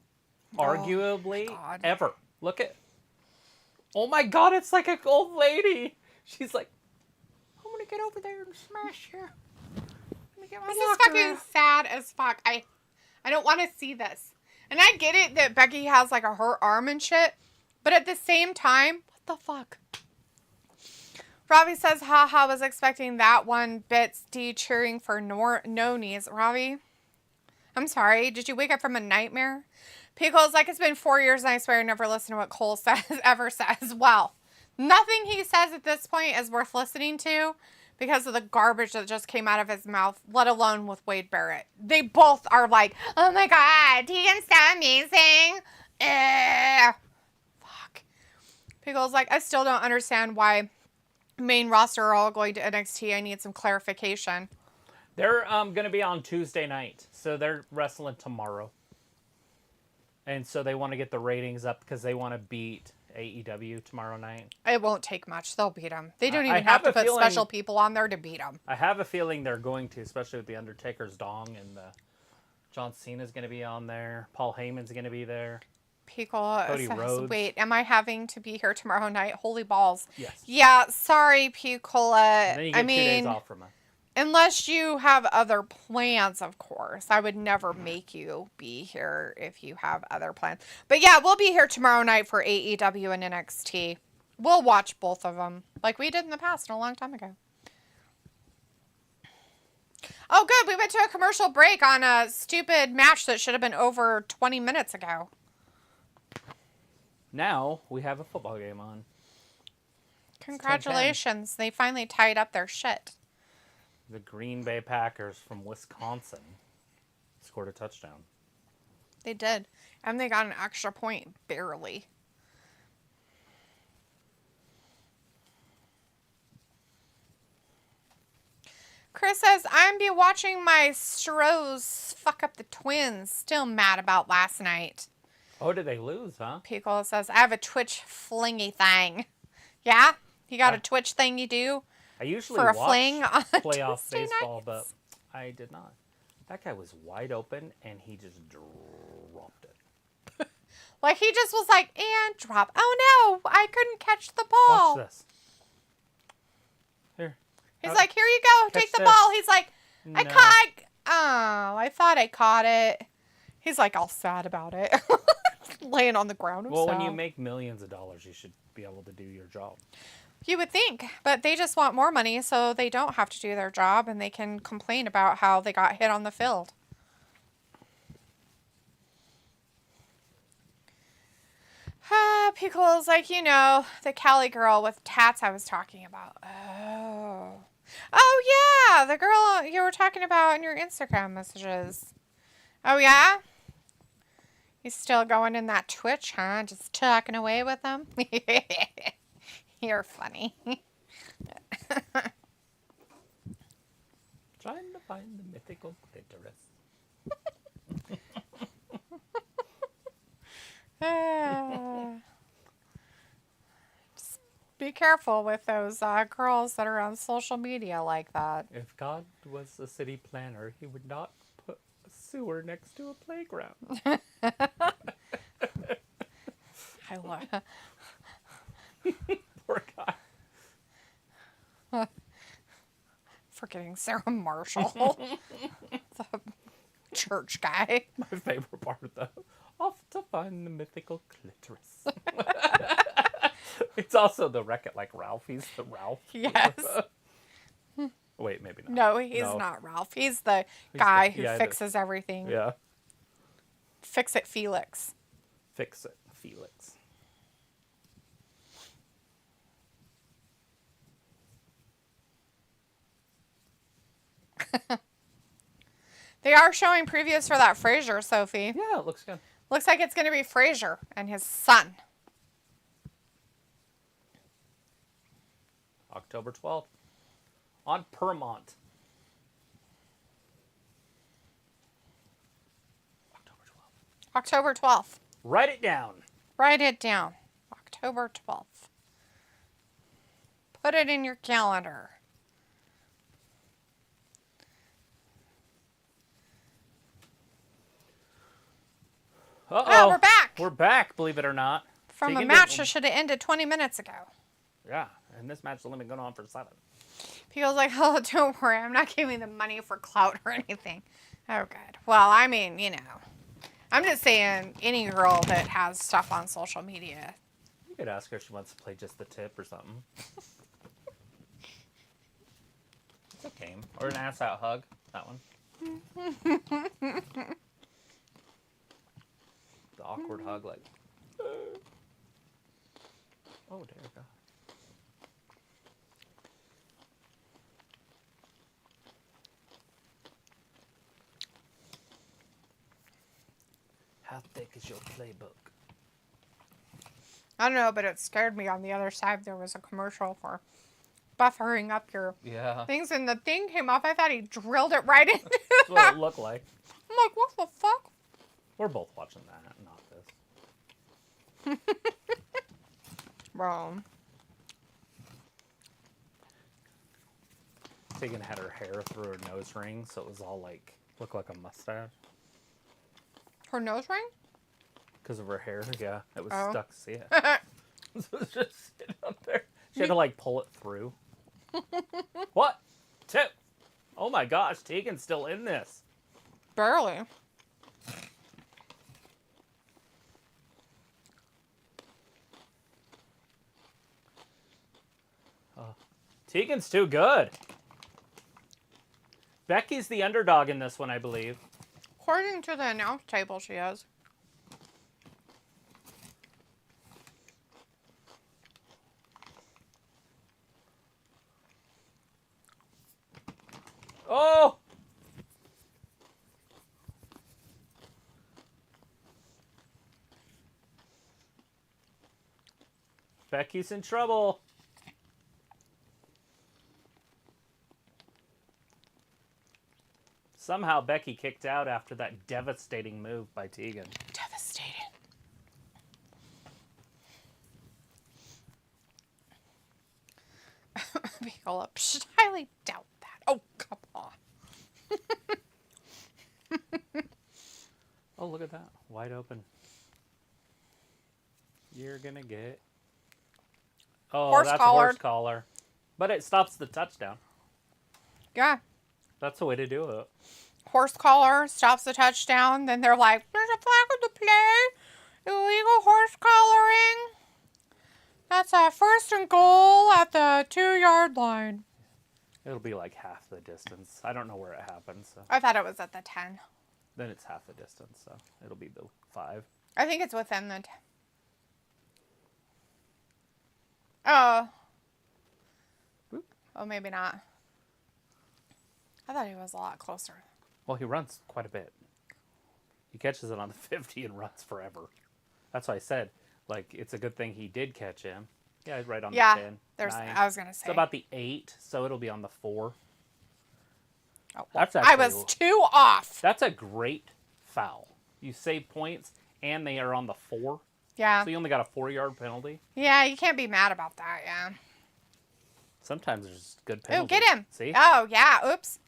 arguably, God. ever. Look at... Oh my god, it's like an old lady. She's like, I'm gonna get over there and smash you. Let me get my This is locker fucking out." sad as fuck. I don't want to see this. And I get it that Becky has like a hurt arm and shit. But at the same time, what the fuck? Robbie says, haha, was expecting that one. Bits D cheering for no knees. Robbie, I'm sorry. Did you wake up from a nightmare? Pico's like, it's been 4 years and I swear I never listen to what Cole says, ever says. Well, nothing he says at this point is worth listening to because of the garbage that just came out of his mouth, let alone with Wade Barrett. They both are like, oh my god, Tegan's so amazing. Fuck. Pico's like, I still don't understand why main roster are all going to NXT. I need some clarification. They're going to be on Tuesday night, so they're wrestling tomorrow. And so they want to get the ratings up because they want to beat AEW tomorrow night. It won't take much. They'll beat them. They don't I even have have to a put feeling- special people on there to beat them. I have a feeling they're going to, especially with the Undertaker's dong, and John Cena's going to be on there. Paul Heyman's going to be there. Pico Cody says, Rhodes. wait, am I having to be here tomorrow night? Holy balls. Yes. Yeah, sorry, Picola. And then you get I 2 mean, days off from us. Unless you have other plans, of course. I would never make you be here if you have other plans. But yeah, we'll be here tomorrow night for AEW and NXT. We'll watch both of them like we did in the past a long time ago. Oh, good. We went to a commercial break on a stupid match that should have been over 20 minutes ago. Now we have a football game on. Congratulations. They finally tied up their shit. The Green Bay Packers from Wisconsin scored a touchdown. They did. And they got an extra point, barely. Chris says, I'm be watching my Stros fuck up the Twins. Still mad about last night. Oh, did they lose, huh? Pickle says, I have a Twitch flingy thing. Yeah? You got a Twitch thing you do? I usually For a watch fling on playoff Tuesday baseball, nights? but I did not. That guy was wide open, and he just dropped it. Like, he just was like, and drop. Oh, no. I couldn't catch the ball. Watch this. Here. He's like, here you go. Take the ball. He's like, I No. caught. Oh, I thought I caught it. He's like all sad about it. Laying on the ground. Well, when you make millions of dollars, you should be able to do your job. You would think, but they just want more money, so they don't have to do their job, and they can complain about how they got hit on the field. Pickle's like, you know, the Cali girl with tats I was talking about. Oh. Oh, yeah, the girl you were talking about in your Instagram messages. Oh, yeah? You still going in that Twitch, huh? Just talking away with them? You're funny. Trying to find the mythical clitoris. Just be careful with those girls that are on social media like that. If God was a city planner, he would not put a sewer next to a playground. I love. Poor guy. Forgetting Sarah Marshall, the church guy. My favorite part, though. Off to find the mythical clitoris. It's also the Wreck-It Like Ralph. He's the Ralph. Yes. Wait, maybe not. No, he's not Ralph. He's the guy who yeah, fixes everything. Yeah. Fix it, Felix. Fix it, Felix. They are showing previews for that Frasier, Sophie. Yeah, it looks good. Looks like it's going to be Frasier and his son. October 12th. On Paramount. October 12th. October 12th. Write it down. Write it down. October 12th. Put it in your calendar. Uh-oh. Oh, we're back. We're back, believe it or not. From a Tegan match didn't- that should have ended 20 minutes ago. Yeah, and this match has only been going on for 7. People's like, oh, don't worry. I'm not giving them money for clout or anything. Oh, good. Well, I mean, you know. I'm just saying any girl that has stuff on social media. You could ask her if she wants to play just the tip or something. It's a game. Or an ass out hug. That one. The awkward hug, like. Oh, dear God. How thick is your playbook? I don't know, but it scared me. On the other side, there was a commercial for buffering up your Yeah. things, and the thing came off. I thought he drilled it right into That's what it looked like. I'm like, what the fuck? We're both watching that, not this. Bro. Tegan had her hair through her nose ring, so it was all like, looked like a mustache. Her nose ring? Because of her hair, yeah. It was Oh. stuck, see it. So it was just sitting up there. She had to like pull it through. 1, 2, Oh my gosh, Tegan's still in this. Barely. Tegan's too good. Becky's the underdog in this one, I believe. According to the announce table, she is. Oh! Becky's in trouble. Somehow Becky kicked out after that devastating move by Tegan. Devastating. People up. Should highly doubt that. Oh, come on. Oh, look at that. Wide open. You're gonna get... Oh, Horse that's collar. a horse collar. But it stops the touchdown. Yeah. That's the way to do it. Horse collar stops the touchdown. Then they're like, there's a flag on the play. Illegal horse collaring. That's a 1st and goal at the 2-yard line. It'll be like half the distance. I don't know where it happens. So. I thought it was at the 10. Then it's half the distance, so it'll be the 5. I think it's within the 10. Oh. Boop. Oh, maybe not. I thought he was a lot closer. Well, he runs quite a bit. He catches it on the 50 and runs forever. That's why I said, like, it's a good thing he did catch him. Yeah, right on the 10. There's. 9. I was gonna say. It's about the 8, so it'll be on the 4. Oh, That's I actually, was 2 off. That's a great foul. You save points, and they are on the 4. Yeah. So you only got a 4-yard penalty. Yeah, you can't be mad about that. Yeah. Sometimes there's good Oh, penalties. get him. See? Oh, yeah. Oops.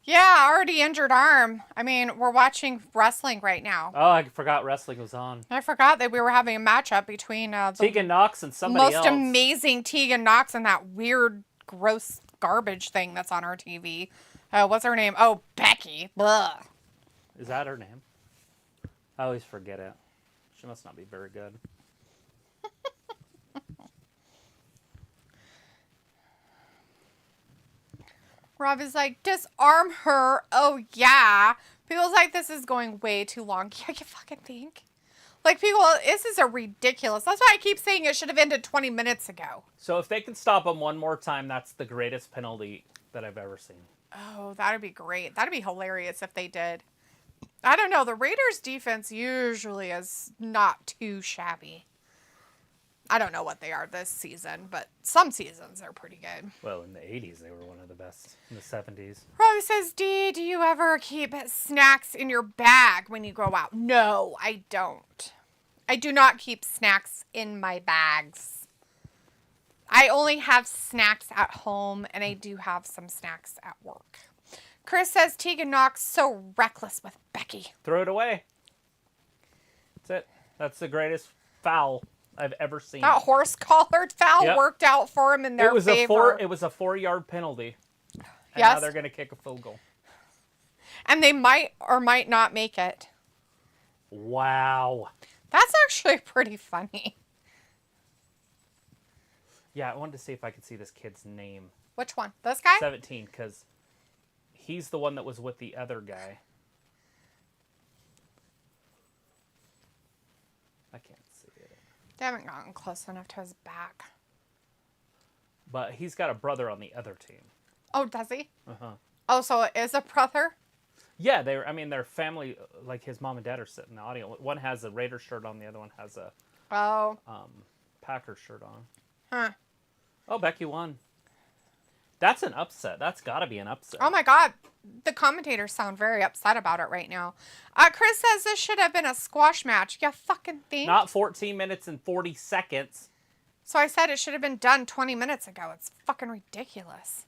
Yeah, already injured arm. I mean, we're watching wrestling right now. Oh, I forgot wrestling was on. I forgot that we were having a matchup between the Tegan Knox and somebody most else. amazing Tegan Knox and that weird, gross garbage thing that's on our TV. What's her name? Oh, Becky. Blah. Is that her name? I always forget it. She must not be very good. Rob is like, disarm her. Oh, yeah. People's like, this is going way too long. Yeah, you fucking think? Like, people, this is a ridiculous. That's why I keep saying it should have ended 20 minutes ago. So if they can stop him one more time, that's the greatest penalty that I've ever seen. Oh, that'd be great. That'd be hilarious if they did. I don't know. The Raiders' defense usually is not too shabby. I don't know what they are this season, but some seasons they're pretty good. Well, in the 80s, they were one of the best. In the 70s. Robbie says, D, do you ever keep snacks in your bag when you go out? No, I don't. I do not keep snacks in my bags. I only have snacks at home, and I do have some snacks at work. Chris says, Tegan Knox so reckless with Becky. Throw it away. That's it. That's the greatest foul I've ever seen. That horse-collared foul Yep. worked out for him in their favor. It was a 4-yard penalty. And Yes. now they're going to kick a field goal. And they might or might not make it. Wow. That's actually pretty funny. Yeah, I wanted to see if I could see this kid's name. Which one? This guy? 17, because he's the one that was with the other guy. I can't see it. They haven't gotten close enough to his back. But he's got a brother on the other team. Oh, does he? Uh-huh. Oh, so it is a brother? Yeah, their family, like his mom and dad are sitting in the audience. One has a Raider shirt on, the other one has a Oh. Packers shirt on. Huh. Oh, Becky won. That's an upset. That's got to be an upset. Oh my God. The commentators sound very upset about it right now. Chris says this should have been a squash match. You fucking think? Not 14 minutes and 40 seconds. So I said it should have been done 20 minutes ago. It's fucking ridiculous.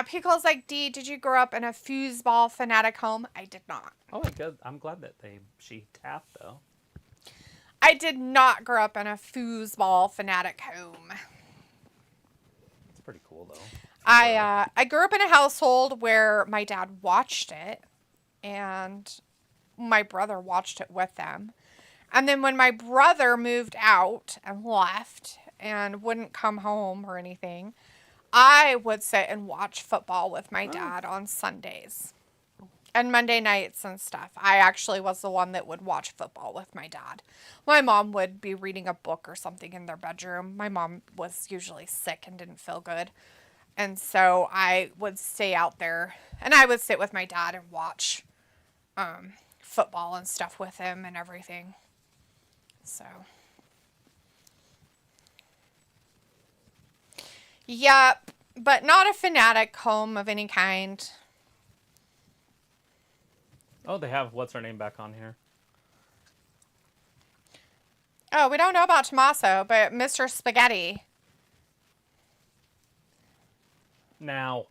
Pickle's like, D, did you grow up in a foosball fanatic home? I did not. Oh, good. I'm glad that she tapped, though. I did not grow up in a foosball fanatic home. pretty cool, though. I grew up in a household where my dad watched it, and my brother watched it with them. And then when my brother moved out and left and wouldn't come home or anything, I would sit and watch football with my dad on Sundays and Monday nights and stuff. I actually was the one that would watch football with my dad. My mom would be reading a book or something in their bedroom. My mom was usually sick and didn't feel good. And so I would stay out there, and I would sit with my dad and watch football and stuff with him and everything. So, yep, but not a fanatic home of any kind. Oh, they have what's her name back on here. Oh, we don't know about Tommaso, but Mr. Spaghetti. Now,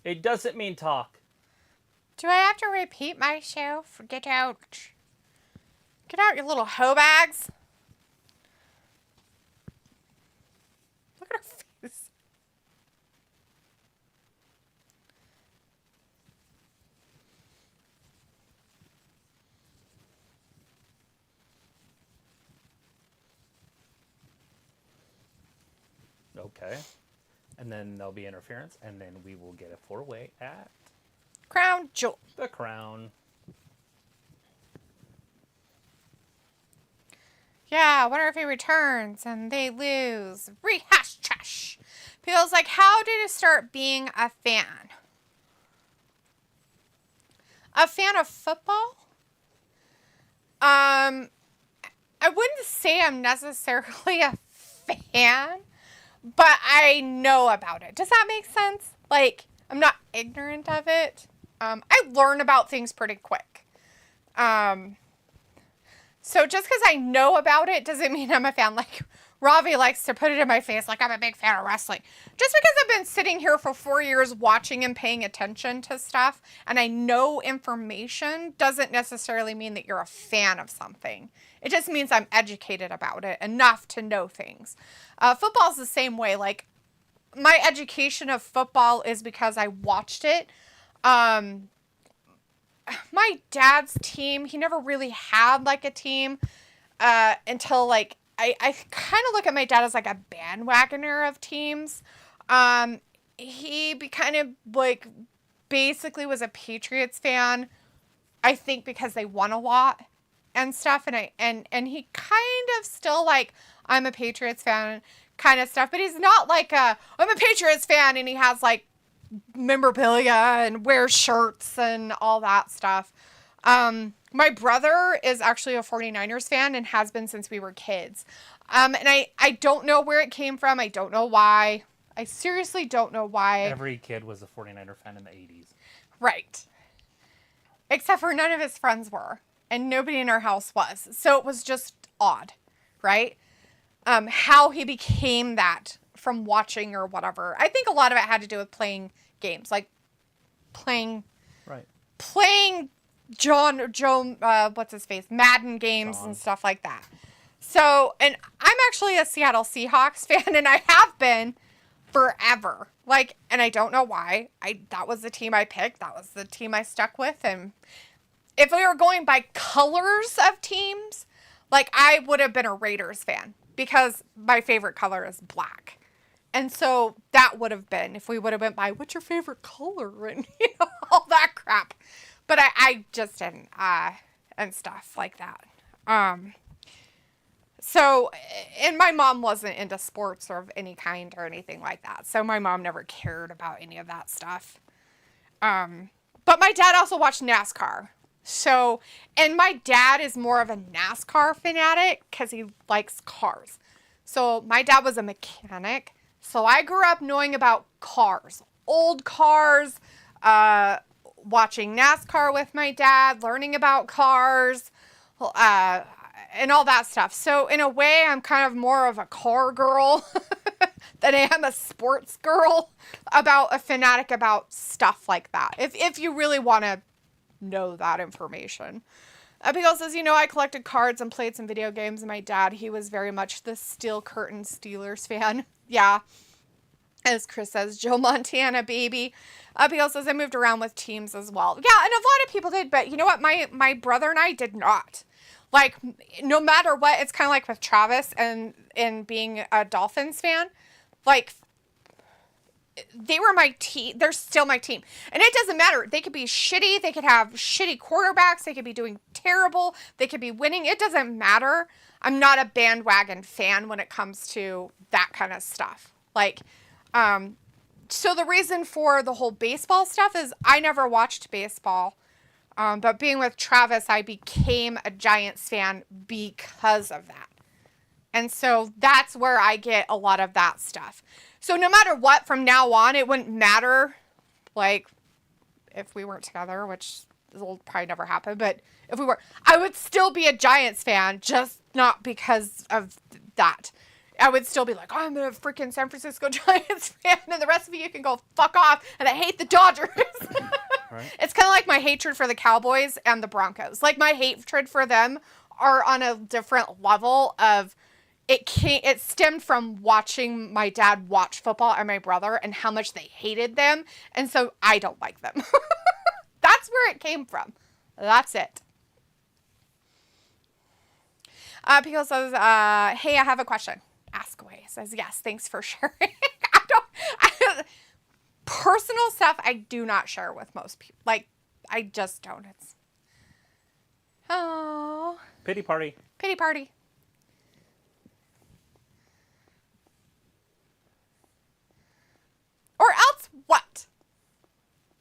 it doesn't mean talk. Do I have to repeat myself? Get out. Get out, your little hoe bags. Look at her face. Okay. And then there'll be interference, and then we will get a 4-way at Crown Jewel. the Crown. Yeah, I wonder if he returns and they lose. Rehash trash. Feels like, how did it start being a fan? A fan of football? I wouldn't say I'm necessarily a fan, but I know about it. Does that make sense? Like, I'm not ignorant of it. I learn about things pretty quick. So just because I know about it doesn't mean I'm a fan. Like, Ravi likes to put it in my face like I'm a big fan of wrestling. Just because I've been sitting here for 4 years watching and paying attention to stuff and I know information doesn't necessarily mean that you're a fan of something. It just means I'm educated about it enough to know things. Football's the same way. Like, my education of football is because I watched it. My dad's team, he never really had like a team until like I kind of look at my dad as like a bandwagoner of teams. He kind of like basically was a Patriots fan, I think, because they won a lot and stuff, and he kind of still like, I'm a Patriots fan kind of stuff, but he's not like I'm a Patriots fan and he has like memorabilia and wears shirts and all that stuff. My brother is actually a 49ers fan and has been since we were kids. And I don't know where it came from. I don't know why. I seriously don't know why. Every kid was a 49er fan in the 80s. Right. Except for none of his friends were. And nobody in our house was. So it was just odd. Right? How he became that from watching or whatever. I think a lot of it had to do with playing games. Like playing what's his face? Madden games and stuff like that. So, and I'm actually a Seattle Seahawks fan, and I have been forever. Like, and I don't know why. That was the team I picked. That was the team I stuck with. And if we were going by colors of teams, like, I would have been a Raiders fan because my favorite color is black. And so that would have been, if we would have went by, what's your favorite color? And, all that crap. But I just didn't, and stuff like that. So, and my mom wasn't into sports or of any kind or anything like that. So my mom never cared about any of that stuff. But my dad also watched NASCAR. So, and my dad is more of a NASCAR fanatic because he likes cars. So my dad was a mechanic. So I grew up knowing about cars, old cars, watching NASCAR with my dad, learning about cars, and all that stuff. So in a way, I'm kind of more of a car girl than I am a sports girl, about a fanatic about stuff like that. If you really want to know that information. Abigail says, I collected cards and played some video games, and my dad, he was very much the Steel Curtain Steelers fan. Yeah. As Chris says, Joe Montana, baby. Abigail says, I moved around with teams as well. Yeah, and a lot of people did, but you know what? My brother and I did not. Like, no matter what, it's kind of like with Travis and being a Dolphins fan. Like, they were my team. They're still my team. And it doesn't matter. They could be shitty. They could have shitty quarterbacks. They could be doing terrible. They could be winning. It doesn't matter. I'm not a bandwagon fan when it comes to that kind of stuff. Like, so the reason for the whole baseball stuff is I never watched baseball. But being with Travis, I became a Giants fan because of that. And so that's where I get a lot of that stuff. So no matter what, from now on, it wouldn't matter, like, if we weren't together, which will probably never happen, but if we were, I would still be a Giants fan, just not because of that. I would still be like, oh, I'm a freaking San Francisco Giants fan, and the rest of you can go fuck off, and I hate the Dodgers. Right. It's kind of like my hatred for the Cowboys and the Broncos. Like, my hatred for them are on a different level of, it stemmed from watching my dad watch football and my brother and how much they hated them, and so I don't like them. That's where it came from. That's it. Pico says, hey, I have a question. Ask away. Says, yes, thanks for sharing. Personal stuff I do not share with most people. Like, I just don't. It's, oh. Pity party. Pity party. Or else what?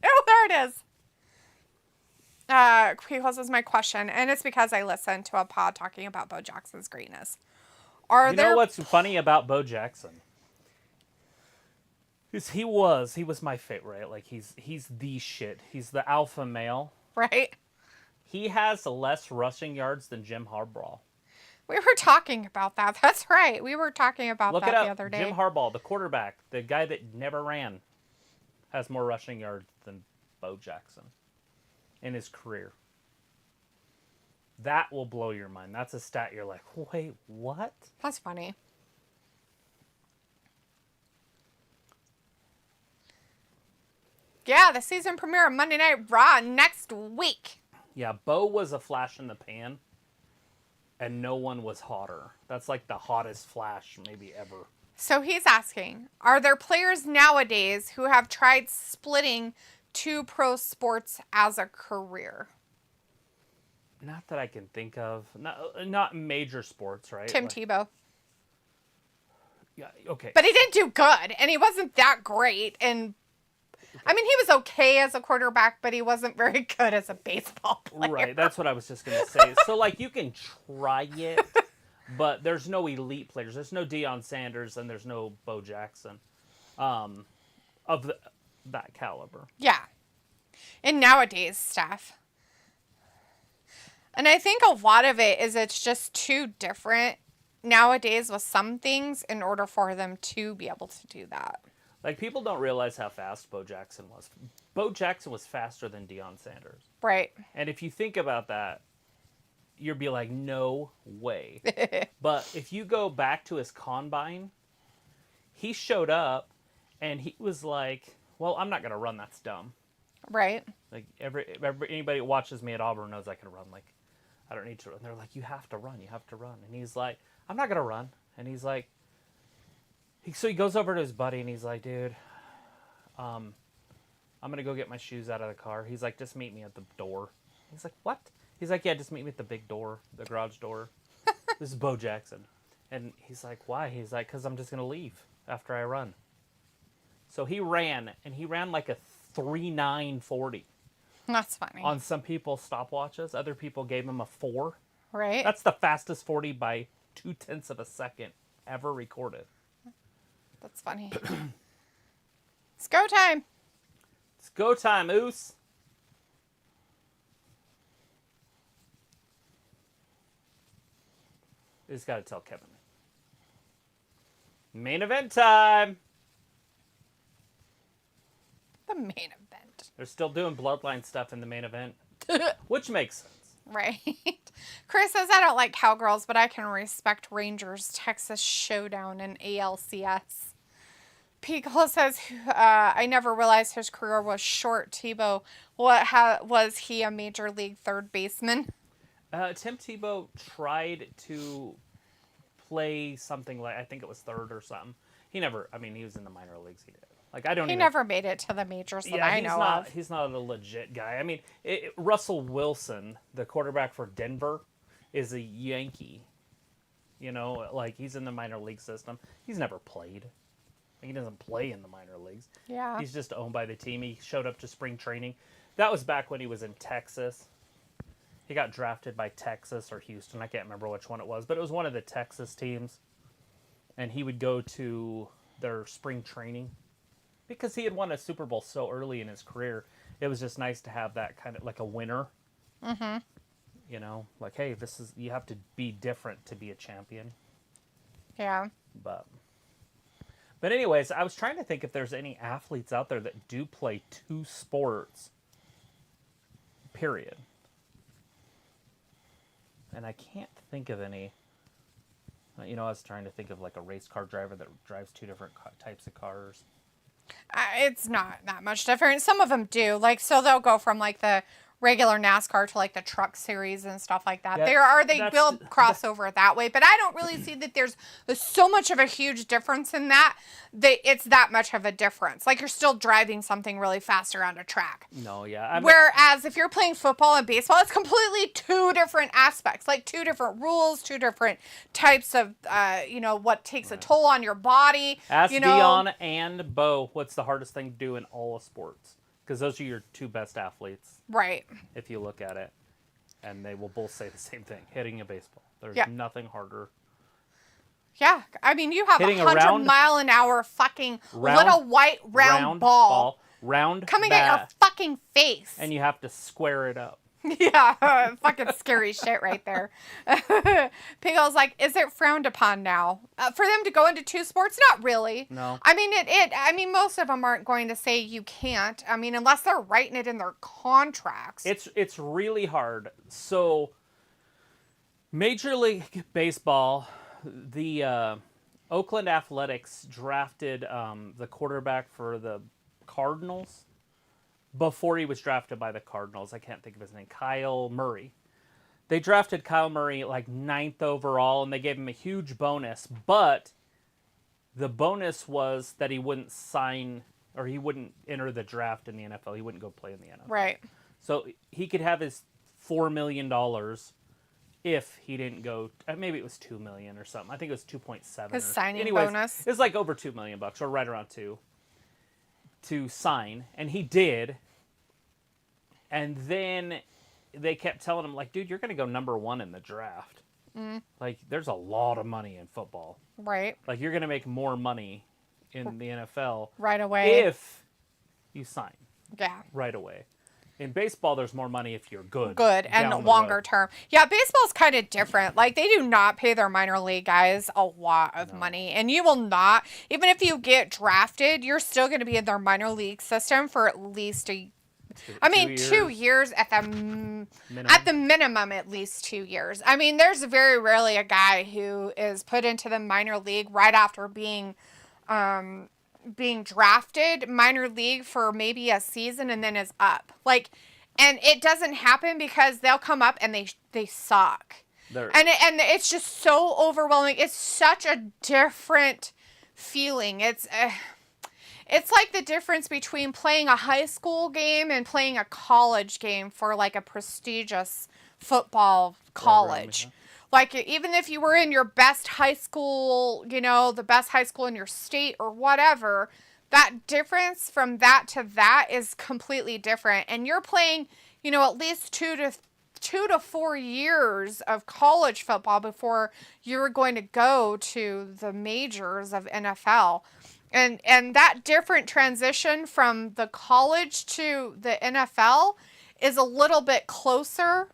Oh, there it is. Quickos is my question, and it's because I listened to a pod talking about Bo Jackson's greatness. You know what's funny about Bo Jackson? He was my favorite. Like, he's the shit. He's the alpha male. Right? He has less rushing yards than Jim Harbaugh. We were talking about that. That's right. We were talking about Look that it up. the other day. Jim Harbaugh, the quarterback, the guy that never ran, has more rushing yards than Bo Jackson in his career. That will blow your mind. That's a stat you're like, wait, what? That's funny. Yeah, the season premiere of Monday Night Raw next week. Yeah, Bo was a flash in the pan, and no one was hotter. That's like the hottest flash maybe ever. So he's asking, are there players nowadays who have tried splitting two pro sports as a career? Not that I can think of. Not major sports, right? Tim Tebow. Yeah, okay. But he didn't do good, and he wasn't that great. And I mean, he was okay as a quarterback, but he wasn't very good as a baseball player. Right, that's what I was just going to say. So, like, you can try it, but there's no elite players. There's no Deion Sanders, and there's no Bo Jackson of that caliber. Yeah. And nowadays stuff. And I think a lot of it is it's just too different nowadays with some things in order for them to be able to do that. Like, people don't realize how fast Bo Jackson was. Bo Jackson was faster than Deion Sanders. Right. And if you think about that, you'll be like, no way. But if you go back to his combine, he showed up and he was like, well, I'm not going to run. That's dumb. Right. Like, anybody who watches me at Auburn knows I can run. Like, I don't need to run. They're like, you have to run. You have to run. And he's like, I'm not going to run. And he's like, so he goes over to his buddy and he's like, dude, I'm going to go get my shoes out of the car. He's like, just meet me at the door. He's like, what? He's like, yeah, just meet me at the big door, the garage door. This is Bo Jackson. And he's like, why? He's like, because I'm just going to leave after I run. So he ran, and he ran like a 3.940. That's funny. On some people's stopwatches. Other people gave him a 4. Right. That's the fastest 40 by 0.2 of a second ever recorded. That's funny. It's go time. It's go time, Oos. You just got to tell Kevin. Main event time. The main event. They're still doing bloodline stuff in the main event, which makes sense. Right. Chris says, I don't like cowgirls, but I can respect Rangers Texas Showdown and ALCS. Pico says, I never realized his career was short. Tebow, was he a major league third baseman? Tim Tebow tried to play something like, I think it was third or something. He never, I mean, he was in the minor leagues. He did. Like, I don't He even. never made it to the majors that I know of. He's not a legit guy. I mean, Russell Wilson, the quarterback for Denver, is a Yankee. You know, like, he's in the minor league system. He's never played. He doesn't play in the minor leagues. Yeah. He's just owned by the team. He showed up to spring training. That was back when he was in Texas. He got drafted by Texas or Houston. I can't remember which one it was, but it was one of the Texas teams. And he would go to their spring training because he had won a Super Bowl so early in his career. It was just nice to have that kind of like a winner. Mm-hmm. You know, like, hey, you have to be different to be a champion. Yeah. But anyways, I was trying to think if there's any athletes out there that do play two sports, period. And I can't think of any. You know, I was trying to think of like a race car driver that drives two different types of cars. It's not that much different. Some of them do. Like, so they'll go from like the regular NASCAR to like the truck series and stuff like that. Yeah, They will cross over that way, but I don't really see that there's so much of a huge difference in that it's that much of a difference. Like, you're still driving something really fast around a track. No, yeah. Whereas if you're playing football and baseball, it's completely two different aspects, like two different rules, two different types of, what takes a toll on your body. Ask Dion and Bo, what's the hardest thing to do in all of sports? Because those are your two best athletes. Right. If you look at it. And they will both say the same thing. Hitting a baseball. There's nothing harder. Yeah. I mean, you have Hitting a 100-mile-an-hour fucking little white round ball coming at your fucking face. And you have to square it up. Yeah, fucking scary shit right there. Piggle's like, is it frowned upon now for them to go into two sports? Not really. No. I mean, most of them aren't going to say you can't. I mean, unless they're writing it in their contracts. It's really hard. So, Major League Baseball, the Oakland Athletics drafted the quarterback for the Cardinals. Before he was drafted by the Cardinals. I can't think of his name. Kyle Murray. They drafted Kyle Murray like 9th overall, and they gave him a huge bonus. But the bonus was that he wouldn't sign, or he wouldn't enter the draft in the NFL. He wouldn't go play in the NFL. Right. So he could have his $4 million if he didn't go. Maybe it was $2 million or something. I think it was 2.7. His signing bonus. It was like over $2 million, or right around 2. To sign, and he did. And then they kept telling him, like, dude, you're going to go number 1 in the draft. Like, there's a lot of money in football. Right. Like, you're going to make more money in the NFL right away if you sign. Yeah. Right away. In baseball, there's more money if you're good. Good and longer term. Yeah, baseball's kind of different. Like, they do not pay their minor league guys a lot of money. And you will not, even if you get drafted, you're still going to be in their minor league system for at least 2 years at the minimum, at least 2 years. I mean, there's very rarely a guy who is put into the minor league right after being drafted minor league for maybe a season and then is up. Like, and it doesn't happen because they'll come up and they suck. And it's just so overwhelming. It's such a different feeling. It's like the difference between playing a high school game and playing a college game for like a prestigious football college. Like, even if you were in your best high school, the best high school in your state or whatever, that difference from that to that is completely different. And you're playing, at least 2 to 4 years of college football before you're going to go to the majors of NFL. And that different transition from the college to the NFL is a little bit closer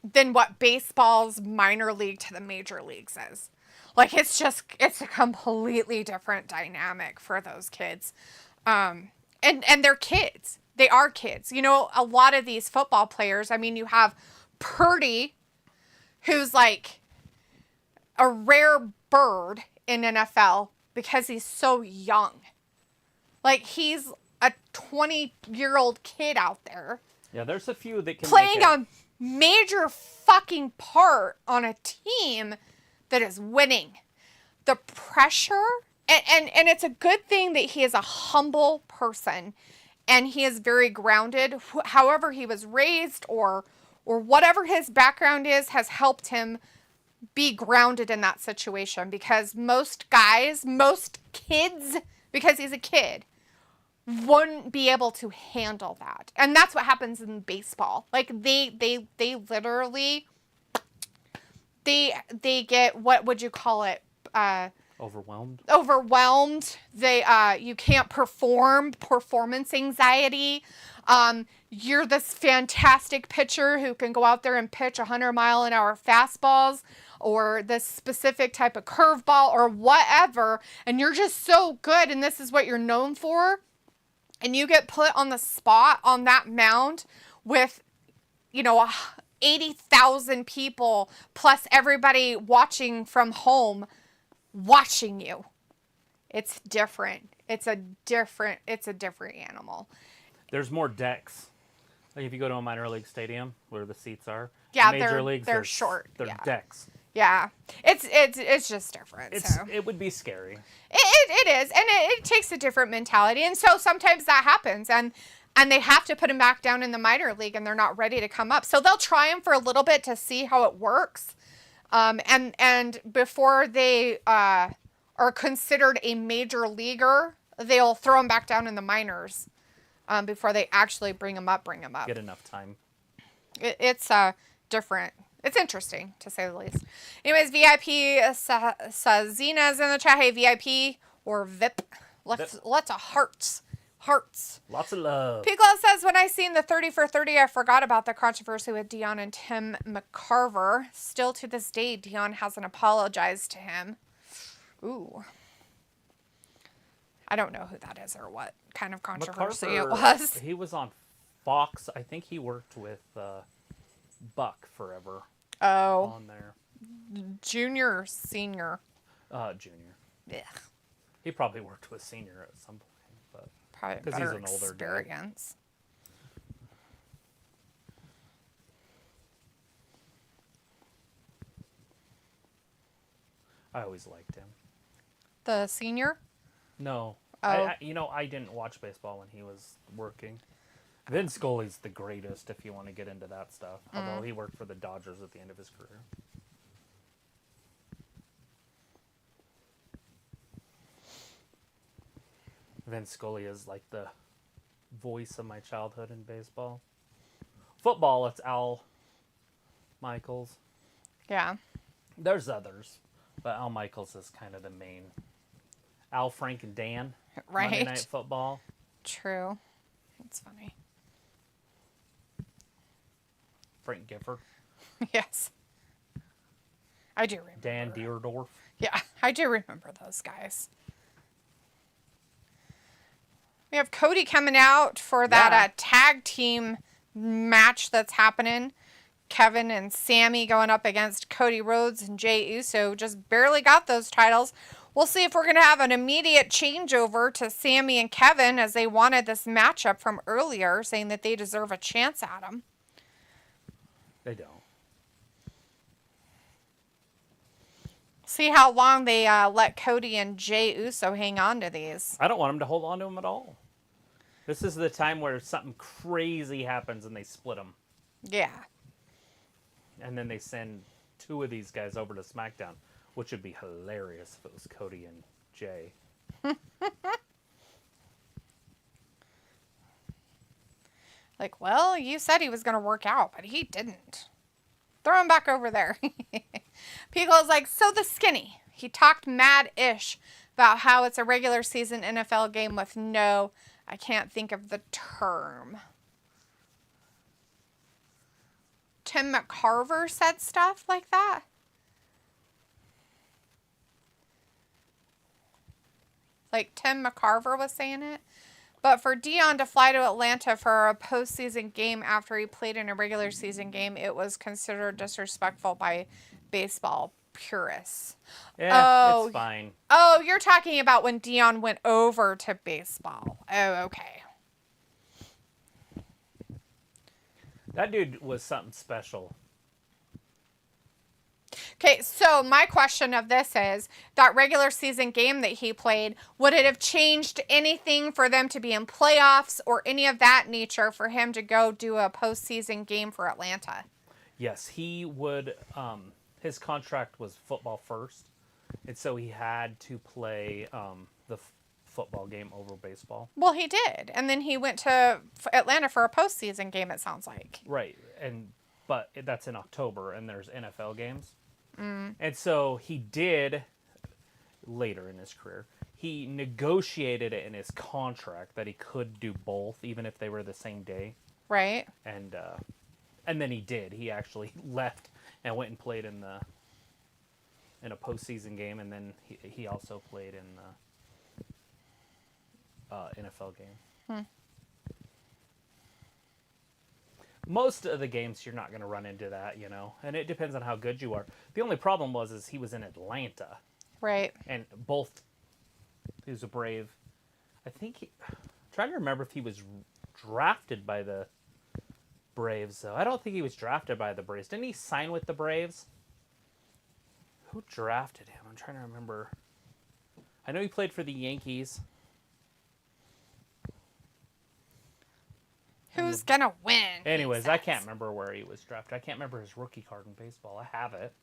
than what baseball's minor league to the major leagues is. Like, it's a completely different dynamic for those kids. And they're kids. They are kids. A lot of these football players, I mean, you have Purdy, who's like a rare bird in NFL, because he's so young. Like, he's a 20-year-old kid out there Yeah, there's a few that can playing make it. a major fucking part on a team that is winning. The pressure, and it's a good thing that he is a humble person and he is very grounded. However he was raised or whatever his background is has helped him be grounded in that situation, because most guys, most kids, because he's a kid, wouldn't be able to handle that. And that's what happens in baseball. Like, they literally, they get, what would you call it? Overwhelmed. They, you can't perform, performance anxiety. You're this fantastic pitcher who can go out there and pitch 100-mile-an-hour fastballs or this specific type of curveball or whatever, and you're just so good and this is what you're known for, and you get put on the spot on that mound with, 80,000 people plus everybody watching from home watching you. It's different. It's a different animal. There's more decks. Like if you go to a minor league stadium where the seats are. Yeah, Major leagues, they're short. They're Yeah. decks. Yeah, it's just different. It would be scary. It is, and it takes a different mentality, and so sometimes that happens, and they have to put him back down in the minor league, and they're not ready to come up, so they'll try him for a little bit to see how it works, and before they are considered a major leaguer, they'll throw him back down in the minors, before they actually bring him up. Get enough time. It's different. It's interesting, to say the least. Anyways, VIP Sazina's in the chat. Hey, VIP or VIP. Lots of hearts. Hearts. Lots of love. Piccolo says, when I seen the 30 for 30, I forgot about the controversy with Dion and Tim McCarver. Still to this day, Dion hasn't apologized to him. Ooh. I don't know who that is or what kind of controversy it was. He was on Fox. I think he worked with Buck forever. Oh. On there. Junior or senior? Junior. Yeah. He probably worked with Senior at some point, but Probably because better he's an older guy. experience. I always liked him. The senior? No. Oh. I didn't watch baseball when he was working. Vin Scully's the greatest if you want to get into that stuff. Although he worked for the Dodgers at the end of his career. Vin Scully is like the voice of my childhood in baseball. Football, it's Al Michaels. Yeah. There's others, but Al Michaels is kind of the main. Al, Frank, and Dan. Right. Monday Night Football. True. That's funny. Frank Gifford. Yes. I do remember. Dan Deerdorf. Yeah, I do remember those guys. We have Cody coming out for that tag team match that's happening. Kevin and Sammy going up against Cody Rhodes and Jey Uso. Just barely got those titles. We'll see if we're going to have an immediate changeover to Sammy and Kevin, as they wanted this matchup from earlier, saying that they deserve a chance at them. They don't. See how long they let Cody and Jey Uso hang on to these. I don't want them to hold on to them at all. This is the time where something crazy happens and they split them. Yeah. And then they send two of these guys over to SmackDown, which would be hilarious if it was Cody and Jay. Like, well, you said he was going to work out, but he didn't. Throw him back over there. Pico's like, so the skinny. He talked mad-ish about how it's a regular season NFL game with no, I can't think of the term. Tim McCarver said stuff like that. Like Tim McCarver was saying it. But for Dion to fly to Atlanta for a postseason game after he played in a regular season game, it was considered disrespectful by baseball purists. Yeah, Oh. it's fine. Oh, you're talking about when Dion went over to baseball. Oh, okay. That dude was something special. Okay, so my question of this is, that regular season game that he played, would it have changed anything for them to be in playoffs or any of that nature for him to go do a postseason game for Atlanta? Yes, he would. His contract was football first, and so he had to play the football game over baseball. Well, he did. And then he went to Atlanta for a postseason game, it sounds like. Right, but that's in October, and there's NFL games, and so he did later in his career. He negotiated it in his contract that he could do both, even if they were the same day. Right? And then he did. He actually left and went and played in a postseason game, and then he also played in the NFL game. Most of the games you're not going to run into that, and it depends on how good you are. The only problem is he was in Atlanta, Right. and he was a Brave. I'm trying to remember if he was drafted by the Braves, though. I don't think he was drafted by the Braves. Didn't he sign with the Braves? Who drafted him? I'm trying to remember. I know he played for the Yankees. Who's going to win? Anyways, I can't remember where he was drafted. I can't remember his rookie card in baseball. I have it.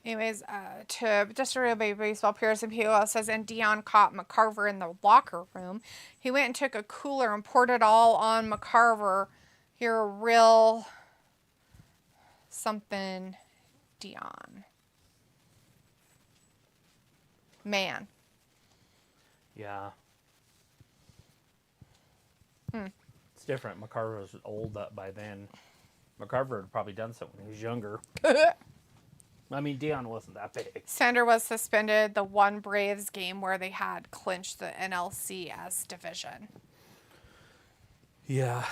Anyways, to just a real big baseball, Pearson POL says, and Dion caught McCarver in the locker room. He went and took a cooler and poured it all on McCarver. You're a real something, Dion. Man. Yeah. It's different. McCarver was old by then. McCarver had probably done something when he was younger. I mean, Dion wasn't that big. Sander was suspended the one Braves game where they had clinched the NLCS division. Yeah.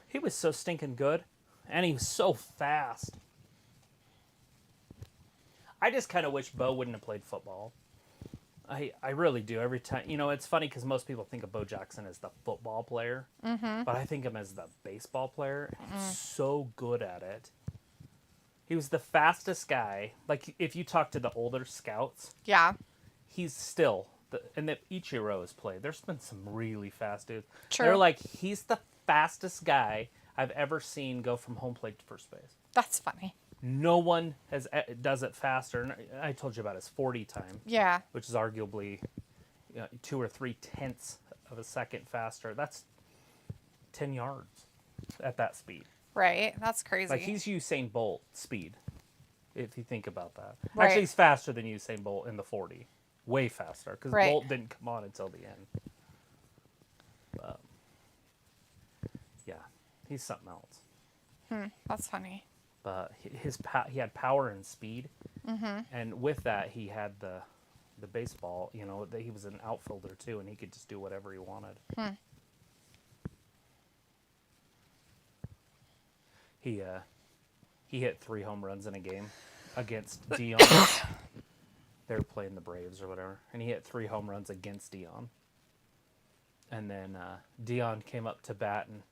He was so stinking good. And he was so fast. I just kind of wish Bo wouldn't have played football. I really do. Every time, it's funny because most people think of Bo Jackson as the football player, but I think of him as the baseball player. He's so good at it. He was the fastest guy. Like, if you talk to the older scouts, Yeah. he's still, and that Ichiro has played, there's been some really fast dudes. True. They're like, he's the fastest guy I've ever seen go from home plate to first base. That's funny. No one does it faster. I told you about his 40 time. Yeah. Which is arguably 2 or 3 tenths of a second faster. That's 10 yards at that speed. Right. That's crazy. Like, he's Usain Bolt speed, if you think about that. Right. Actually, he's faster than Usain Bolt in the 40. Way faster, because Right. Bolt didn't come on until the end. Yeah, he's something else. That's funny. But he had power and speed, and with that he had the baseball. That he was an outfielder too, and he could just do whatever he wanted. He hit 3 home runs in a game against Dion. They were playing the Braves or whatever, and he hit 3 home runs against Dion. And then Dion came up to bat and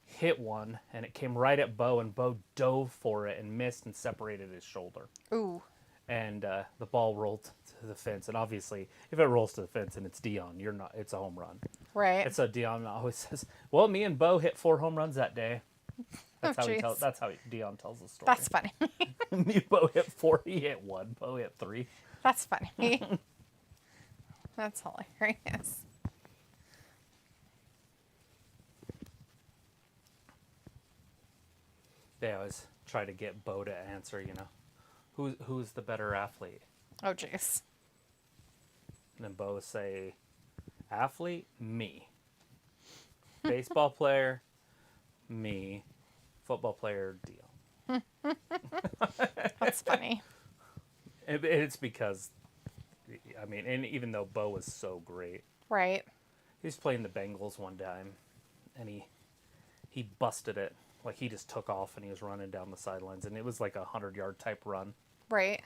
hit one, and it came right at Bo, and Bo dove for it and missed and separated his shoulder. Ooh. And the ball rolled to the fence, and obviously, if it rolls to the fence and it's Dion, it's a home run. Right. And so Dion always says, "Well, me and Bo hit 4 home runs that day." That's how Dion tells the story. That's funny. Me and Bo hit 4, he hit 1. Bo hit 3. That's funny. That's hilarious. They always try to get Bo to answer, who's the better athlete? Oh, jeez. And then Bo say, athlete, me. Baseball player, me. Football player, Dion. That's funny. It's because, and even though Bo was so great, Right. he was playing the Bengals one time, and he busted it Like, he just took off and he was running down the sidelines. And it was like a 100-yard type run. Right.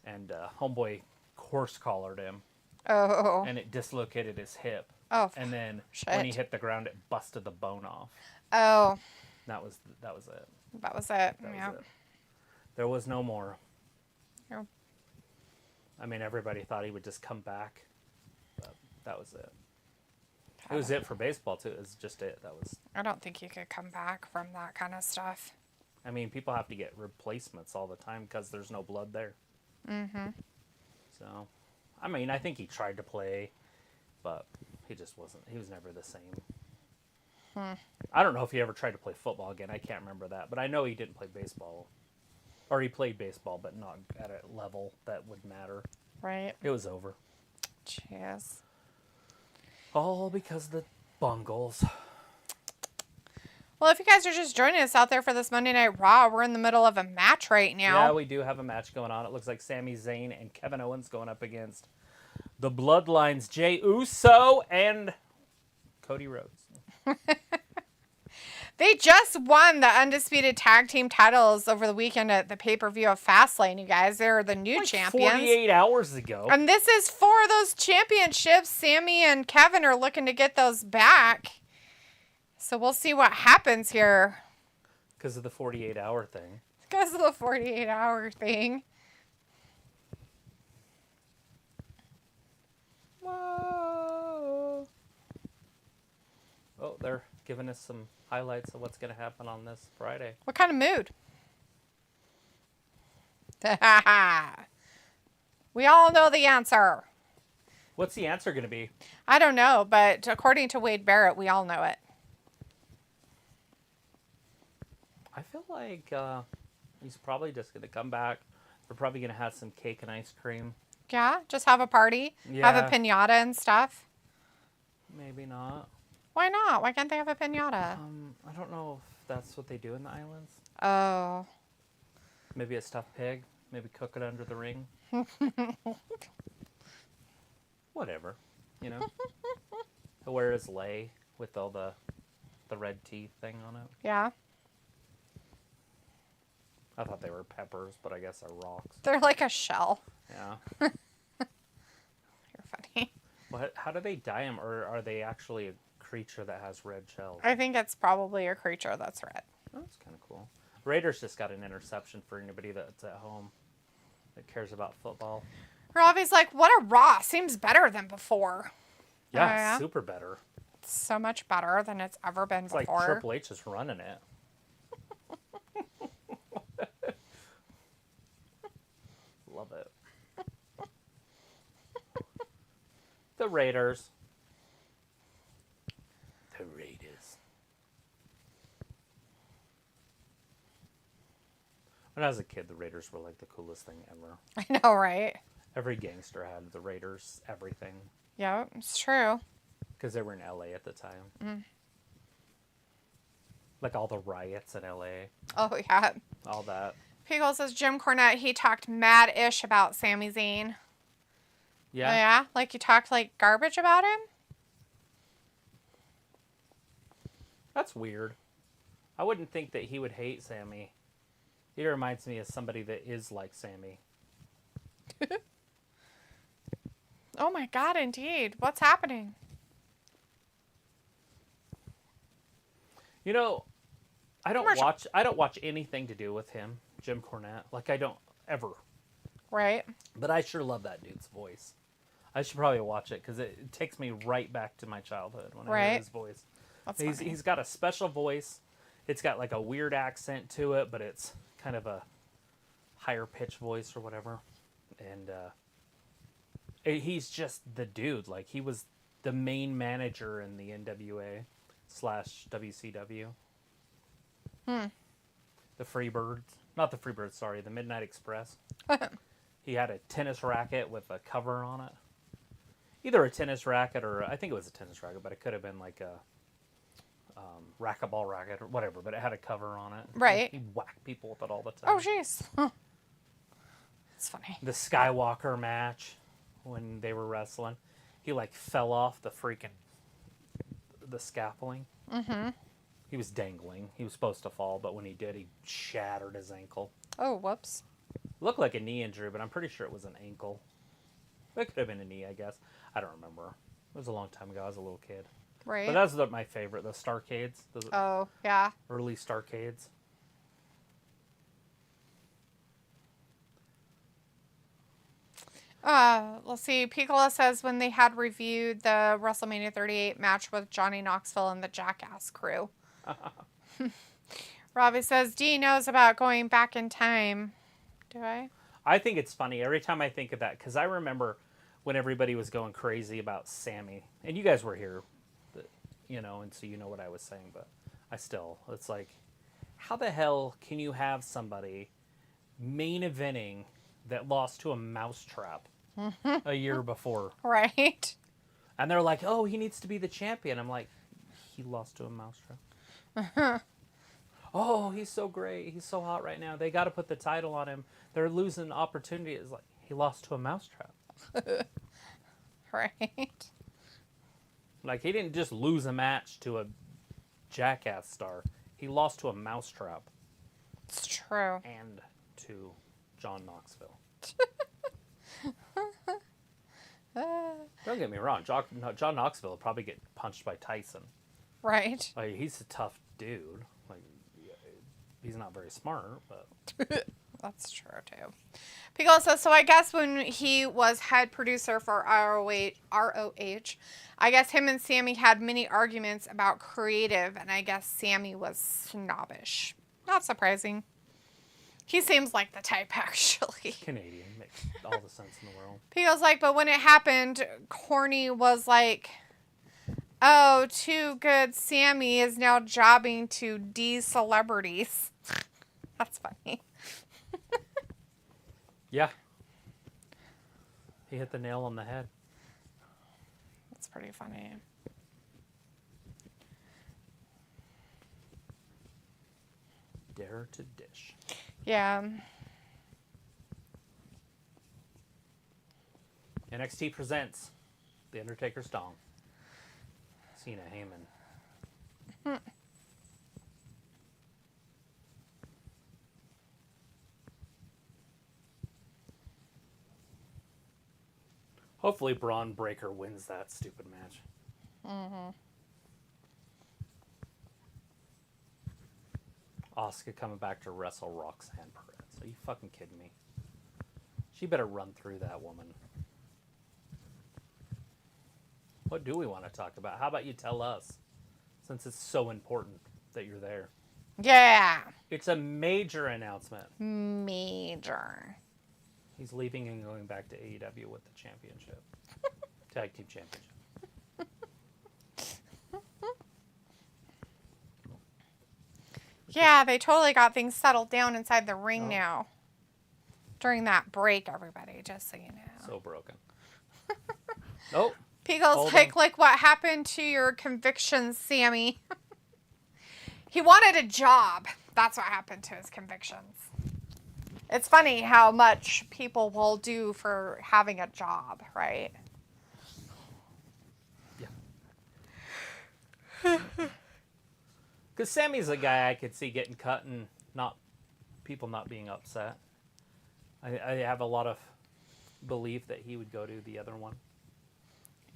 And homeboy horse-collared him. Oh. And it dislocated his hip. Oh. And then shit. when he hit the ground, it busted the bone off. Oh. That was it. That was it. That Yeah. was it. There was no more. Yep. I mean, everybody thought he would just come back. But that was it. It was it for baseball, too. It was just it. That was... I don't think you could come back from that kind of stuff. I mean, people have to get replacements all the time because there's no blood there. Mm-hmm. So, I mean, I think he tried to play, but he just wasn't. He was never the same. I don't know if he ever tried to play football again. I can't remember that. But I know he didn't play baseball. Or he played baseball, but not at a level that would matter. Right. It was over. Jeez. All because of the Bungles. Well, if you guys are just joining us out there for this Monday Night Raw, we're in the middle of a match right now. Yeah, we do have a match going on. It looks like Sami Zayn and Kevin Owens going up against the Bloodlines, Jey Uso and Cody Rhodes. They just won the undisputed tag team titles over the weekend at the pay-per-view of Fastlane, you guys. They're the new champions. 48 hours ago. And this is for those championships. Sammy and Kevin are looking to get those back. So we'll see what happens here. Because of the 48-hour thing. Because of the 48-hour thing. Whoa. Oh, they're giving us some highlights of what's going to happen on this Friday. What kind of mood? We all know the answer. What's the answer going to be? I don't know, but according to Wade Barrett, we all know it. I feel like he's probably just going to come back. We're probably going to have some cake and ice cream. Yeah, just have a party. Yeah. Have a piñata and stuff. Maybe not. Why not? Why can't they have a piñata? I don't know if that's what they do in the islands. Oh. Maybe a stuffed pig. Maybe cook it under the ring. Whatever. You know? He'll wear his lei with all the red teeth thing on it. Yeah. I thought they were peppers, but I guess they're rocks. They're like a shell. Yeah. You're funny. But how do they dye them? Or are they actually a creature that has red shells? I think it's probably a creature that's red. Oh, that's kind of cool. Raiders just got an interception for anybody that's at home that cares about football. Robbie's like, what a Raw. Seems better than before. Yeah, Oh, yeah? super better. It's so much better than it's ever been It's before. like Triple H is running it. Love it. The Raiders. The Raiders. When I was a kid, the Raiders were like the coolest thing ever. I know, right? Every gangster had the Raiders, everything. Yeah, it's true. Because they were in LA at the time. Like all the riots in LA, Oh, yeah. all that. Piggle says Jim Cornette, he talked mad-ish about Sami Zayn. Yeah. Oh, yeah? Like you talked like garbage about him? That's weird. I wouldn't think that he would hate Sammy. He reminds me of somebody that is like Sammy. Oh my God, indeed. What's happening? You know, I don't Commercial. watch anything to do with him, Jim Cornette. Like I don't ever. Right? But I sure love that dude's voice. I should probably watch it because it takes me right back to my childhood when I hear Right. his voice. That's He's funny. got a special voice. It's got like a weird accent to it, but it's kind of a higher pitched voice or whatever. And he's just the dude. Like he was the main manager in the NWA / WCW. The Freebirds. Not the Freebirds, sorry. The Midnight Express. He had a tennis racket with a cover on it. Either a tennis racket or... I think it was a tennis racket, but it could have been like a racquetball racket or whatever. But it had a cover on it. Right. He'd whack people with it all the time. Oh, jeez. It's funny. The Skywalker match when they were wrestling. He like fell off the scaffolding. Mm-hmm. He was dangling. He was supposed to fall, but when he did, he shattered his ankle. Oh, whoops. Looked like a knee injury, but I'm pretty sure it was an ankle. It could have been a knee, I guess. I don't remember. It was a long time ago. I was a little kid. Right. But that's my favorite, the Starcades. The Oh, yeah. early Starcades. Let's see. Piccolo says when they had reviewed the WrestleMania 38 match with Johnny Knoxville and the Jackass crew. Robbie says, Dee knows about going back in time. Do I? I think it's funny every time I think of that, because I remember when everybody was going crazy about Sammy. And you guys were here, and so you know what I was saying, but it's like, how the hell can you have somebody main eventing that lost to a mousetrap a year before? Right. And they're like, oh, he needs to be the champion. I'm like, he lost to a mousetrap. Oh, he's so great. He's so hot right now. They got to put the title on him. They're losing opportunity. It's like, he lost to a mousetrap. Right. Like, he didn't just lose a match to a Jackass star. He lost to a mousetrap. It's true. And to John Knoxville. Don't get me wrong. John Knoxville will probably get punched by Tyson. Right. Like, he's a tough dude. Like, he's not very smart, but... That's true, too. Piccolo says, so I guess when he was head producer for ROH, I guess him and Sammy had many arguments about creative, and I guess Sammy was snobbish. Not surprising. He seems like the type, actually. Canadian. Makes all the sense in the world. Piccolo's like, but when it happened, Corny was like, oh, too good. Sammy is now jobbing to D-celebrities. That's funny. Yeah. He hit the nail on the head. That's pretty funny. Dare to dish. Yeah. NXT presents The Undertaker's Dong. Cena Heyman. Hopefully Braun Breaker wins that stupid match. Asuka coming back to wrestle Roxanne Perez. Are you fucking kidding me? She better run through that woman. What do we want to talk about? How about you tell us? Since it's so important that you're there. Yeah. It's a major announcement. Major. He's leaving and going back to AEW with the championship. Tag team championship. Yeah, they totally got things settled down inside the ring now. During that break, everybody, just so you know. So broken. Nope. Pickle's like, what happened to your convictions, Sammy? He wanted a job. That's what happened to his convictions. It's funny how much people will do for having a job, right? Yeah. Because Sammy's a guy I could see getting cut and people not being upset. I have a lot of belief that he would go to the other one.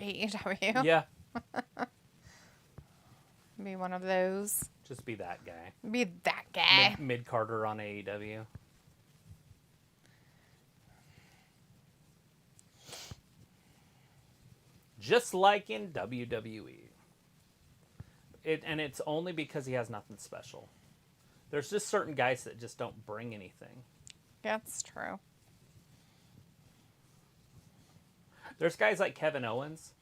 AEW? Yeah. Be one of those. Just be that guy. Be that guy. Mid-Carter on AEW. Just like in WWE. And it's only because he has nothing special. There's just certain guys that just don't bring anything. That's true. There's guys like Kevin Owens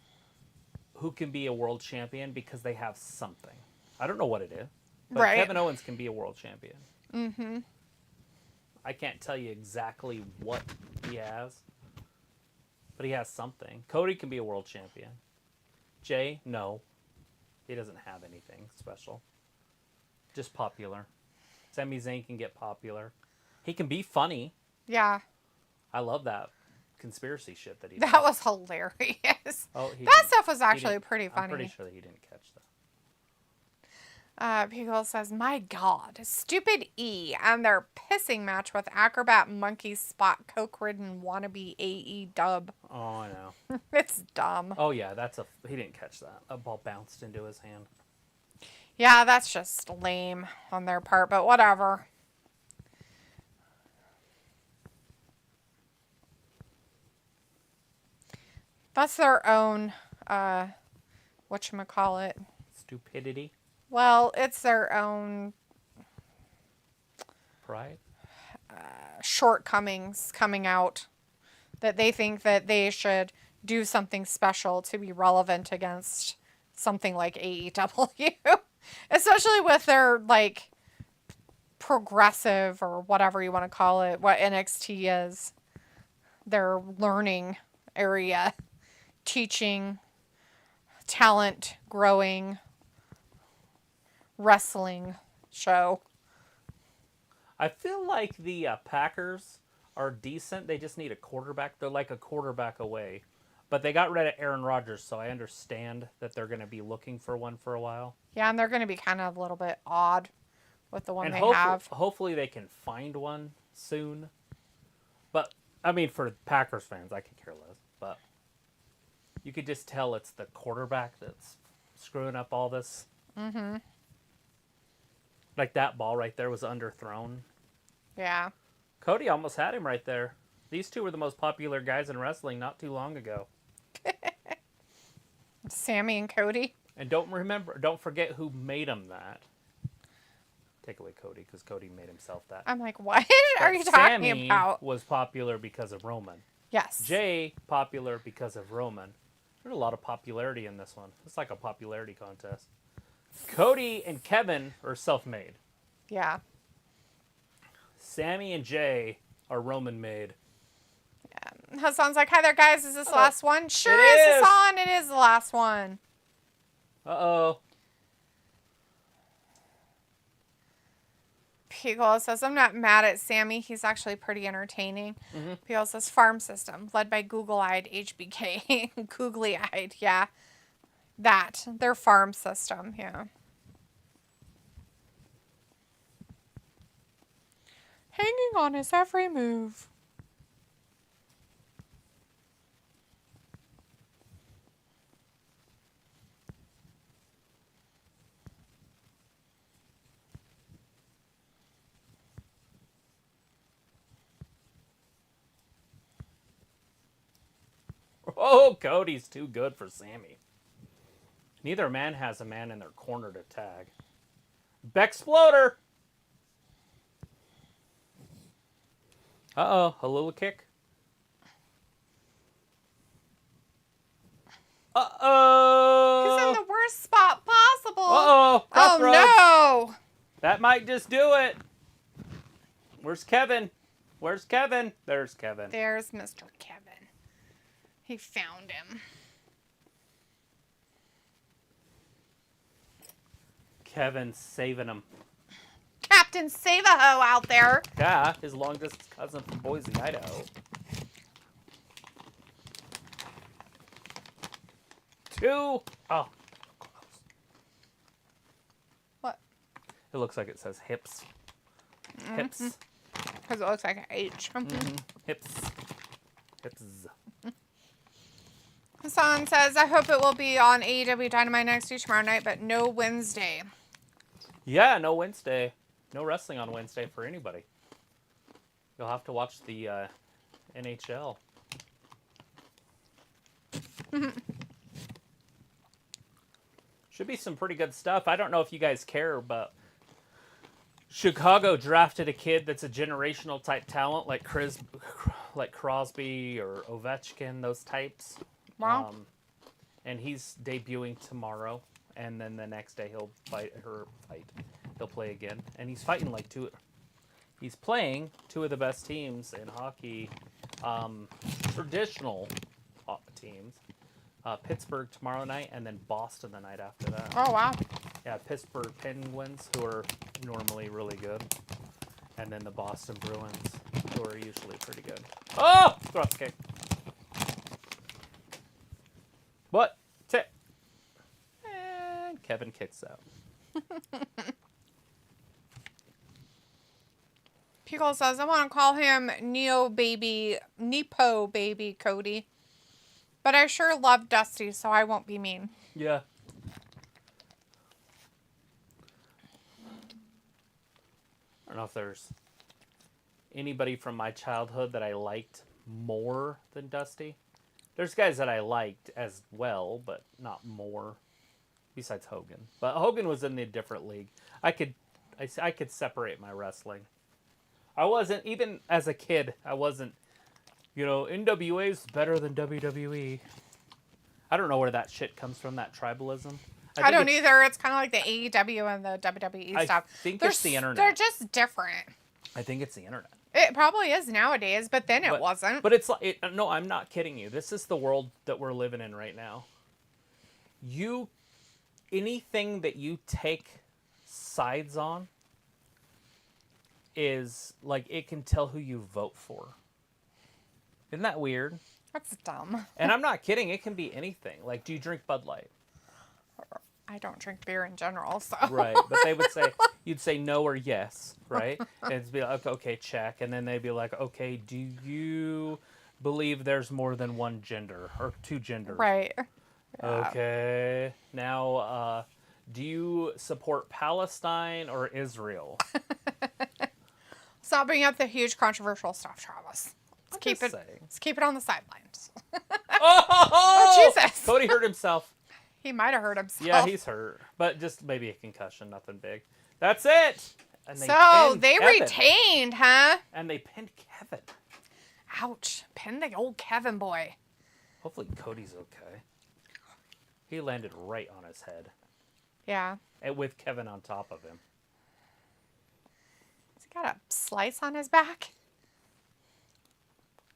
who can be a world champion because they have something. I don't know what it is, but right. Kevin Owens can be a world champion. Mm-hmm. I can't tell you exactly what he has, but he has something. Cody can be a world champion. Jay, no. He doesn't have anything special. Just popular. Sami Zayn can get popular. He can be funny. Yeah. I love that conspiracy shit that he did. That was hilarious. Oh, that stuff was actually pretty funny. I'm pretty sure that he didn't catch that. Pickle says, my God, stupid E and their pissing match with Acrobat Monkey Spot Coke-ridden wannabe AE dub. Oh, I know. It's dumb. Oh, yeah, he didn't catch that. A ball bounced into his hand. Yeah, that's just lame on their part, but whatever. That's their own, whatchamacallit. Stupidity. Well, it's their own Pride. shortcomings coming out that they think that they should do something special to be relevant against something like AEW. Especially with their, like, progressive or whatever you want to call it, what NXT is. Their learning area. Teaching, talent growing, wrestling show. I feel like the Packers are decent. They just need a quarterback. They're like a quarterback away. But they got rid of Aaron Rodgers, so I understand that they're going to be looking for one for a while. Yeah, and they're going to be kind of a little bit odd with the one And they have. hopefully they can find one soon. But, I mean, for Packers fans, I could care less. But you could just tell it's the quarterback that's screwing up all this. Mm-hmm. Like that ball right there was underthrown. Yeah. Cody almost had him right there. These two were the most popular guys in wrestling not too long ago. Sammy and Cody. And don't forget who made him that. Take away Cody, because Cody made himself that. I'm like, what are But you talking Sammy about? was popular because of Roman. Yes. Jay, popular because of Roman. There's a lot of popularity in this one. It's like a popularity contest. Cody and Kevin are self-made. Yeah. Sammy and Jay are Roman-made. Yeah. Hassan's like, hi there, guys. Is this the last one? Sure It is, is. Hassan. It is the last one. Uh-oh. Pico says, I'm not mad at Sammy. He's actually pretty entertaining. Mm-hmm. Pico says, farm system, led by Google-eyed HBK. Googly-eyed, yeah. That. Their farm system, yeah. Hanging on his every move. Oh, Cody's too good for Sammy. Neither man has a man in their corner to tag. Bexploder! Uh-oh, a little kick. Uh-oh! He's in the worst spot possible. Uh-oh! Oh, no! That might just do it. Where's Kevin? Where's Kevin? There's Kevin. There's Mr. Kevin. He found him. Kevin's saving him. Captain Save-A-Ho out there. Yeah, his long-distance cousin from Boise, Idaho. Two. Oh. What? It looks like it says hips. Hips. Because it looks like an H. Hips. Hips. Hassan says, I hope it will be on AEW Dynamite next week tomorrow night, but no Wednesday. Yeah, no Wednesday. No wrestling on Wednesday for anybody. You'll have to watch the NHL. Should be some pretty good stuff. I don't know if you guys care, but Chicago drafted a kid that's a generational type talent, like Crosby or Ovechkin, those types. Wow. And he's debuting tomorrow, and then the next day he'll He'll play again, and he's fighting like he's playing two of the best teams in hockey, traditional teams. Pittsburgh tomorrow night, and then Boston the night after that. Oh, wow. Yeah, Pittsburgh Penguins, who are normally really good, and then the Boston Bruins, who are usually pretty good. Oh! Thrust kick. What? Tip. And Kevin kicks out. Pickle says, I want to call him Nepo Baby Cody. But I sure love Dusty, so I won't be mean. Yeah. I don't know if there's anybody from my childhood that I liked more than Dusty. There's guys that I liked as well, but not more. Besides Hogan. But Hogan was in a different league. I could separate my wrestling. I wasn't, even as a kid, I wasn't, NWA is better than WWE. I don't know where that shit comes from, that tribalism. I don't either. It's kind of like the AEW and the WWE stuff. I think it's the internet. They're just different. I think it's the internet. It probably is nowadays, but then it wasn't. But it's like, no, I'm not kidding you. This is the world that we're living in right now. Anything that you take sides on is like, it can tell who you vote for. Isn't that weird? That's dumb. And I'm not kidding. It can be anything. Like, do you drink Bud Light? I don't drink beer in general, so. Right, but they would say, you'd say no or yes, right? And it'd be like, okay, check. And then they'd be like, okay, do you believe there's more than one gender or two genders? Right. Yeah. Okay. Now, do you support Palestine or Israel? Stop bringing up the huge controversial stuff, Travis. Let's keep it on the sidelines. Oh, Jesus. Cody hurt himself. He might have hurt himself. Yeah, he's hurt. But just maybe a concussion, nothing big. That's it. And so they Kevin. retained, huh? And they pinned Kevin. Ouch. Pin the old Kevin boy. Hopefully Cody's okay. He landed right on his head. Yeah. And with Kevin on top of him. Has he got a slice on his back?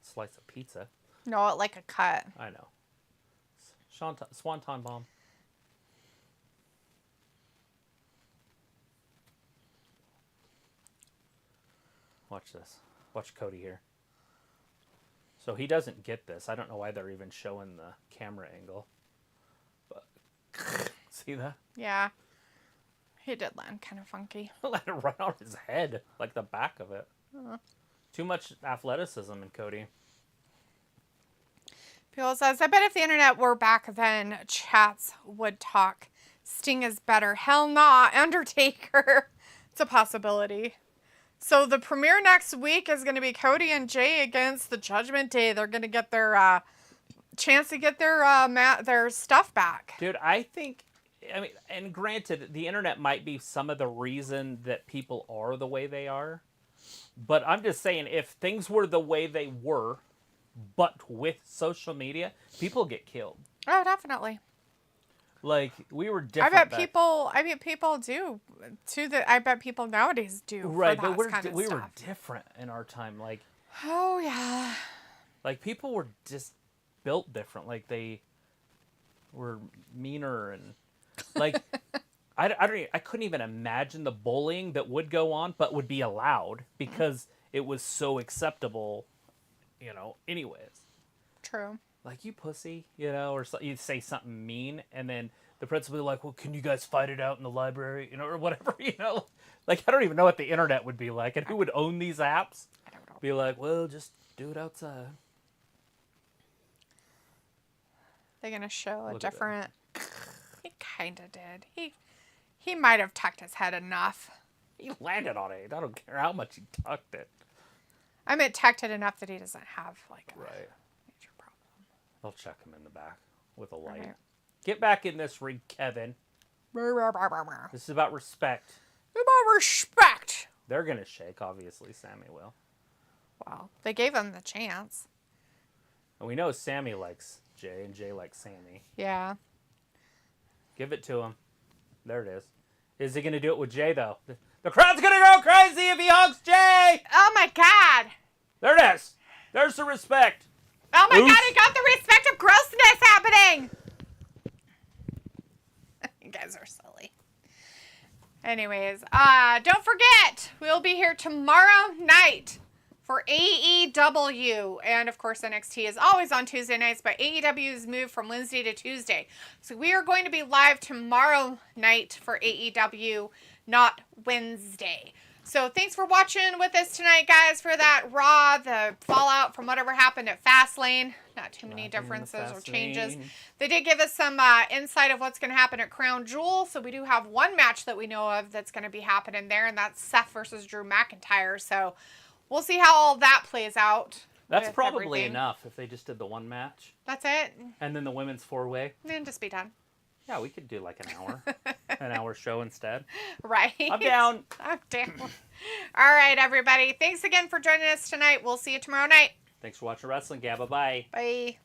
Slice of pizza. No, like a cut. I know. Swanton bomb. Watch this. Watch Cody here. So he doesn't get this. I don't know why they're even showing the camera angle. But see that? Yeah. He did land kind of funky. Landed right on his head, like the back of it. Too much athleticism in Cody. People says, I bet if the internet were back then, chats would talk. Sting is better. Hell nah, Undertaker. It's a possibility. So the premiere next week is going to be Cody and Jay against the Judgment Day. They're going to get their chance to get their stuff back. Dude, I mean, and granted, the internet might be some of the reason that people are the way they are. But I'm just saying, if things were the way they were, but with social media, people get killed. Oh, definitely. Like, we were different. I bet people do too. I bet people nowadays do. Right, but we stuff. were different in our time. Like, oh yeah. Like, people were just built different. Like, they were meaner and like I couldn't even imagine the bullying that would go on, but would be allowed because it was so acceptable, anyways. True. Like, you pussy, or you say something mean, and then the principal would be like, well, can you guys fight it out in the library, or whatever, Like, I don't even know what the internet would be like, and who would own these apps? I don't know. Be like, well, just do it outside. They're going to show a Look at different... He kind of did. He might have tucked his head enough. He landed on it. I don't care how much he tucked it. I meant tucked it enough that he doesn't have, like, a major problem. I'll check him in the back with a light. Right. Get back in this ring, Kevin. This is about respect. About respect. They're going to shake, obviously. Sammy will. Wow. They gave him the chance. And we know Sammy likes Jay, and Jay likes Sammy. Yeah. Give it to him. There it is. Is he going to do it with Jay, though? The crowd's going to go crazy if he hugs Jay! Oh, my God. There it is. There's the respect. Oh, my God. He got the respect of grossness happening. You guys are silly. Anyways, don't forget, we'll be here tomorrow night for AEW. And of course, NXT is always on Tuesday nights, but AEW is moved from Wednesday to Tuesday. So we are going to be live tomorrow night for AEW, not Wednesday. So thanks for watching with us tonight, guys, for that Raw, the fallout from whatever happened at Fastlane. Not too many differences or changes. They did give us some insight of what's going to happen at Crown Jewel. So we do have one match that we know of that's going to be happening there, and that's Seth versus Drew McIntyre. So we'll see how all that plays out. That's probably enough if they just did the one match. That's it. And then the women's 4-way. Then just be done. Yeah, we could do like an hour show instead. Right. I'm down. I'm down. All right, everybody. Thanks again for joining us tonight. We'll see you tomorrow night. Thanks for watching Wrestling Gab. Bye-bye. Bye.